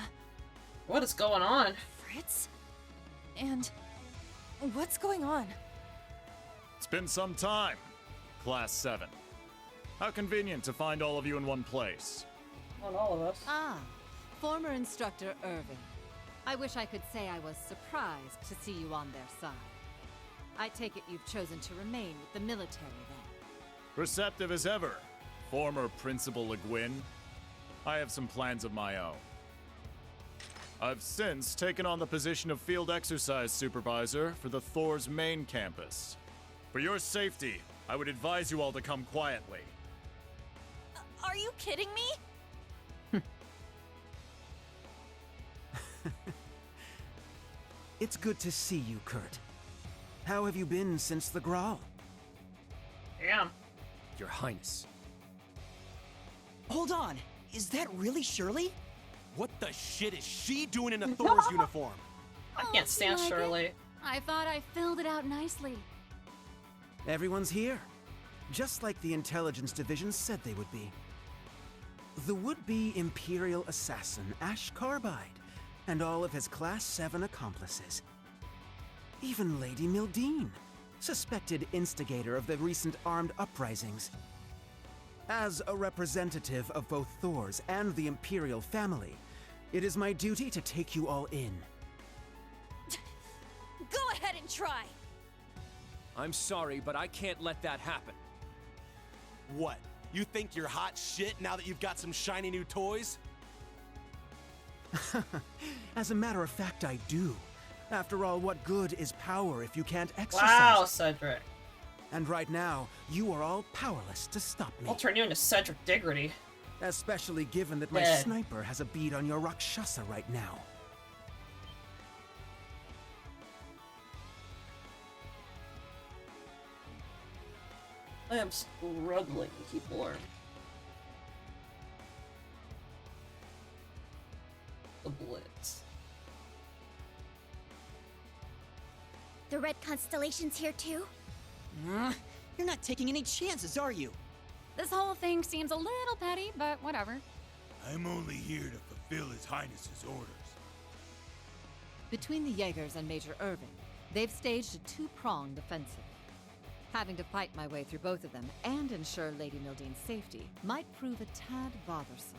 What is going on? Fritz? And what's going on? It's been some time, Class 7. How convenient to find all of you in one place. Not all of us. Ah, former instructor Irving. I wish I could say I was surprised to see you on their side. I take it you've chosen to remain with the military then. Receptive as ever, former Principal Le Guin. I have some plans of my own. I've since taken on the position of Field Exercise Supervisor for the Thor's main campus. For your safety, I would advise you all to come quietly. Are you kidding me? It's good to see you, Kurt. How have you been since the Graal? Damn. Your Highness. Hold on. Is that really Shirley? What the shit is she doing in a Thor's uniform? I can't stand like it? Shirley. I thought I filled it out nicely. Everyone's here. Just like the Intelligence Division said they would be. The would-be Imperial assassin Ash Carbide, and all of his Class 7 accomplices. Even Lady Mildine, suspected instigator of the recent armed uprisings. As a representative of both Thor's and the Imperial family, it is my duty to take you all in. Go ahead and try! I'm sorry, but I can't let that happen. What? You think you're hot shit now that you've got some shiny new toys? As a matter of fact, I do. After all, what good is power if you can't exercise? Wow, Cedric. And right now, you are all powerless to stop me. I'll turn you into Cedric Diggory. Especially given that my Dead. sniper has a bead on your Rakshasa right now. I am struggling to keep warm. The Blitz. The Red Constellation's here too? You're not taking any chances, are you? This whole thing seems a little petty, but whatever. I'm only here to fulfill His Highness's orders. Between the Jaegers and Major Irving, they've staged a two-pronged offensive. Having to fight my way through both of them and ensure Lady Mildine's safety might prove a tad bothersome.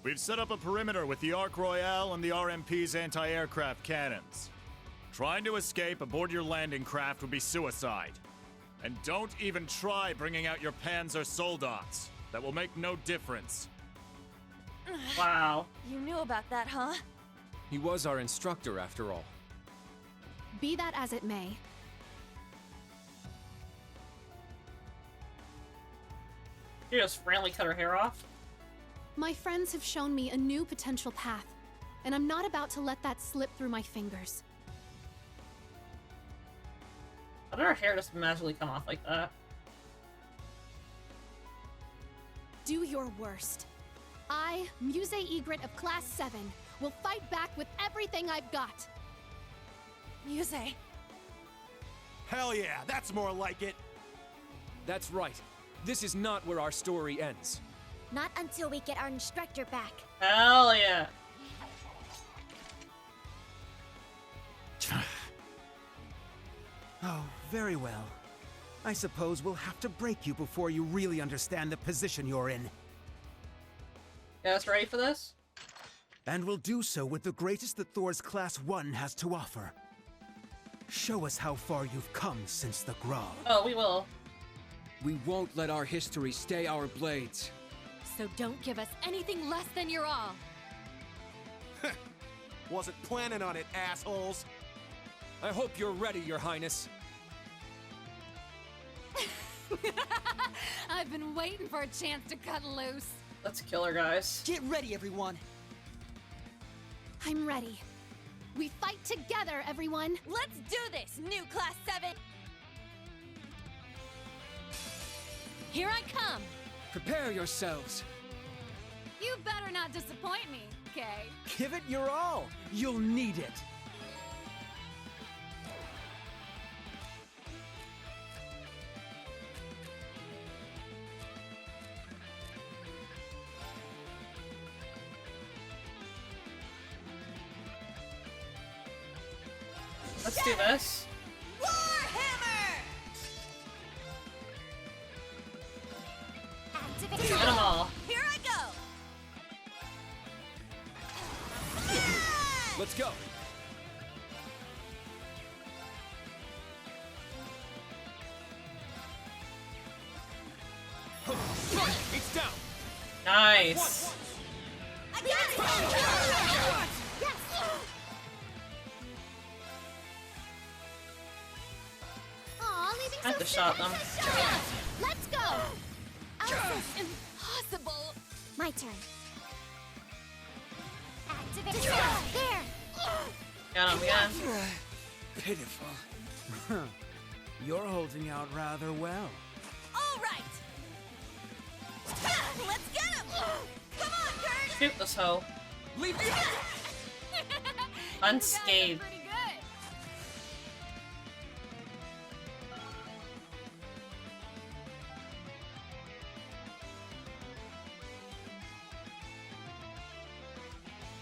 We've set up a perimeter with the Ark Royale and the RMP's anti-aircraft cannons. Trying to escape aboard your landing craft would be suicide. And don't even try bringing out your Panzer Soldats. That will make no difference. Wow. You knew about that, huh? He was our instructor, after all. Be that as it may, You just randomly cut her hair off? my friends have shown me a new potential path, and I'm not about to let that slip through my fingers. How did her hair just magically come off like that? Do your worst. I, Muse Egret of Class 7, will fight back with everything I've got. Muse. Hell yeah, that's more like it. That's right. This is not where our story ends. Not until we get our instructor back. Hell yeah. Oh, very well. I suppose we'll have to break you before you really understand the position you're in. You guys ready for this? And we'll do so with the greatest that Thor's Class 1 has to offer. Show us how far you've come since the Graal. Oh, we will. We won't let our history stay our blades. So don't give us anything less than your all. Wasn't planning on it, assholes. I hope you're ready, Your Highness. I've been waiting for a chance to cut loose. Let's kill her, guys. Get ready, everyone. I'm ready. We fight together, everyone. Let's do this, new Class 7! Here I come! Prepare yourselves. You better not disappoint me, okay? Give it your all. You'll need it. Let's do this. Warhammer! Get them all. Here I go! Let's go. It's down. Nice. I got it! Yes! Aw, leaving I have so to shot them. Let's go! Alpha's impossible! My turn. Activate. There! Got him again. Pitiful. You're holding out rather well. All right! Let's get him! Come on, Kurt! Shoot this hoe. Leave me. Unscathed. Pretty good.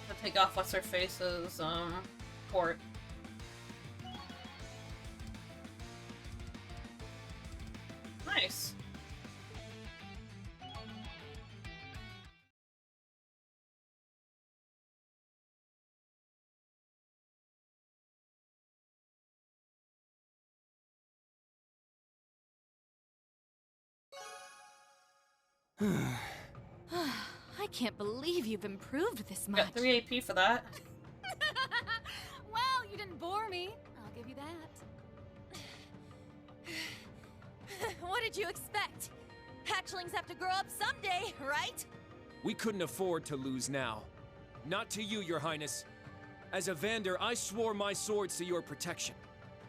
To take off what's her face's port. Nice. I can't believe you've improved this much. Got 3 AP for that. Well, you didn't bore me. I'll give you that. What did you expect? Hatchlings have to grow up someday, right? We couldn't afford to lose now. Not to you, Your Highness. As a Vander, I swore my swords to your protection.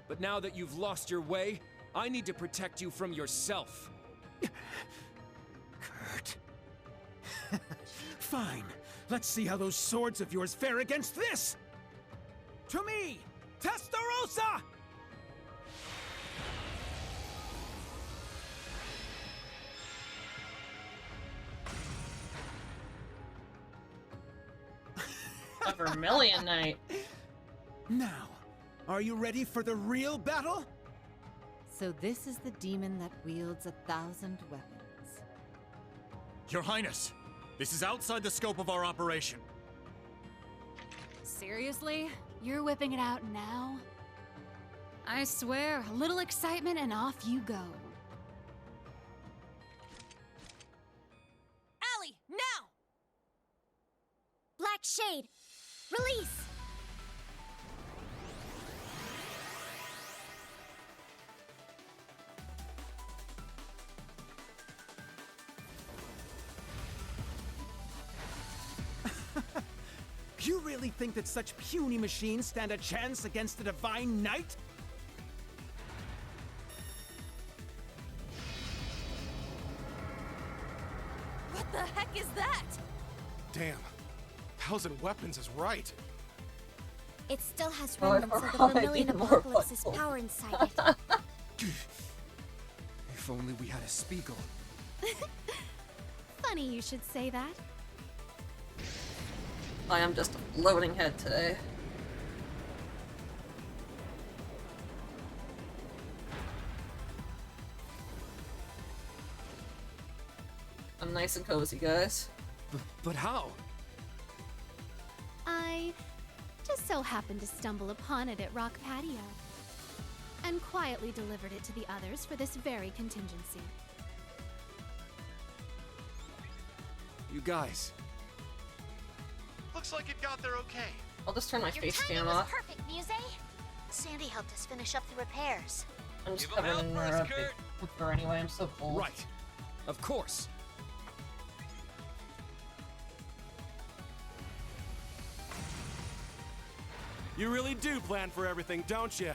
But now that you've lost your way, I need to protect you from yourself. Kurt. Fine. Let's see how those swords of yours fare against this! To me, Testarossa! A Vermilion Knight. Now, are you ready for the real battle? So this is the demon that wields 1,000 weapons. Your Highness, this is outside the scope of our operation. Seriously? You're whipping it out now? I swear, a little excitement and off you go. Allie, now! Black Shade! Release! You really think that such puny machines stand a chance against the Divine Knight? What the heck is that? Damn. 1,000 weapons is right. It still has Oh, remnants of the I Vermilion need more Apocalypse's weapons. power inside it. If only we had a Spiegel. Funny you should say that. I am just a floating head today. I'm nice and cozy, guys. But how? I just so happened to stumble upon it at Rock Patio. And quietly delivered it to the others for this very contingency. You guys. Looks like it got there okay. I'll just turn my Your face timing cam was off. perfect, Muse. Sandy helped us finish up the repairs. I'm just Give 'em covered in hell a first, big Kurt. fur anyway, I'm so cold. Right. Of course. You really do plan for everything, don't you?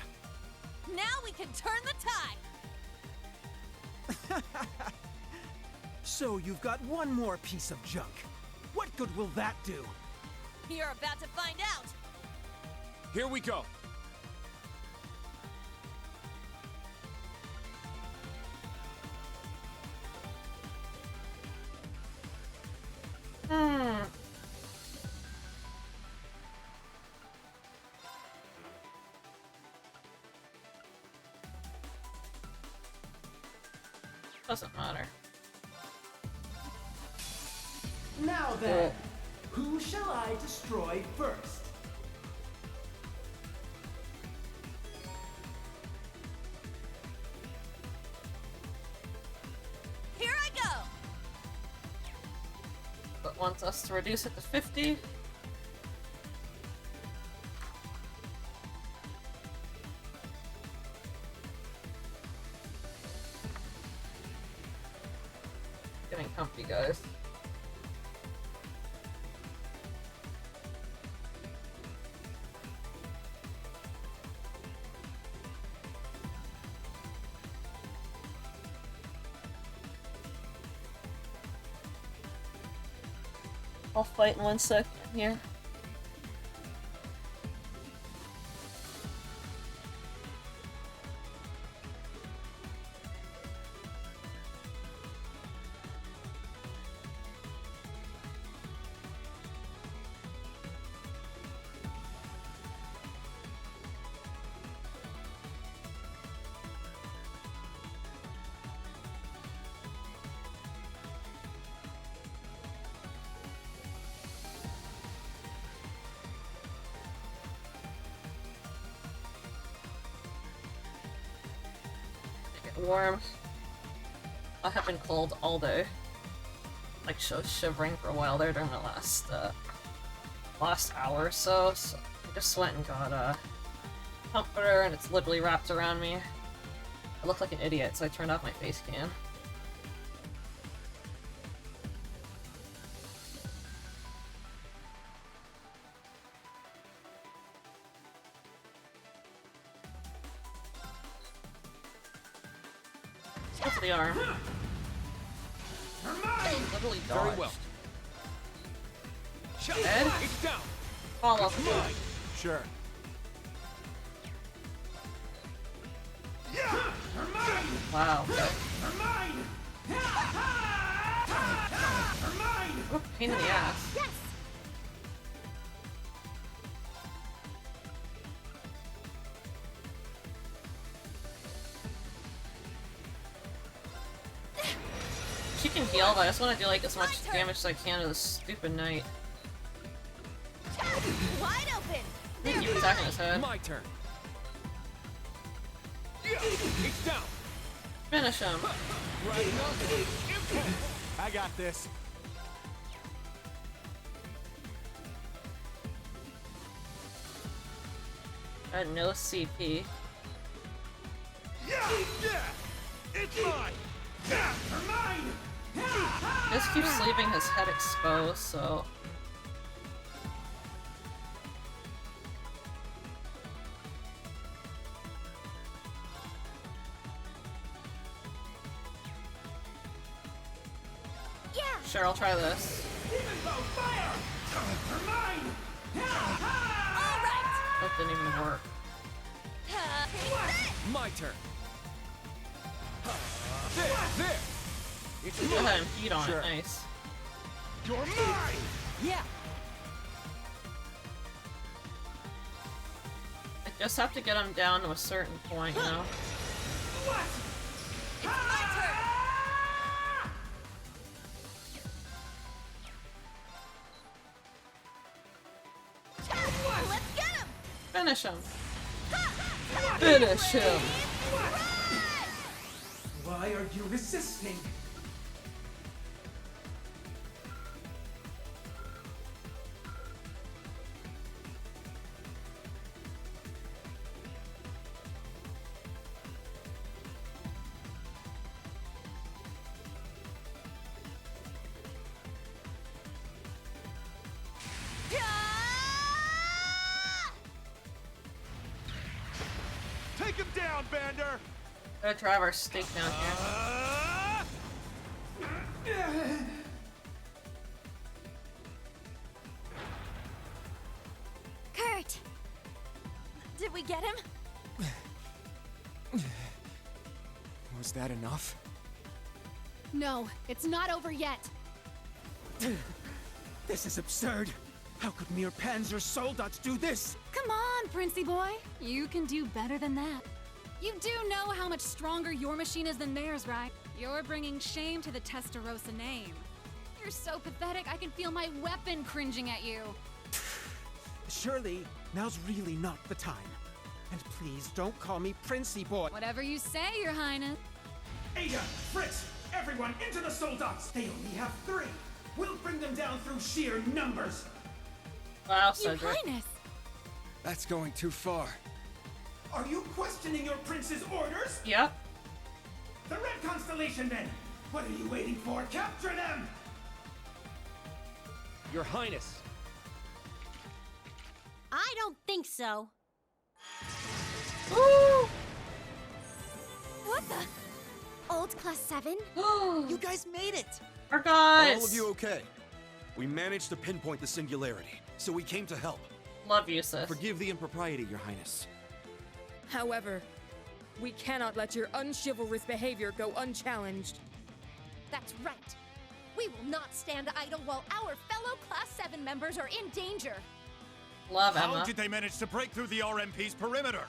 Now we can turn the tide! So you've got one more piece of junk. What good will that do? You're about to find out! Here we go. Doesn't matter. Now then, who shall I destroy first? Here I go! But wants us to reduce it to 50. Getting comfy, guys. I'll fight in 1 second here. Warm. I have been cold all day. Like shivering for a while there during the last hour or so. So I just went and got a comforter and it's literally wrapped around me. I look like an idiot, so I turned off my face cam. Go for the arm. Literally dodged. Very well. Dead? It's down. Follow up. Sure. Wow. What a pain in the ass. Yes! She can heal, but I just want to do like as much damage as I can to this stupid knight. Wide open! Keep attacking his head. My turn. It's down. Finish him. I got this. I had no CP. Yeah! It's mine! Mine! Just keeps leaving his head exposed, so... Yeah! Sure, I'll try this. Fire! Mine! That didn't even work. My turn. There. It's Go ahead and feed on it. Nice. You're mine! Yeah! I just have to get him down to a certain point, you know? What? It's my turn! Let's get him! Finish him. Finish him. Why are you resisting? Take him down, Vander! Gotta drive our stake down here. Did we get him? Was that enough? No, it's not over yet. This is absurd. How could mere Panzer soldiers do this? Come on, Princey boy. You can do better than that. You do know how much stronger your machine is than theirs, right? You're bringing shame to the Testarossa name. You're so pathetic, I can feel my weapon cringing at you. Surely, now's really not the time. And please don't call me Princey boy. Whatever you say, Your Highness. Ada, Fritz, everyone into the Soldats! They only have 3! We'll bring them down through sheer numbers! Wow, Your Cedric. Highness! That's going too far. Are you questioning your prince's orders? Yep. The Red Constellation, then! What are you waiting for? Capture them! Your Highness! I don't think so. Woo! What the? Old Class 7? You guys made it! Our guys! All of you okay? We managed to pinpoint the singularity, so we came to help. Love you, sis. Forgive the impropriety, Your Highness. However, we cannot let your unchivalrous behavior go unchallenged. That's right. We will not stand idle while our fellow Class 7 members are in danger. Love How Emma. did they manage to break through the RMP's perimeter?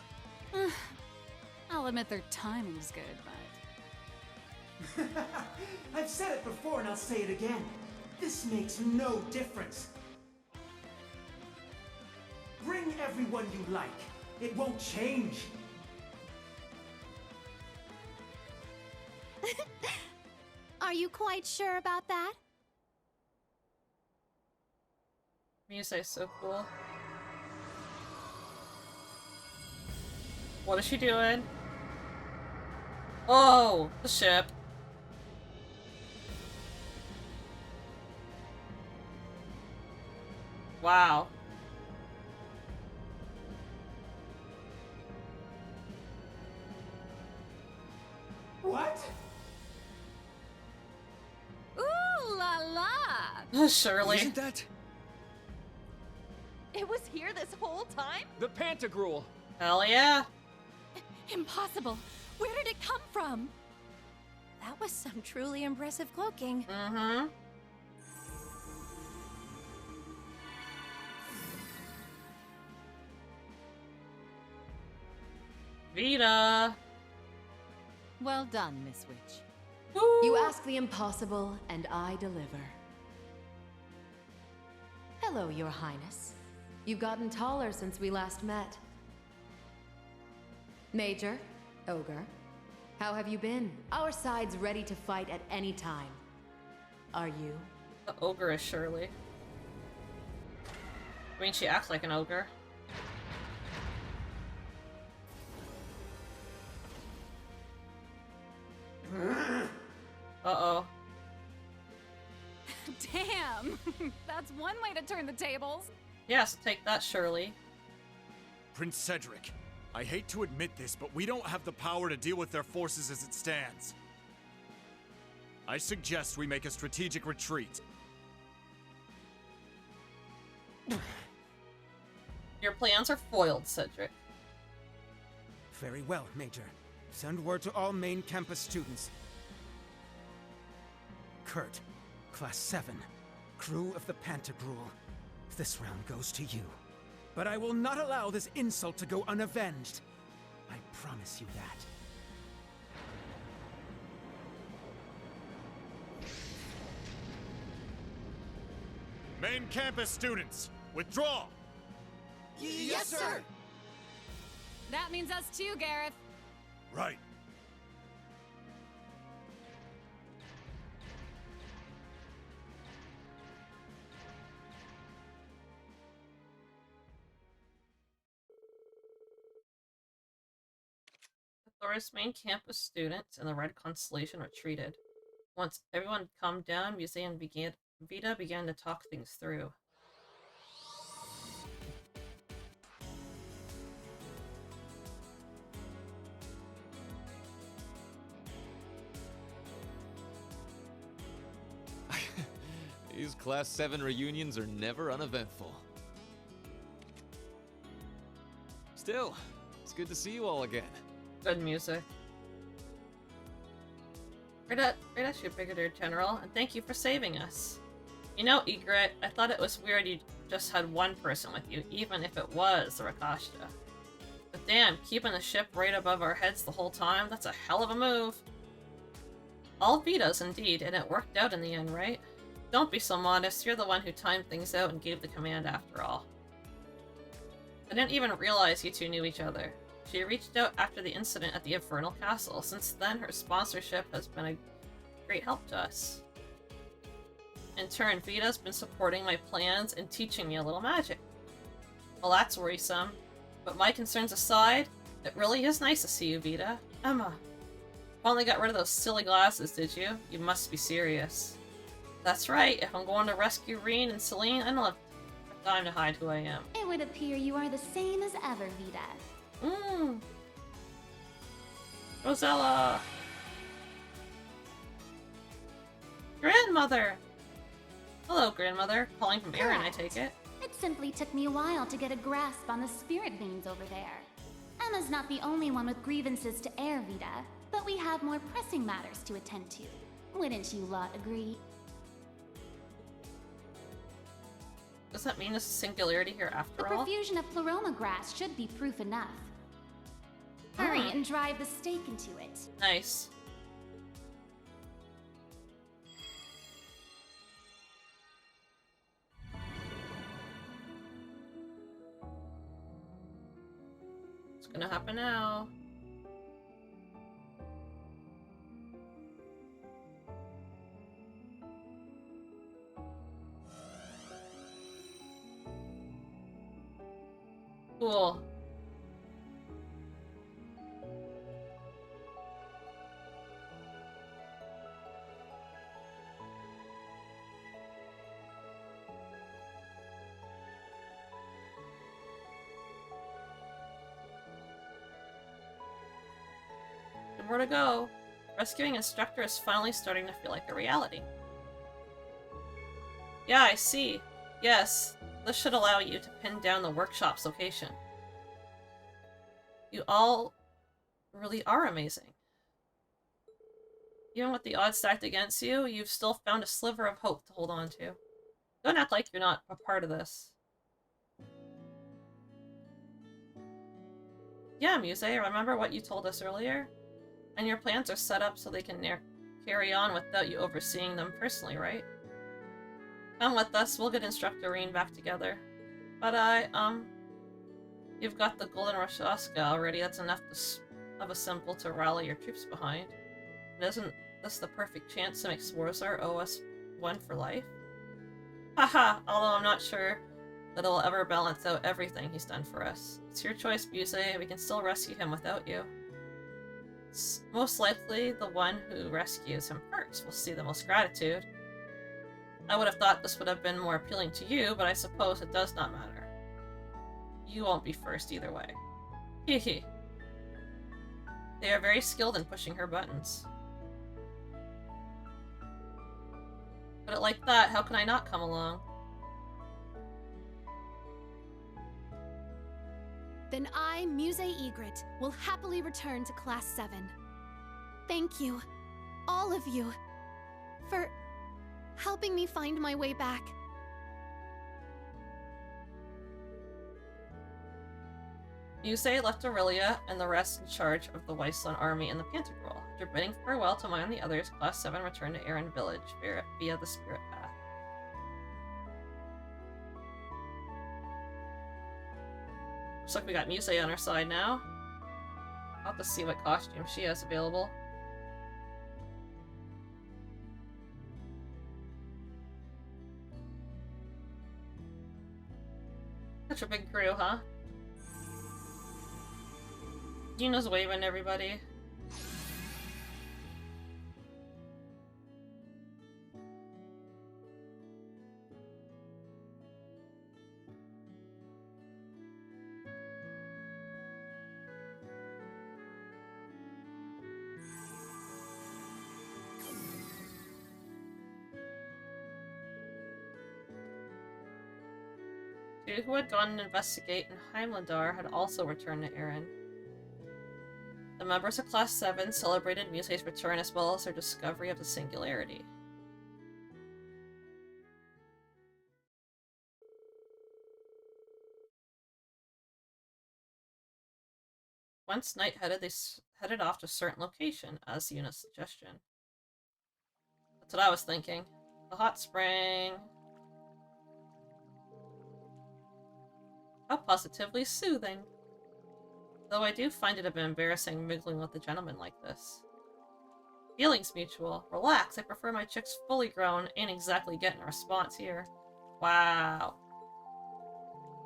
I'll admit their timing's good, but... I've said it before and I'll say it again. This makes no difference. Bring everyone you like. It won't change. Are you quite sure about that? Musei's so cool. What is she doing? Oh, the ship. Wow. What? Ooh la la! Shirley. Isn't that? It was here this whole time? The Pantagruel! Hell yeah. Impossible. Where did it come from? That was some truly impressive cloaking. Mm-hmm. Vita. Well done, Miss Witch. Woo. You ask the impossible, and I deliver. Hello, Your Highness. You've gotten taller since we last met. Major, Ogre, how have you been? Our side's ready to fight at any time. Are you? The ogre is Shirley. I mean, she acts like an ogre. Uh-oh. Damn! That's one way to turn the tables. Yes, take that, Shirley. Prince Cedric, I hate to admit this, but we don't have the power to deal with their forces as it stands. I suggest we make a strategic retreat. Your plans are foiled, Cedric. Very well, Major. Send word to all main campus students. Kurt, Class 7, crew of the Pantagruel. This round goes to you. But I will not allow this insult to go unavenged. I promise you that. Main campus students, withdraw! Yes, sir! That means us too, Gareth. Right. Thoris main campus students and the Red Constellation retreated. Once everyone calmed down, Vita began to talk things through. These Class 7 reunions are never uneventful. Still, it's good to see you all again. Good music. Right at you, Brigadier General, and thank you for saving us. You know, Egret, I thought it was weird you just had one person with you, even if it was the Rakashta. But damn, keeping the ship right above our heads the whole time, that's a hell of a move. All Vita's indeed, and it worked out in the end, right? Don't be so modest, you're the one who timed things out and gave the command after all. I didn't even realize you two knew each other. She reached out after the incident at the Infernal Castle. Since then, her sponsorship has been a great help to us. In turn, Vita's been supporting my plans and teaching me a little magic. Well, that's worrisome. But my concerns aside, it really is nice to see you, Vita. Emma. Finally got rid of those silly glasses, did you? You must be serious. That's right, if I'm going to rescue Rean and Celine, I don't have time to hide who I am. It would appear you are the same as ever, Vita. Rosella! Grandmother! Hello, Grandmother. Calling from Aaron, I take it. It simply took me a while to get a grasp on the spirit veins over there. Emma's not the only one with grievances to air, Vita, but we have more pressing matters to attend to. Wouldn't you lot agree? Does that mean there's a singularity here after all? The profusion of Pleroma grass should be proof enough. Hurry and drive the stake into it. Nice. What's gonna happen now? Cool. And where to go? Rescuing Instructor is finally starting to feel like a reality. Yeah, I see. Yes, this should allow you to pin down the workshop's location. You all really are amazing. Even with the odds stacked against you, you've still found a sliver of hope to hold on to. Don't act like you're not a part of this. Yeah, Muse, remember what you told us earlier? And your plans are set up so they can carry on without you overseeing them personally, right? Come with us, we'll get Instructor Rean back together. But you've got the Golden Rashaska already, that's enough of a symbol to rally your troops behind. And isn't this the perfect chance to make Swarzar owe us one for life? Haha, although I'm not sure that it'll ever balance out everything he's done for us. It's your choice, Muse, we can still rescue him without you. It's most likely the one who rescues him first will see the most gratitude. I would have thought this would have been more appealing to you, but I suppose it does not matter. You won't be first either way. Hehe. They are very skilled in pushing her buttons. Put it like that, how can I not come along? Then I, Muse Egret, will happily return to Class 7. Thank you, all of you, for helping me find my way back. Muse left Aurelia and the rest in charge of the Weissland army and the Pantagruel. After bidding farewell to Maya and the others, Class 7 returned to Aaron Village via the Spirit Path. Looks like we got Muse on our side now. I'll have to see what costume she has available. Such a big crew, huh? Gina's waving everybody. Goku, who had gone to investigate in Heimlandar, had also returned to Eren. The members of Class 7 celebrated Musei's return as well as their discovery of the Singularity. Once night-headed, they headed off to a certain location, as Yuna's suggestion. That's what I was thinking. The hot spring. How positively soothing. Though I do find it a bit embarrassing mingling with a gentleman like this. Feelings mutual. Relax, I prefer my chicks fully grown, ain't exactly getting a response here. Wow.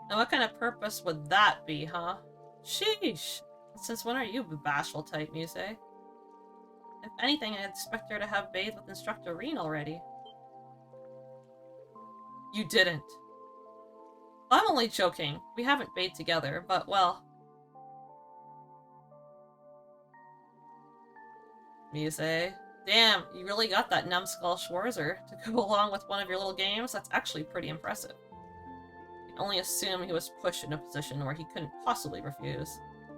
And what kind of purpose would that be, huh? Sheesh. Since when are you the bashful type, Musei? If anything, I'd expect her to have bathed with Instructor Reen already. You didn't. I'm only joking. We haven't bathed together, but well... Musei. Damn, you really got that numbskull Schwarzer to go along with one of your little games? That's actually pretty impressive. I can only assume he was pushed in a position where he couldn't possibly refuse.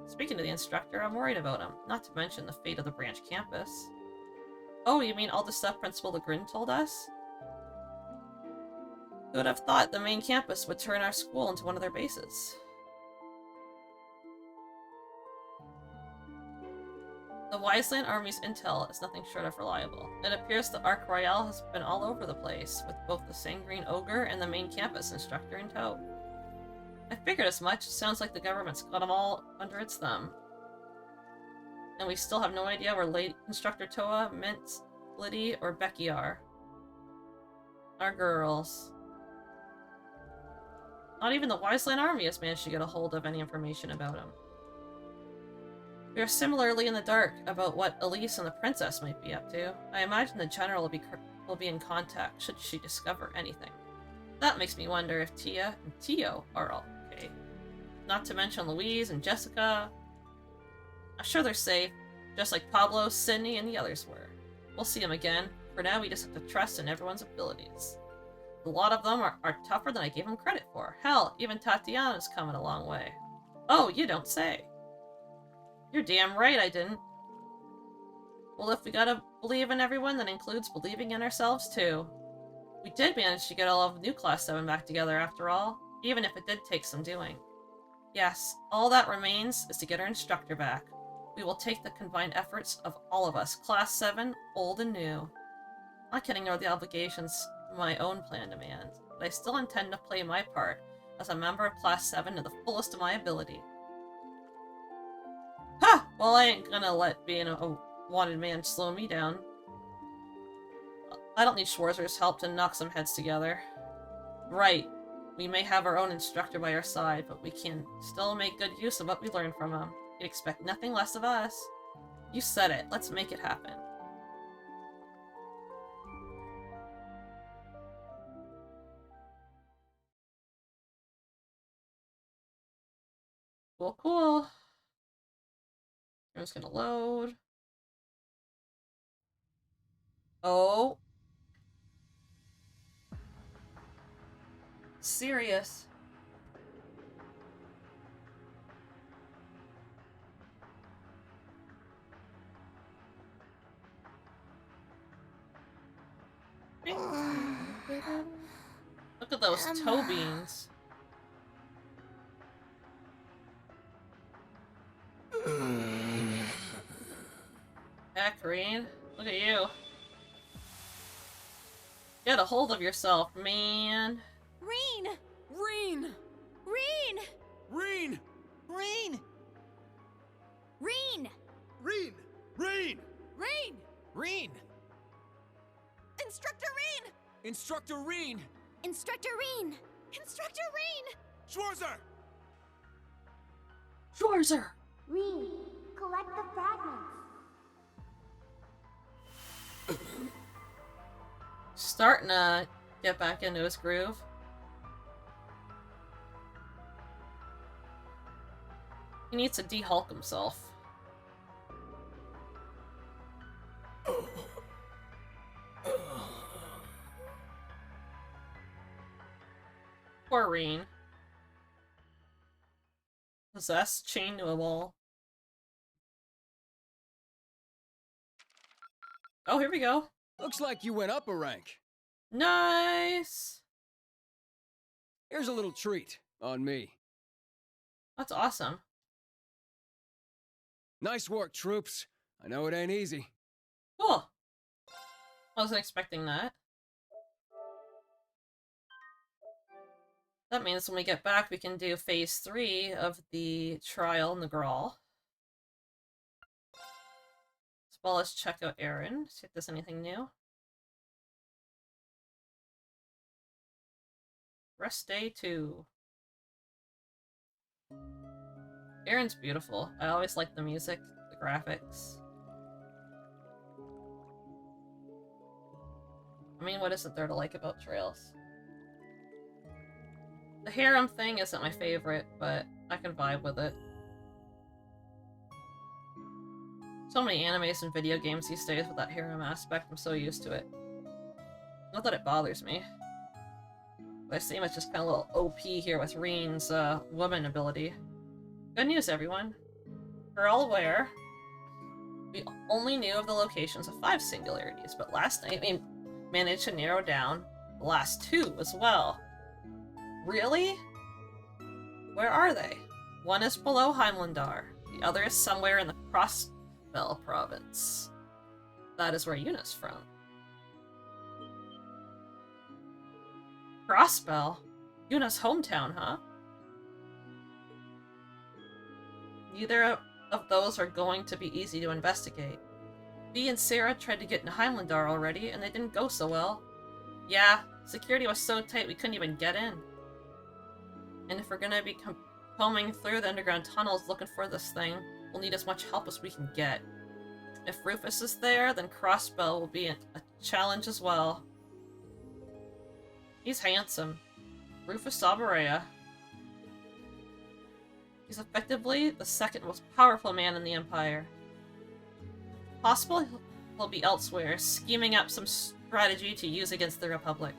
Speaking to the instructor, I'm worried about him, not to mention the fate of the branch campus. Oh, you mean all the stuff Principal Legrin told us? Who would have thought the main campus would turn our school into one of their bases? The Wiseland Army's intel is nothing short of reliable. It appears the Arc Royale has been all over the place, with both the Sanguine Ogre and the main campus instructor in tow. I figured as much. It sounds like the government's got them all under its thumb. And we still have no idea where Lady Instructor Toa, Mint, Liddy, or Becky are. Our girls. Not even the Wiseland Army has managed to get a hold of any information about him. We are similarly in the dark about what Elise and the princess might be up to. I imagine the general will be in contact should she discover anything. That makes me wonder if Tia and Tio are all okay. Not to mention Louise and Jessica. I'm sure they're safe, just like Pablo, Sydney, and the others were. We'll see them again. For now, we just have to trust in everyone's abilities. A lot of them are tougher than I gave them credit for. Hell, even Tatiana's coming a long way. Oh, you don't say. You're damn right I didn't. Well, if we gotta believe in everyone, that includes believing in ourselves, too. We did manage to get all of New Class 7 back together after all, even if it did take some doing. Yes, all that remains is to get our instructor back. We will take the combined efforts of all of us, Class 7, old and new. I can't ignore the obligations my own plan demands, but I still intend to play my part as a member of Class 7 to the fullest of my ability. Ha! Well, I ain't gonna let being a wanted man slow me down. I don't need Schwarzer's help to knock some heads together. Right. We may have our own instructor by our side, but we can still make good use of what we learned from him. You'd expect nothing less of us. You said it. Let's make it happen. Cool, cool. I'm just gonna load. Oh. Serious. Look at those toe beans. Yeah, Kareen, look at you. Get a hold of yourself, man. Reen! Reen! Reen! Reen! Reen! Reen! Reen! Reen! Reen! Reen! Instructor Reen! Instructor Reen! Instructor Reen! Instructor Reen! Schwarzer! Schwarzer! Reen, collect the fragments. Starting to get back into his groove. He needs to de-Hulk himself. Poor Reen. possessed, chained to a wall. Oh, here we go. Looks like you went up a rank. Nice! Here's a little treat on me. That's awesome. Nice work, troops. I know it ain't easy. Cool. Wasn't expecting that. That means when we get back, we can do phase 3 of the trial in the Grawl. As well as check out Aaron, see if there's anything new. Rest day 2. Aaron's beautiful. I always like the music, the graphics. I mean, what isn't there to like about Trails? The harem thing isn't my favorite, but I can vibe with it. So many animes and video games these days with that harem aspect, I'm so used to it. Not that it bothers me. But I seem it's just kind of a little OP here with Reen's woman ability. Good news, everyone. We're all aware. We only knew of the locations of 5 singularities, but last night we managed to narrow down the last 2 as well. Really? Where are they? One is below Heimlandar. The other is somewhere in the Crossbell province. That is where Yuna's from. Crossbell? Yuna's hometown, huh? Neither of those are going to be easy to investigate. Bea and Sarah tried to get into Heimlandar already, and they didn't go so well. Yeah, security was so tight we couldn't even get in. And if we're gonna be combing through the underground tunnels looking for this thing, we'll need as much help as we can get. If Rufus is there, then Crossbell will be a challenge as well. He's handsome. Rufus Sabareya. He's effectively the second most powerful man in the Empire. Possible he'll be elsewhere, scheming up some strategy to use against the Republic.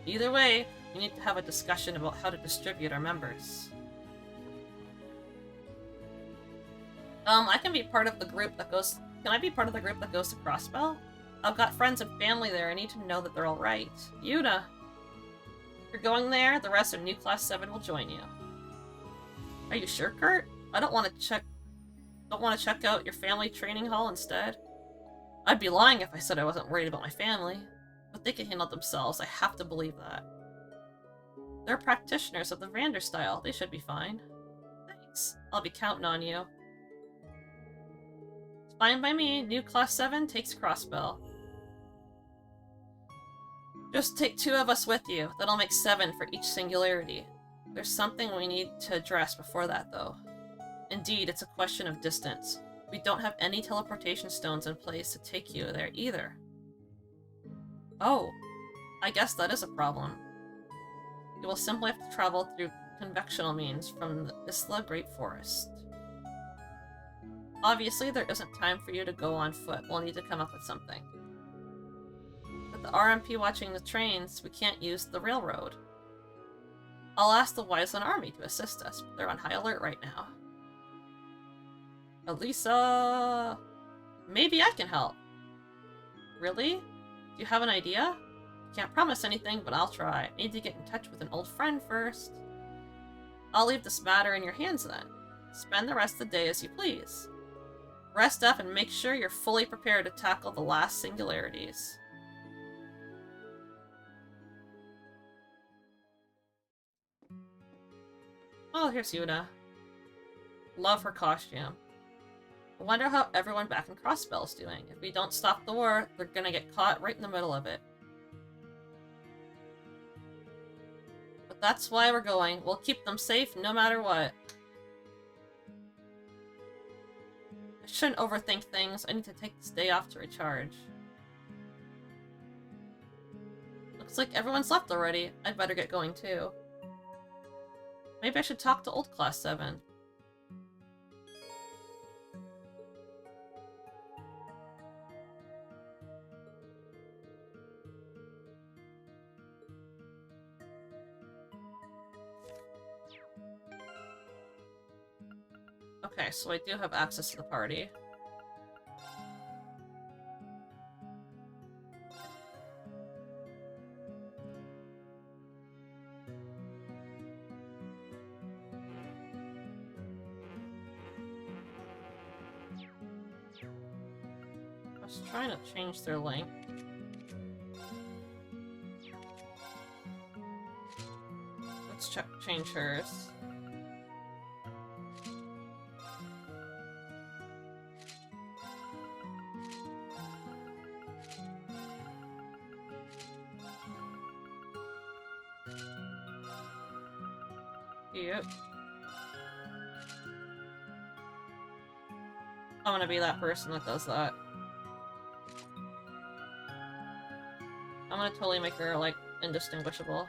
Either way, we need to have a discussion about how to distribute our members. I can be part of the group that goes... Can I be part of the group that goes to Crossbell? I've got friends and family there. I need to know that they're alright. Yuna! If you're going there, the rest of New Class 7 will join you. Are you sure, Kurt? I don't want to check out your family training hall instead. I'd be lying if I said I wasn't worried about my family. But they can handle themselves, I have to believe that. They're practitioners of the Vander style, they should be fine. Thanks, I'll be counting on you. It's fine by me, New Class 7 takes Crossbell. Just take 2 of us with you, that'll make 7 for each singularity. There's something we need to address before that, though. Indeed, it's a question of distance. We don't have any teleportation stones in place to take you there either. Oh, I guess that is a problem. You will simply have to travel through convectional means from the Isla Great Forest. Obviously, there isn't time for you to go on foot. We'll need to come up with something. With the RMP watching the trains, we can't use the railroad. I'll ask the Wiseland Army to assist us, but they're on high alert right now. Elisa... Maybe I can help. Really? Do you have an idea? Can't promise anything, but I'll try. I need to get in touch with an old friend first. I'll leave this matter in your hands then. Spend the rest of the day as you please. Rest up and make sure you're fully prepared to tackle the last singularities. Oh, here's Yuna. Love her costume. I wonder how everyone back in Crossbell's doing. If we don't stop the war, they're gonna get caught right in the middle of it. But that's why we're going. We'll keep them safe no matter what. I shouldn't overthink things. I need to take this day off to recharge. Looks like everyone's left already. I'd better get going too. Maybe I should talk to Old Class 7. Okay, so I do have access to the party. I was trying to change their link. Let's change hers. Yep. I'm gonna be that person that does that. I'm gonna totally make her, like, indistinguishable.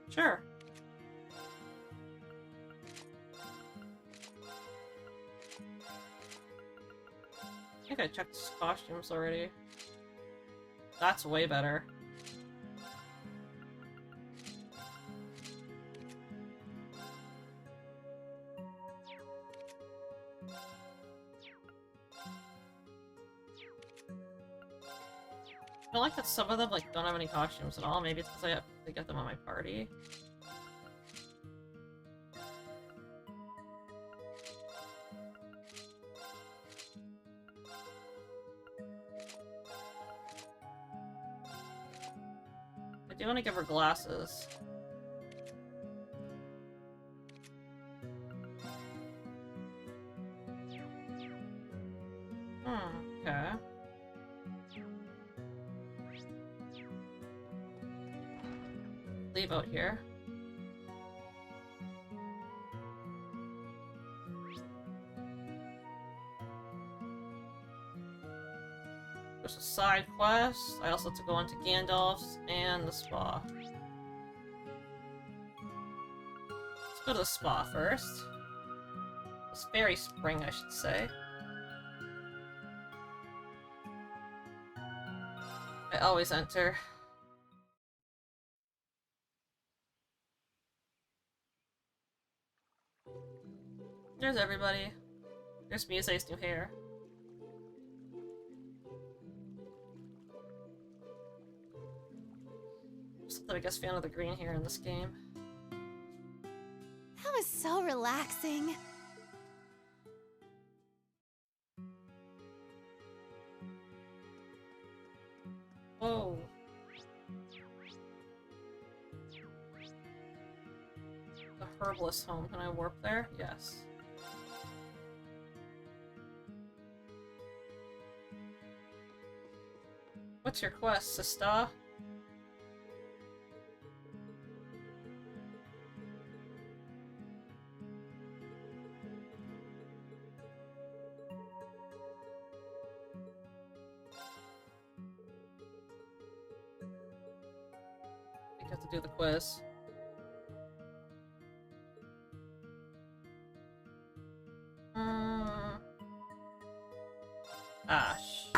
Sure. I think I checked his costumes already. That's way better. I like that some of them, like, don't have any costumes at all. Maybe it's because I have to get them on my party. I do want to give her glasses. Okay. Leave out here. There's a side quest. I also have to go into Gandalf's and the spa. Let's go to the spa first. It's Fairy Spring, I should say. I always enter. There's everybody. There's Miase's new hair. Just the biggest fan of the green hair in this game. That was so relaxing. Whoa. The herbalist home. Can I warp there? Yes. What's your quest, sister? You have to do the quiz. Ash.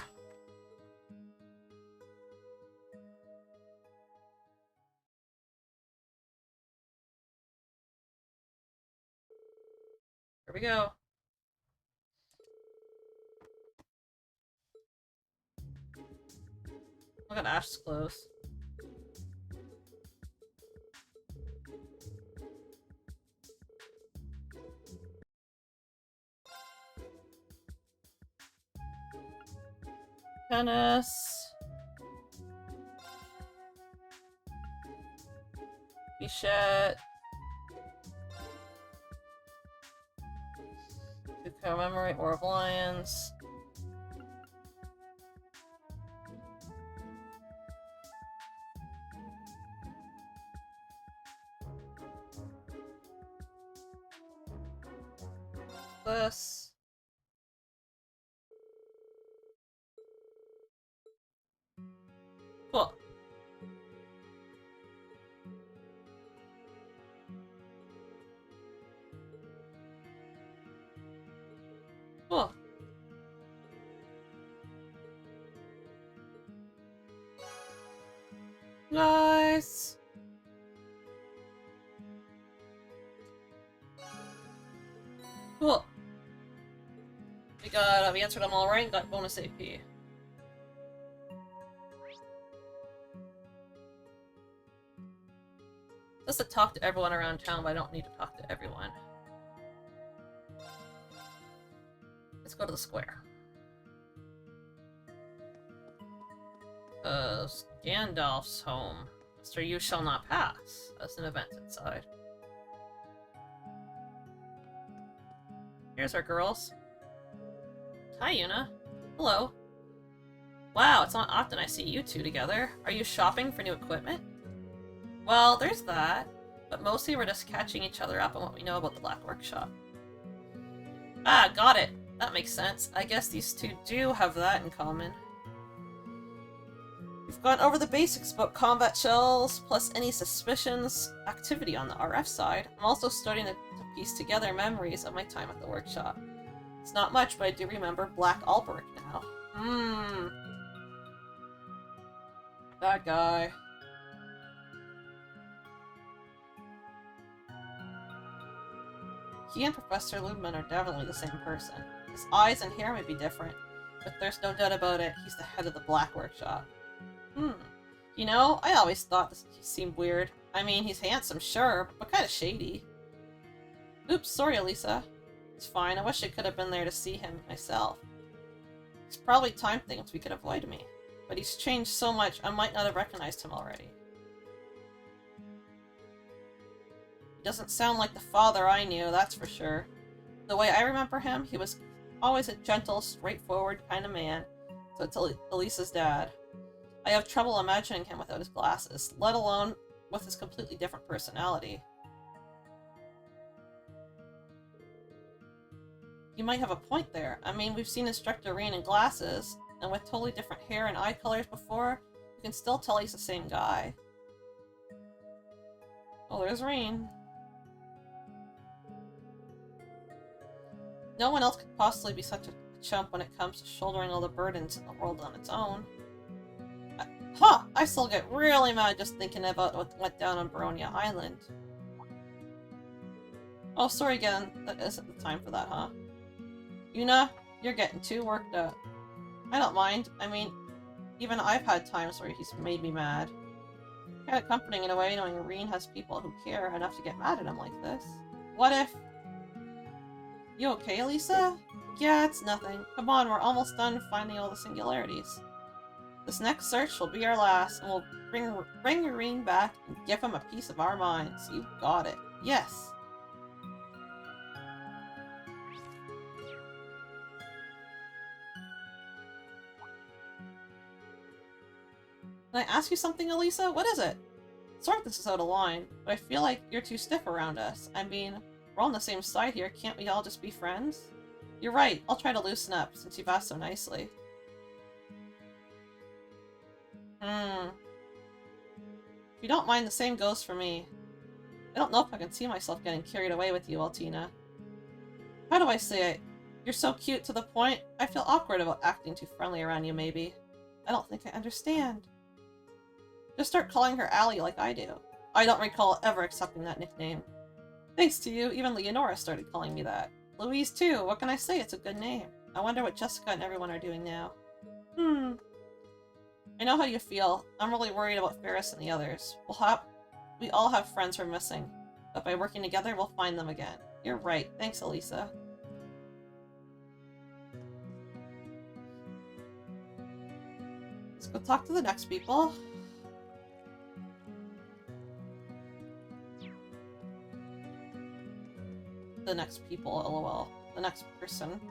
Here we go. Look at Ash's clothes. Tennis. Bichette. To commemorate War of Lions. This. Cool. Cool. Nice. Cool. We answered them all right and got bonus AP. Just to talk to everyone around town, but I don't need to talk to everyone. Let's go to the square. Gandalf's home. Mr. You shall not pass. That's an event inside. Here's our girls. Hi, Yuna. Hello. Wow, it's not often I see you two together. Are you shopping for new equipment? Well, there's that. But mostly we're just catching each other up on what we know about the Black Workshop. Ah, got it. That makes sense. I guess these two do have that in common. We've gone over the basics about combat shells, plus any suspicions, activity on the RF side. I'm also starting to piece together memories of my time at the workshop. It's not much, but I do remember Black Alberic now. That guy. He and Professor Ludman are definitely the same person. His eyes and hair may be different, but there's no doubt about it, he's the head of the Black Workshop. You know, I always thought he seemed weird. I mean, he's handsome, sure, but kind of shady. Oops, sorry, Elisa. It's fine, I wish I could have been there to see him myself. He's probably time things we could avoid me, but he's changed so much I might not have recognized him already. He doesn't sound like the father I knew, that's for sure. The way I remember him, he was always a gentle, straightforward kind of man, so it's Elisa's dad. I have trouble imagining him without his glasses, let alone with his completely different personality. You might have a point there. I mean, we've seen Instructor Rean in glasses, and with totally different hair and eye colors before, you can still tell he's the same guy. Oh, there's Rean. No one else could possibly be such a chump when it comes to shouldering all the burdens in the world on its own. I still get really mad just thinking about what went down on Baronia Island. Oh, sorry again. That isn't the time for that, huh? Yuna, you're getting too worked up. I don't mind. I mean, even I've had times where he's made me mad. Kind of comforting in a way knowing Rean has people who care enough to get mad at him like this. What if... You okay, Lisa? Yeah, it's nothing. Come on, we're almost done finding all the singularities. This next search will be our last, and we'll bring Rean back and give him a piece of our minds. You got it. Yes. Can I ask you something, Elisa? What is it? Sort this is out of line, but I feel like you're too stiff around us. I mean, we're all on the same side here. Can't we all just be friends? You're right. I'll try to loosen up, since you've asked so nicely. If you don't mind, the same goes for me. I don't know if I can see myself getting carried away with you, Altina. How do I say it? You're so cute to the point I feel awkward about acting too friendly around you, maybe. I don't think I understand. Just start calling her Allie like I do. I don't recall ever accepting that nickname. Thanks to you, even Leonora started calling me that. Louise too, what can I say? It's a good name. I wonder what Jessica and everyone are doing now. I know how you feel. I'm really worried about Ferris and the others. We all have friends we're missing, but by working together, we'll find them again. You're right. Thanks, Elisa. Let's go talk to the next people. The next people, lol. The next person.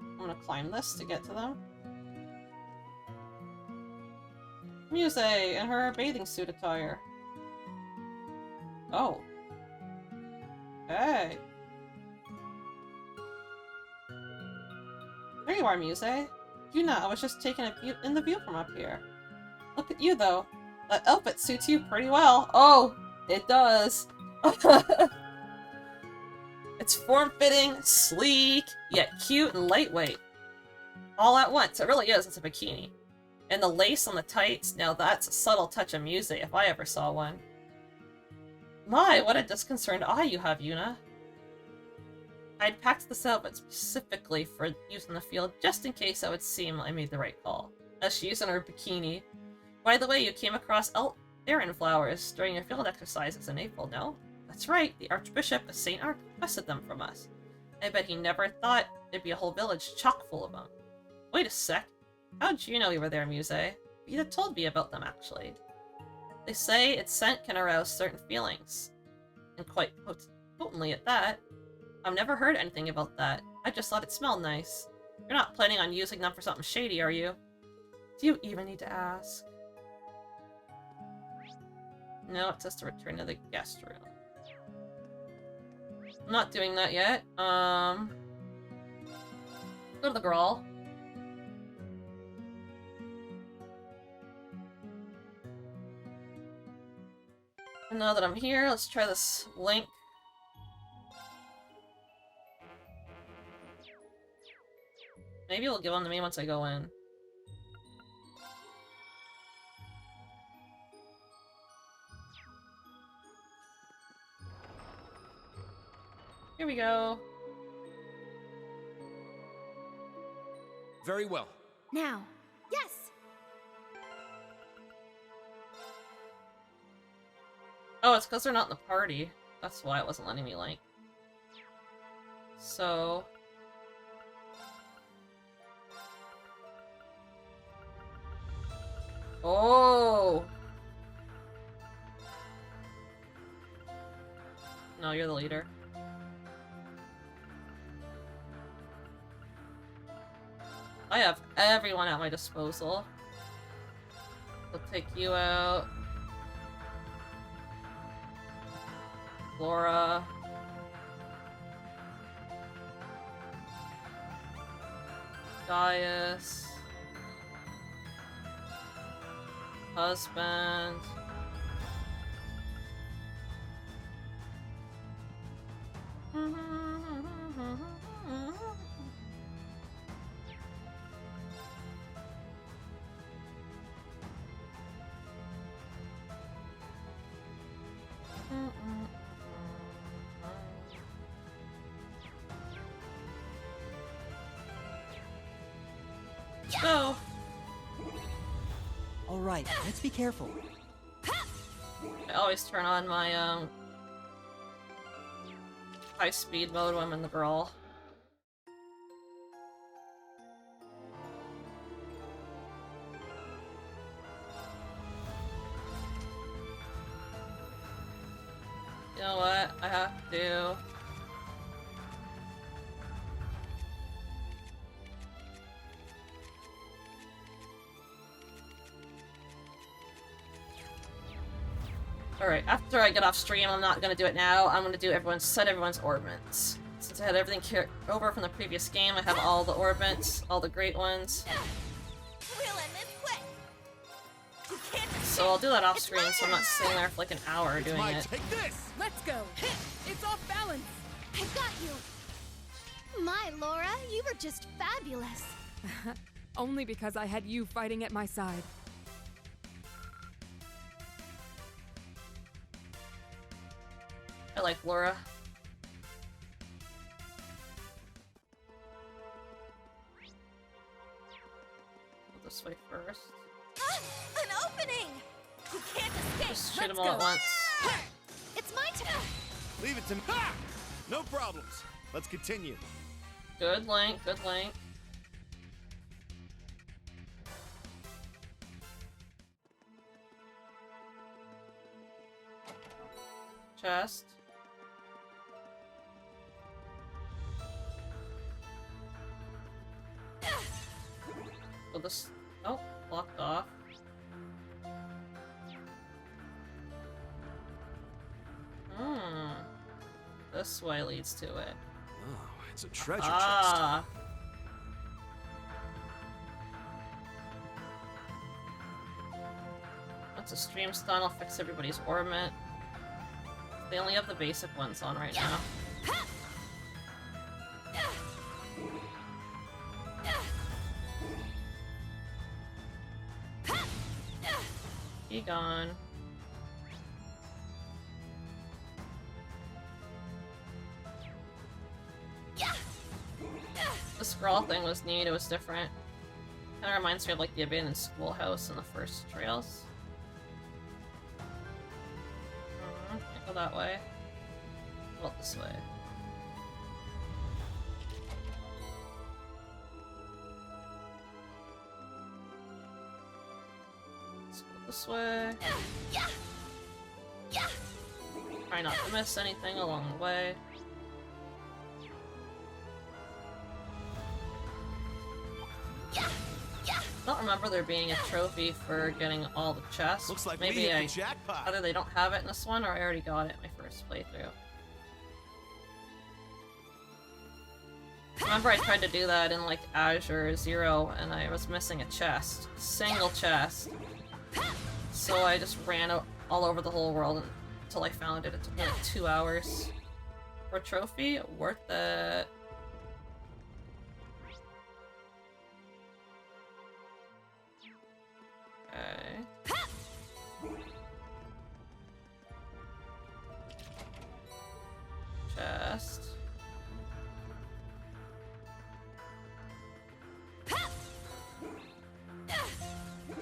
I'm gonna climb this to get to them. Muse in her bathing suit attire. Oh. Hey. There you are, Muse. Yuna, I was just taking a view in the view from up here. Look at you, though. That outfit suits you pretty well. Oh, it does. It's form-fitting, sleek, yet cute and lightweight. All at once. It really is. It's a bikini. And the lace on the tights, now that's a subtle touch of music if I ever saw one. My, what a disconcerted eye you have, Yuna. I'd packed this outfit specifically for use in the field, just in case I would seem I made the right call. As she's in her bikini. By the way, you came across Aaron flowers during your field exercises in April, no? That's right, the Archbishop of St. Ark requested them from us. I bet he never thought there'd be a whole village chock full of them. Wait a sec. How'd you know we were there, Muse? You'd have told me about them, actually. They say its scent can arouse certain feelings. And quite potently at that. I've never heard anything about that. I just thought it smelled nice. You're not planning on using them for something shady, are you? Do you even need to ask? No, it says to return to the guest room. I'm not doing that yet. Go to the Grawl. And now that I'm here, let's try this link. Maybe it'll give one to me once I go in. Here we go. Very well. Now. Yes! Oh, it's because they're not in the party. That's why it wasn't letting me link. So... Oh! No, you're the leader. I have everyone at my disposal. We'll take you out. Laura. Gaius. Husband. Go. All right, let's be careful. I always turn on my high speed mode when I'm in the Grawl. You know what? I have to. Alright, after I get off stream, I'm not gonna do it now. I'm gonna do set everyone's orbments. Since I had everything over from the previous game, I have all the orbments, all the great ones. We'll end this quick. You can't So I'll do that off screen so I'm not sitting there for like an hour doing it. Take this! Let's go! It's off balance! I got you! My, Laura, you were just fabulous. Only because I had you fighting at my side. I like Laura. Go this way first. An opening! You can't escape! Just shoot them all at once. It's my turn! Leave it to me. Ha! No problems. Let's continue. Good link, good link. Chest. Well, this... Oh, blocked off. This way leads to it. Oh, it's a treasure chest. Once the stream's done, I'll fix everybody's ornament. They only have the basic ones on right now. Be gone. The scroll thing was neat, it was different. Kinda reminds me of like the abandoned schoolhouse in the first Trails. Can't go that way. Well, this way. Let's go this way. Try not to miss anything along the way. I don't remember there being a trophy for getting all the chests. Looks like maybe we hit the jackpot. Either they don't have it in this one, or I already got it in my first playthrough. Remember I tried to do that in like Azure Zero, and I was missing a chest. Single chest. So I just ran all over the whole world until I found it. It took me like 2 hours. For a trophy, worth it. Okay. Chest.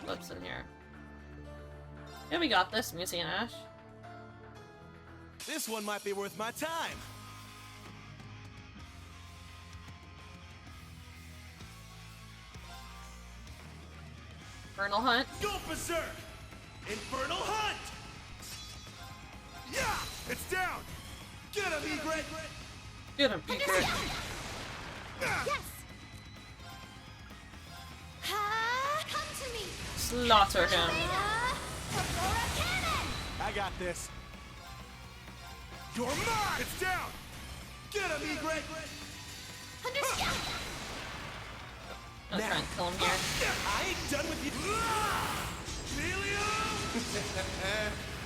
What's in here? Yeah, we got this, Musi and Ash. This one might be worth my time. Infernal Hunt. Go berserk! Infernal Hunt! Yeah! It's down! Get him, Egret! Get him, Egret. Yes! Come to me! Slaughter him. I got this. You're mine! It's down! Get him, Egret! Understand! I'm trying to kill him here. I ain't done with you. Helium!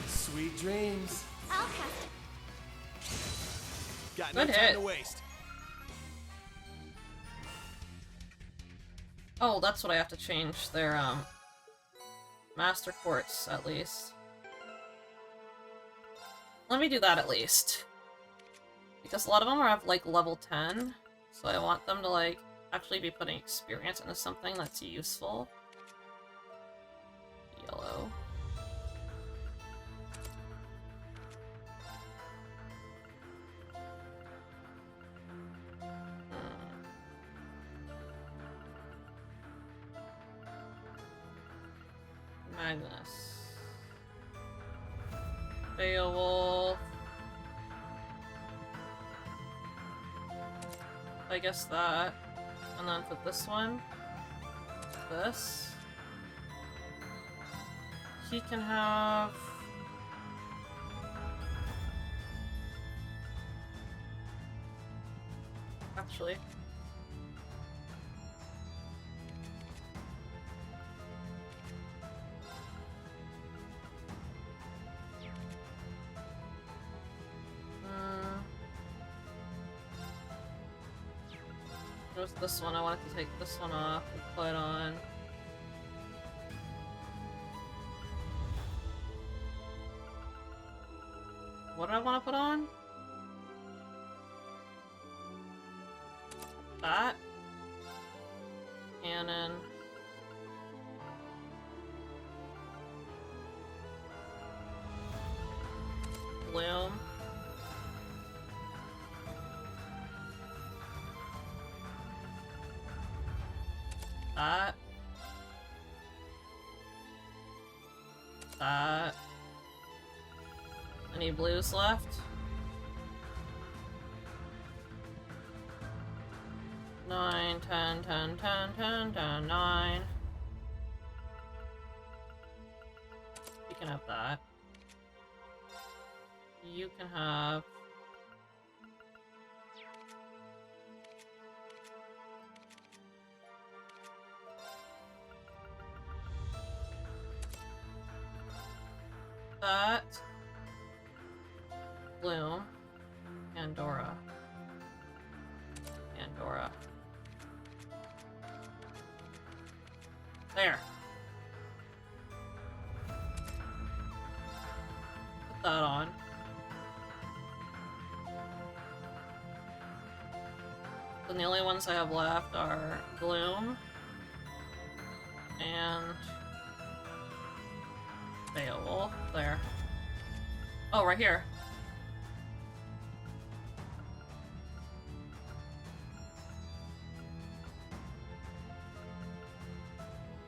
Sweet dreams. I'll cast Got Good no time hit. to waste. Oh, that's what I have to change. Their Master Quartz, at least. Let me do that at least. Because a lot of them are like level 10, so I want them to like actually be putting experience into something that's useful. Yellow. Magnus. Beowulf. I guess that. And then for this one, this. He can have... Actually. It was this one. I wanted to take this one off and put on. What do I want to put on? That. Cannon. Bloom. That. That. Any blues left? 9, 10, 10, 10, 10, 10, 9. You can have that. You can have... that. Bloom. Pandora. Pandora. There. that on. And the only ones I have left are Gloom and Beowulf. There. Oh, right here.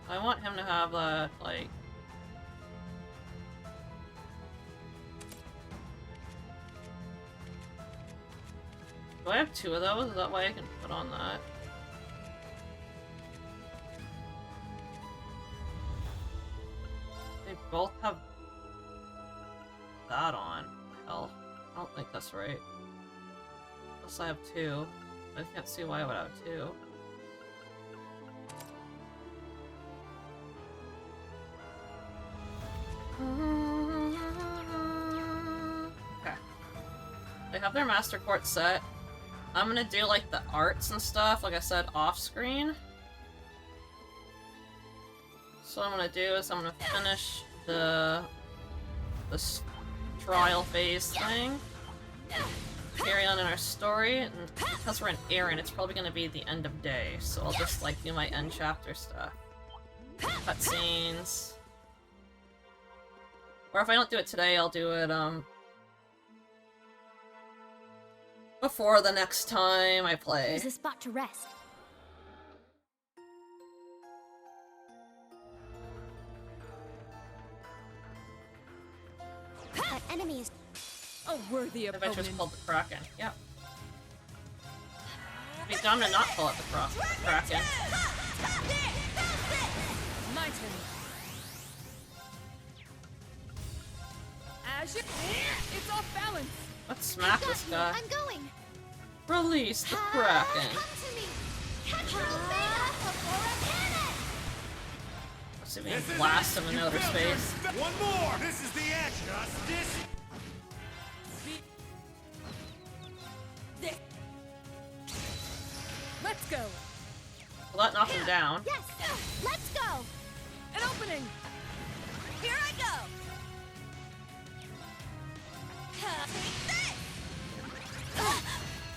I want him to have that, like... Do I have two of those? Is that why I can put on that? They both have that on. Hell, I don't think that's right. Unless I have two. I can't see why I would have two. Okay. They have their Master Court set. I'm gonna do like the arts and stuff, like I said, off screen. So what I'm gonna do is I'm gonna finish this trial phase thing. Carry on in our story, and because we're in Aaron, it's probably gonna be the end of day, so I'll just like do my end chapter stuff. Cutscenes. Or if I don't do it today, I'll do it, before the next time I play. There's a spot to rest. That enemy is a worthy opponent. Adventure's called the Kraken. Yep. It'd be dumb to not call it the Kraken. My turn. As you... It's off balance. Let's smack this guy. I'm going. Release the Kraken. Come to me. Catch your Ulthana before a cannon. Let's see if we can blast him in outer space. One more! This is the edge! Justice! Let's go! Will that knock him down? Yes! Let's go! An opening! Here I go!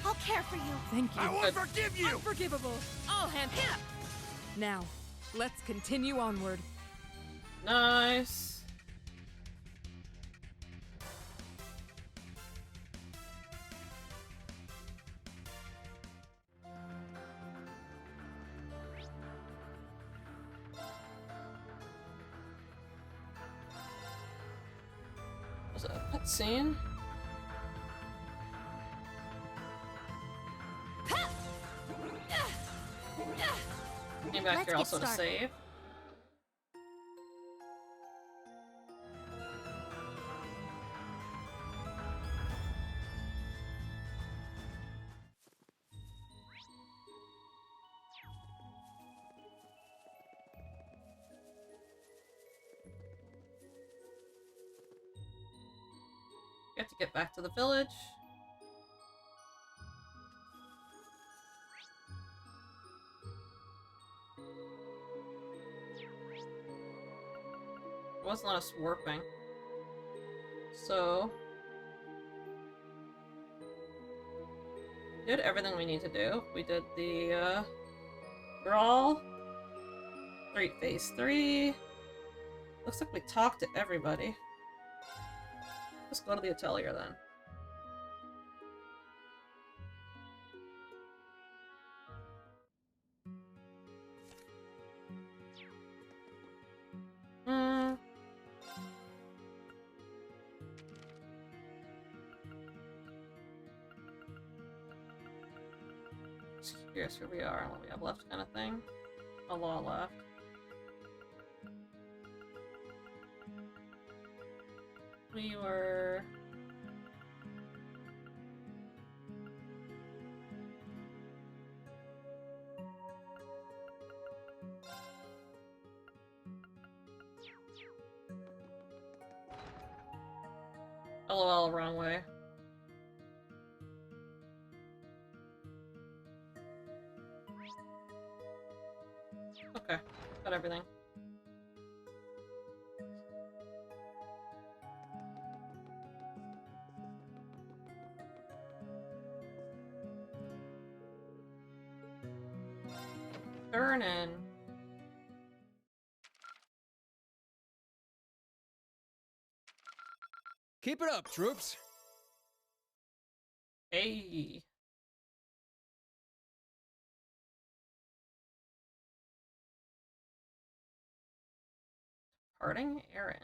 I'll care for you. Thank you. I won't forgive you! Unforgivable. I'll handle it. Now, let's continue onward. Nice. Was it a cutscene? Came back here also to save. We have to get back to the village. It wasn't us warping. So... did everything we need to do. We did the, Brawl. Phase 3. Looks like we talked to everybody. Let's go to the atelier then. Just curious where we are and what we have left, kind of thing. A lot left. We were... LOL, wrong way. Okay, got everything. burning. Keep it up, troops. Hey. Parting Aaron.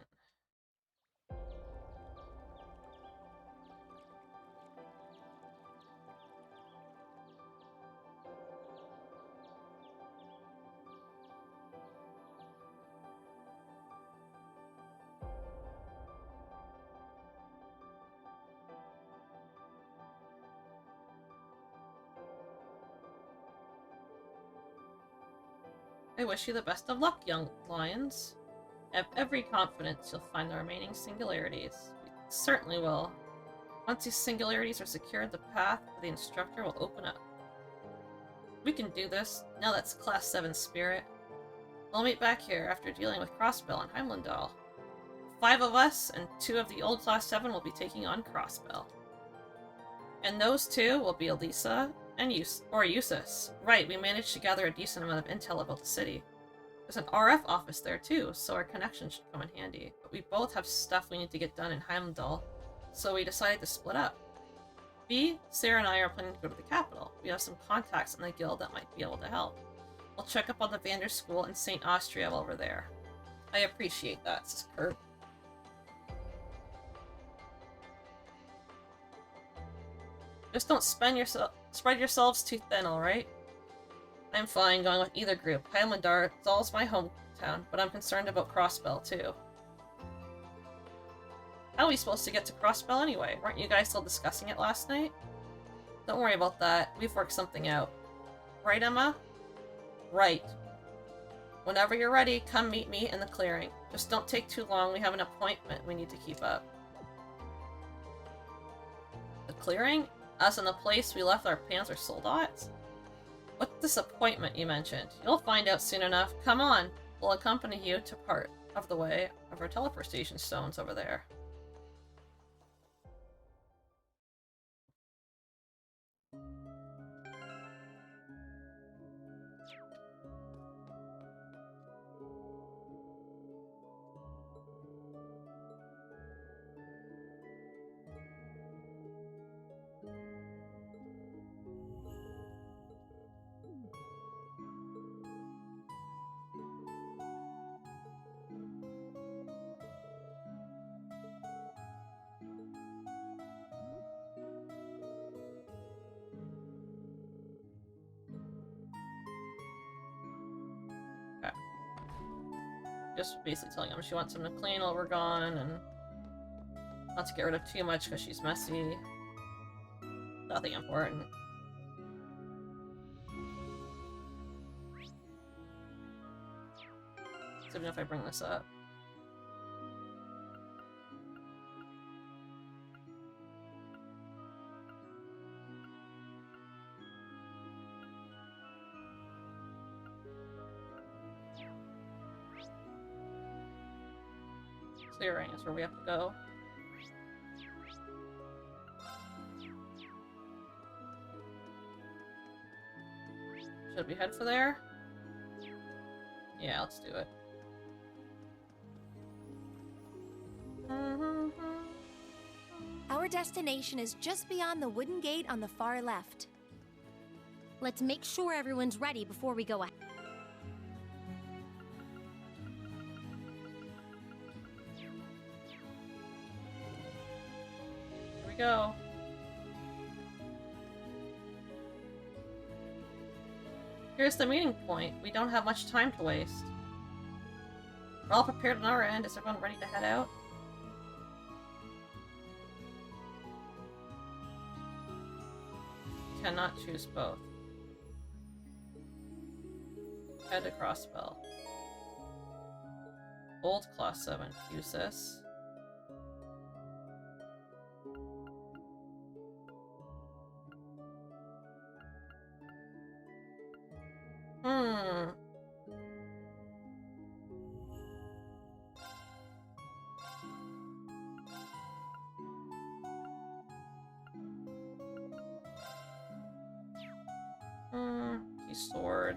I wish you the best of luck, young lions. I have every confidence you'll find the remaining singularities. We certainly will. Once these singularities are secured, the path for the instructor will open up. We can do this. Now that's Class 7 spirit. We'll meet back here after dealing with Crossbell and Heimlandal. 5 of us and 2 of the old Class 7 will be taking on Crossbell. And those 2 will be Elisa and Eustace. Right, we managed to gather a decent amount of intel about the city. There's an RF office there too, so our connection should come in handy. But we both have stuff we need to get done in Heimdall, so we decided to split up. Sarah and I are planning to go to the capital. We have some contacts in the guild that might be able to help. We'll check up on the Vander School and St. Austria while we're there. I appreciate that, says Kurt. Just don't spread yourselves too thin, alright? I'm fine going with either group. Heimlandar is always my hometown, but I'm concerned about Crossbell too. How are we supposed to get to Crossbell anyway? Weren't you guys still discussing it last night? Don't worry about that. We've worked something out. Right, Emma? Right. Whenever you're ready, come meet me in the clearing. Just don't take too long. We have an appointment we need to keep up. The clearing? As in the place we left our Panzer soldats? What's this appointment you mentioned? You'll find out soon enough. Come on. We'll accompany you to part of the way of our teleportation stones over there. Just basically telling him she wants him to clean while we're gone and not to get rid of too much because she's messy. Nothing important. So even if I bring this up. Clearing is where we have to go. Should we head for there? Yeah, let's do it. Our destination is just beyond the wooden gate on the far left. Let's make sure everyone's ready before we go ahead. Go. Here's the meeting point. We don't have much time to waste. We're all prepared on our end. Is everyone ready to head out? Cannot choose both. Head to Crossbell. Old Class 7. Eustace.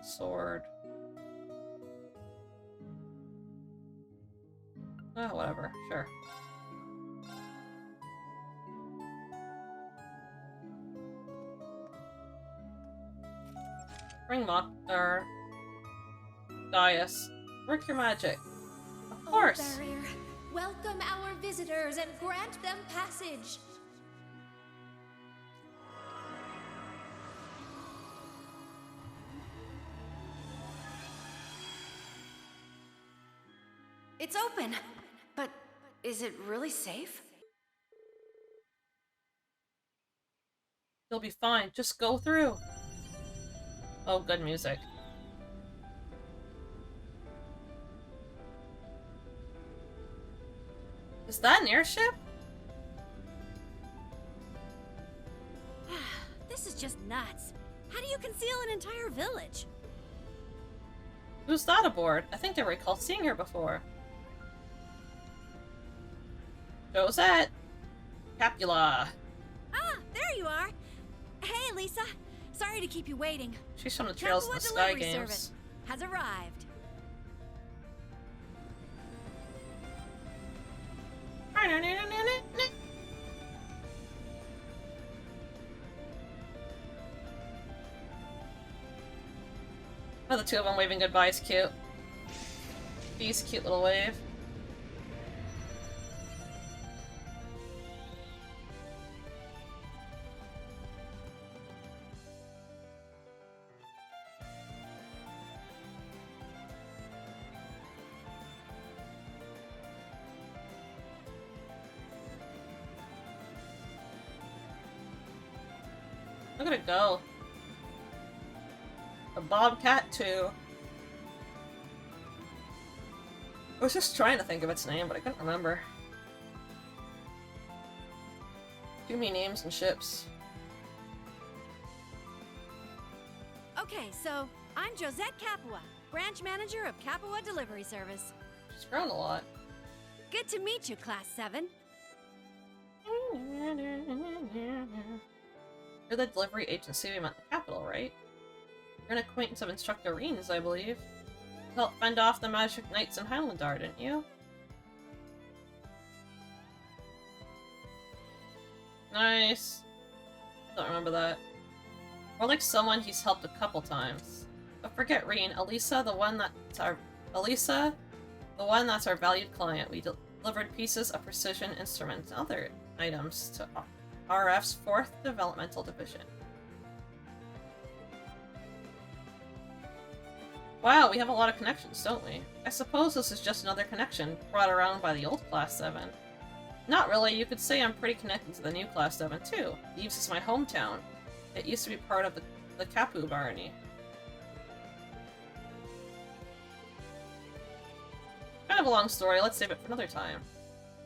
Sword. Oh, whatever. Sure. Ring Mock, or Gaius. Work your magic. Of course. Oh, barrier, welcome our visitors and grant them passage. It's open, but is it really safe? You'll be fine. Just go through. Oh, good music. Is that an airship? This is just nuts. How do you conceal an entire village? Who's that aboard? I think I recall seeing her before. Josette! Capula! Ah, there you are! Hey, Lisa! Sorry to keep you waiting. She's from the Trails of the Sky Delivery games. Service has arrived. Oh, the two of them waving goodbye is cute. He's a cute little wave. Look at it go. A bobcat too. I was just trying to think of its name, but I couldn't remember. Too many names and ships. Okay, so I'm Josette Capua, branch manager of Capua Delivery Service. She's grown a lot. Good to meet you, Class 7. You're the delivery agency we met in the capital, right? You're an acquaintance of Instructor Reen's, I believe. You helped fend off the Magic Knights in Highlandar, didn't you? Nice. Don't remember that. More like someone he's helped a couple times. But forget Reen. Elisa, the one that's our valued client. We delivered pieces of precision instruments and other items to RF's 4th Developmental Division. Wow, we have a lot of connections, don't we? I suppose this is just another connection brought around by the old Class 7. Not really, you could say I'm pretty connected to the new Class 7 too. Yves is my hometown. It used to be part of the Kapu barony. Kind of a long story, let's save it for another time.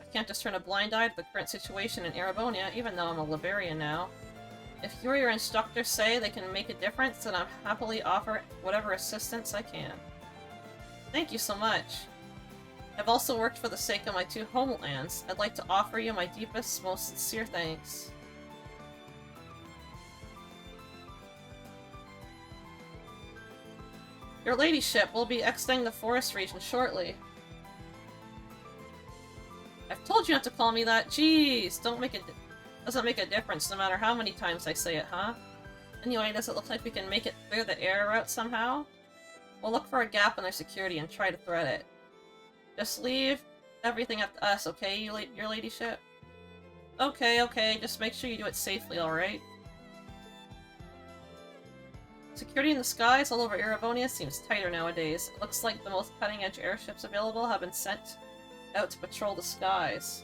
I can't just turn a blind eye to the current situation in Erebonia, even though I'm a Liberian now. If you or your instructor say they can make a difference, then I'll happily offer whatever assistance I can. Thank you so much. I've also worked for the sake of my 2 homelands. I'd like to offer you my deepest, most sincere thanks. Your ladyship will be exiting the forest region shortly. I've told you not to call me that. Jeez, doesn't make a difference no matter how many times I say it, huh? Anyway, does it look like we can make it through the air route somehow? We'll look for a gap in their security and try to thread it. Just leave everything up to us, okay, your ladyship? Okay, just make sure you do it safely, alright? Security in the skies all over Erebonia seems tighter nowadays. It looks like the most cutting-edge airships available have been sent out to patrol the skies.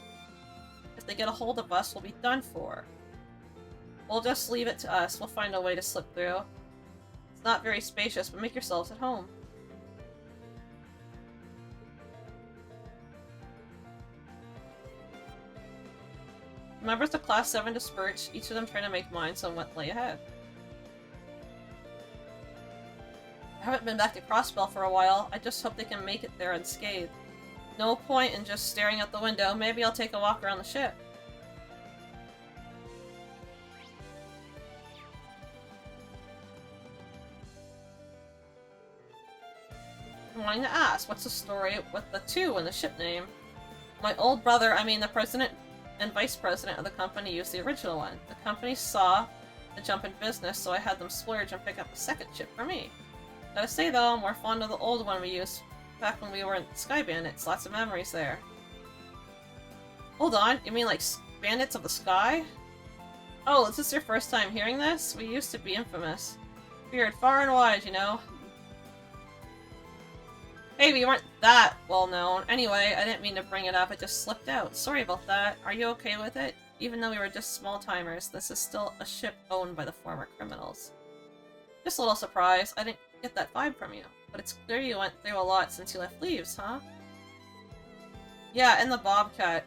If they get a hold of us, we'll be done for. We'll just leave it to us. We'll find a way to slip through. It's not very spacious, but make yourselves at home. Members of Class 7 dispersed, each of them trying to make minds on what lay ahead. I haven't been back to Crossbell for a while. I just hope they can make it there unscathed. No point in just staring out the window. Maybe I'll take a walk around the ship. I'm wanting to ask, what's the story with the 2 in the ship name? My old brother, I mean the president and vice president of the company, used the original one. The company saw the jump in business, so I had them splurge and pick up a second chip for me. Gotta say though, I'm more fond of the old one we used back when we were in Sky Bandits. Lots of memories there. Hold on, you mean like Bandits of the Sky? Oh, is this your first time hearing this? We used to be infamous. Feared far and wide, you know. Hey, we weren't that well known. Anyway, I didn't mean to bring it up, it just slipped out. Sorry about that. Are you okay with it? Even though we were just small-timers, this is still a ship owned by the former criminals. Just a little surprised. I didn't get that vibe from you. But it's clear you went through a lot since you left Leaves, huh? Yeah, and the Bobcat.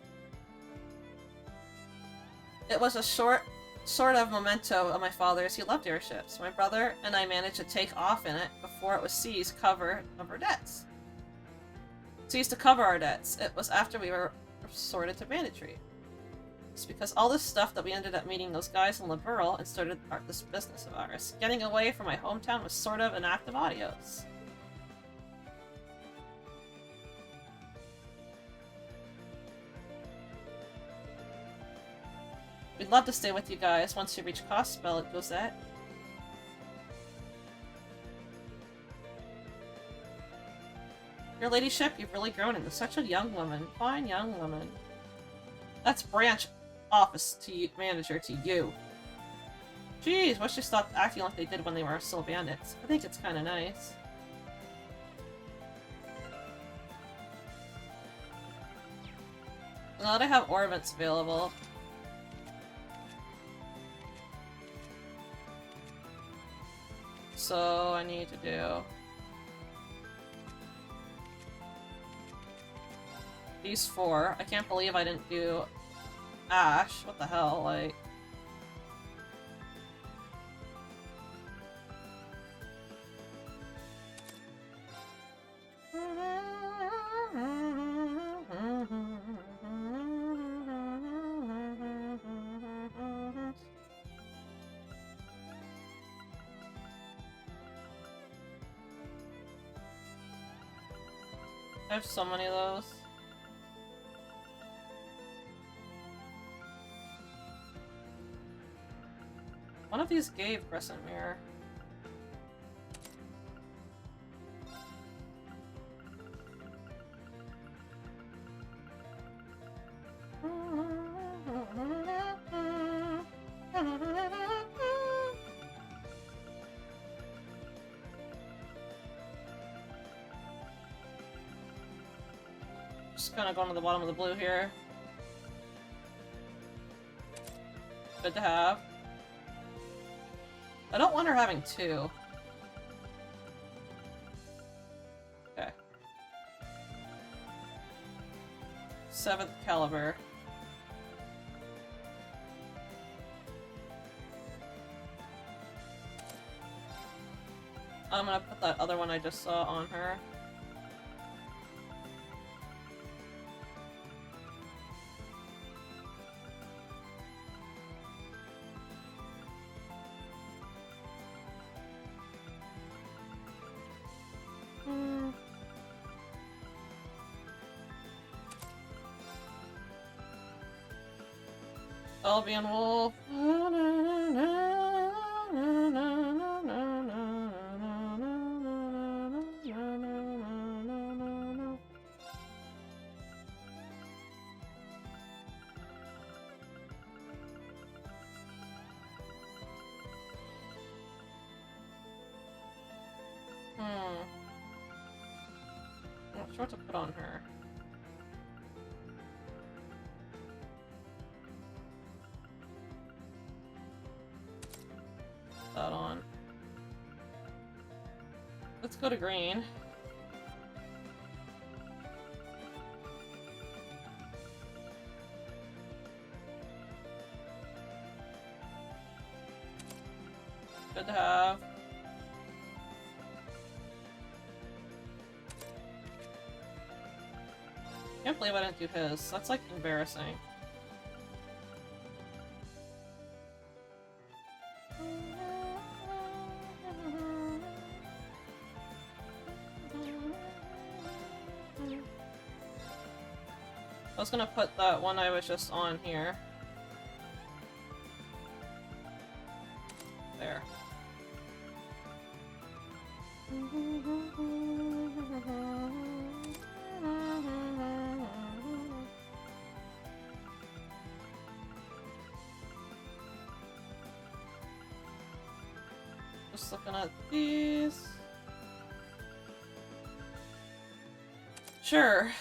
It was a sort of memento of my father's. He loved airships. My brother and I managed to take off in it before it was seized cover of our debts. Seized to cover our debts. It was after we were sorted to banditry. It's because all this stuff that we ended up meeting those guys in Liberl and started this business of ours. Getting away from my hometown was sort of an act of adios. We'd love to stay with you guys once you reach Costspell at Gozette. Your ladyship, you've really grown into such a young woman. Fine young woman. That's branch office to you, manager to you. Jeez, wish they stopped acting like they did when they were still bandits. I think it's kind of nice. Now that I have ore events available. So I need to do these 4. I can't believe I didn't do Ash. What the hell, like... I have so many of those. One of these gave Crescent Mirror. Just kind of going to the bottom of the blue here. Good to have. I don't want her having 2. Okay. 7th caliber. I'm gonna put that other one I just saw on her. Albion Wolf. Not sure what to put on her. That on. Let's go to green. Good to have. Can't believe I didn't do his. That's like embarrassing. I was gonna put that one I was just on here. There. Just looking at these. Sure.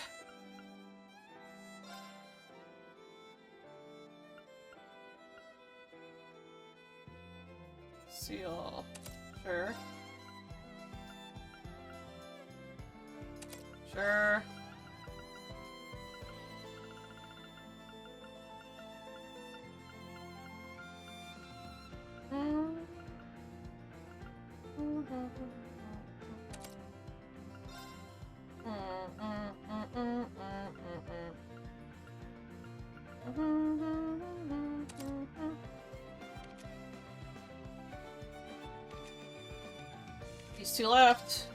Seal. Sure. Sure. These two left.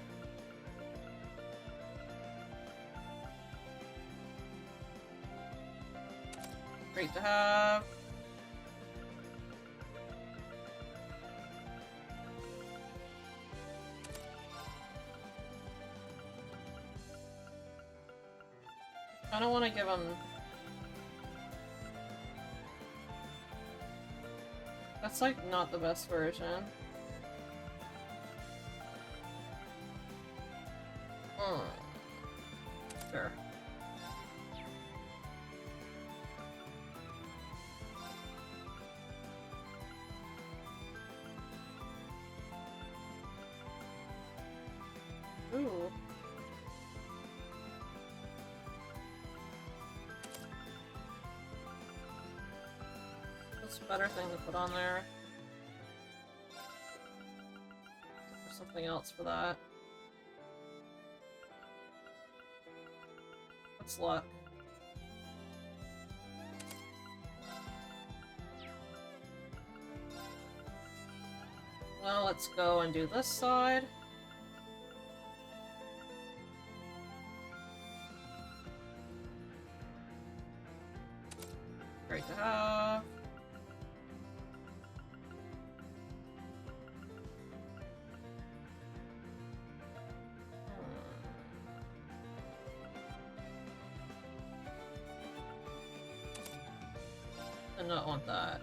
Great to have. I don't want to give him... That's like not the best version. Sure. Ooh. What's a better thing to put on there? Or something else for that. What's luck? Well, let's go and do this side. Great to have. I do not want that.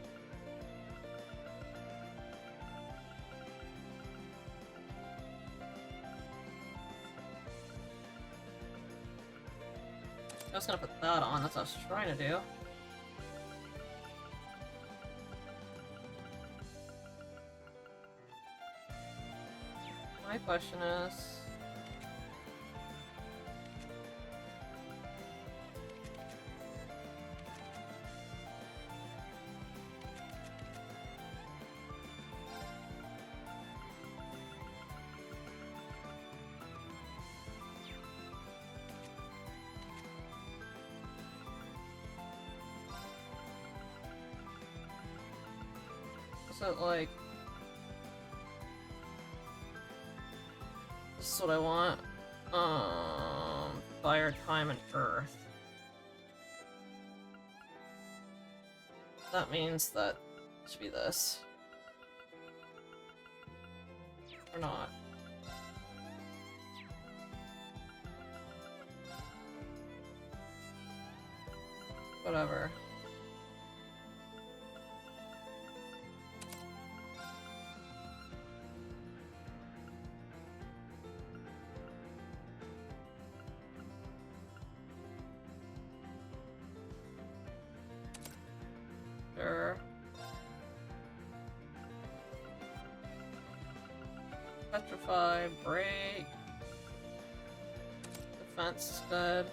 I was gonna put that on, that's what I was trying to do. My question is... So, like... This is what I want. Fire, time, and earth. That means that it should be this. Or not. Whatever. Sure. Petrify, break. Defense is good.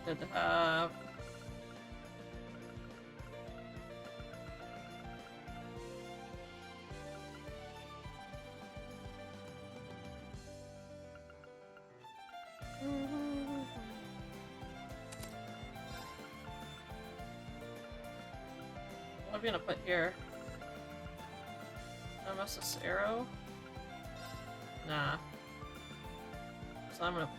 Good to have. What are we gonna put here? Nemesis arrow? Nah. So I'm gonna...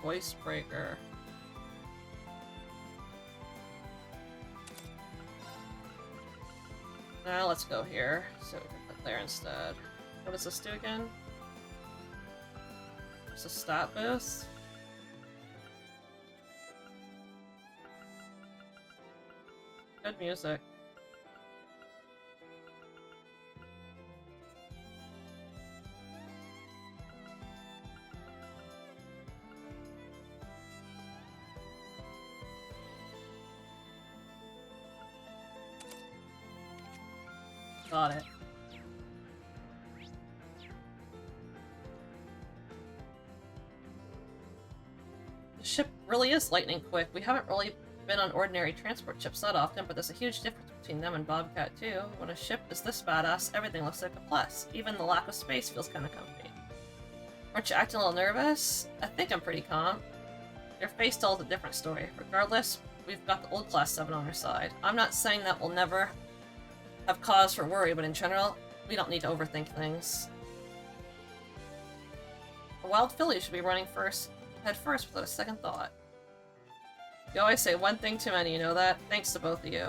Voice breaker. Now let's go here, so we can put there instead. What does this do again? It's a stat boost. Good music. Got it. The ship really is lightning quick. We haven't really been on ordinary transport ships that often, but there's a huge difference between them and Bobcat too. When a ship is this badass, everything looks like a plus. Even the lack of space feels kind of comfy. Aren't you acting a little nervous? I think I'm pretty calm. Your face tells a different story. Regardless, we've got the old Class 7 on our side. I'm not saying that we'll never have cause for worry, but in general, we don't need to overthink things. A wild filly should be running head first without a second thought. You always say one thing too many, you know that? Thanks to both of you.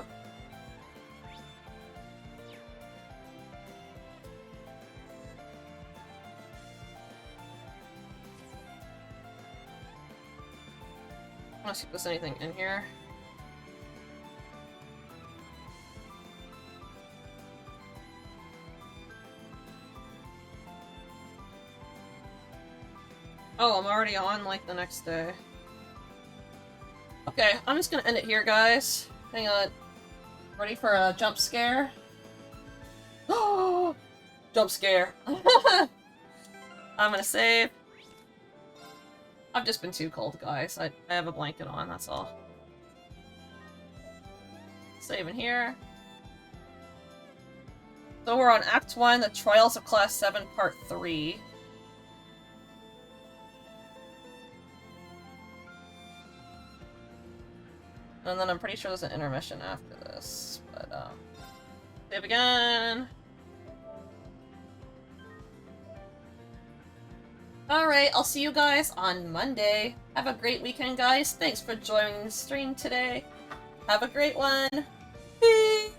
I want to see if there's anything in here. Oh, I'm already on, like, the next day. Okay, I'm just gonna end it here, guys. Hang on. Ready for a jump scare? Oh! Jump scare. I'm gonna save. I've just been too cold, guys. I have a blanket on, that's all. Saving here. So we're on Act 1, The Trials of Class 7, Part 3. And then I'm pretty sure there's an intermission after this, but, save again! Alright, I'll see you guys on Monday. Have a great weekend, guys. Thanks for joining the stream today. Have a great one! Peace!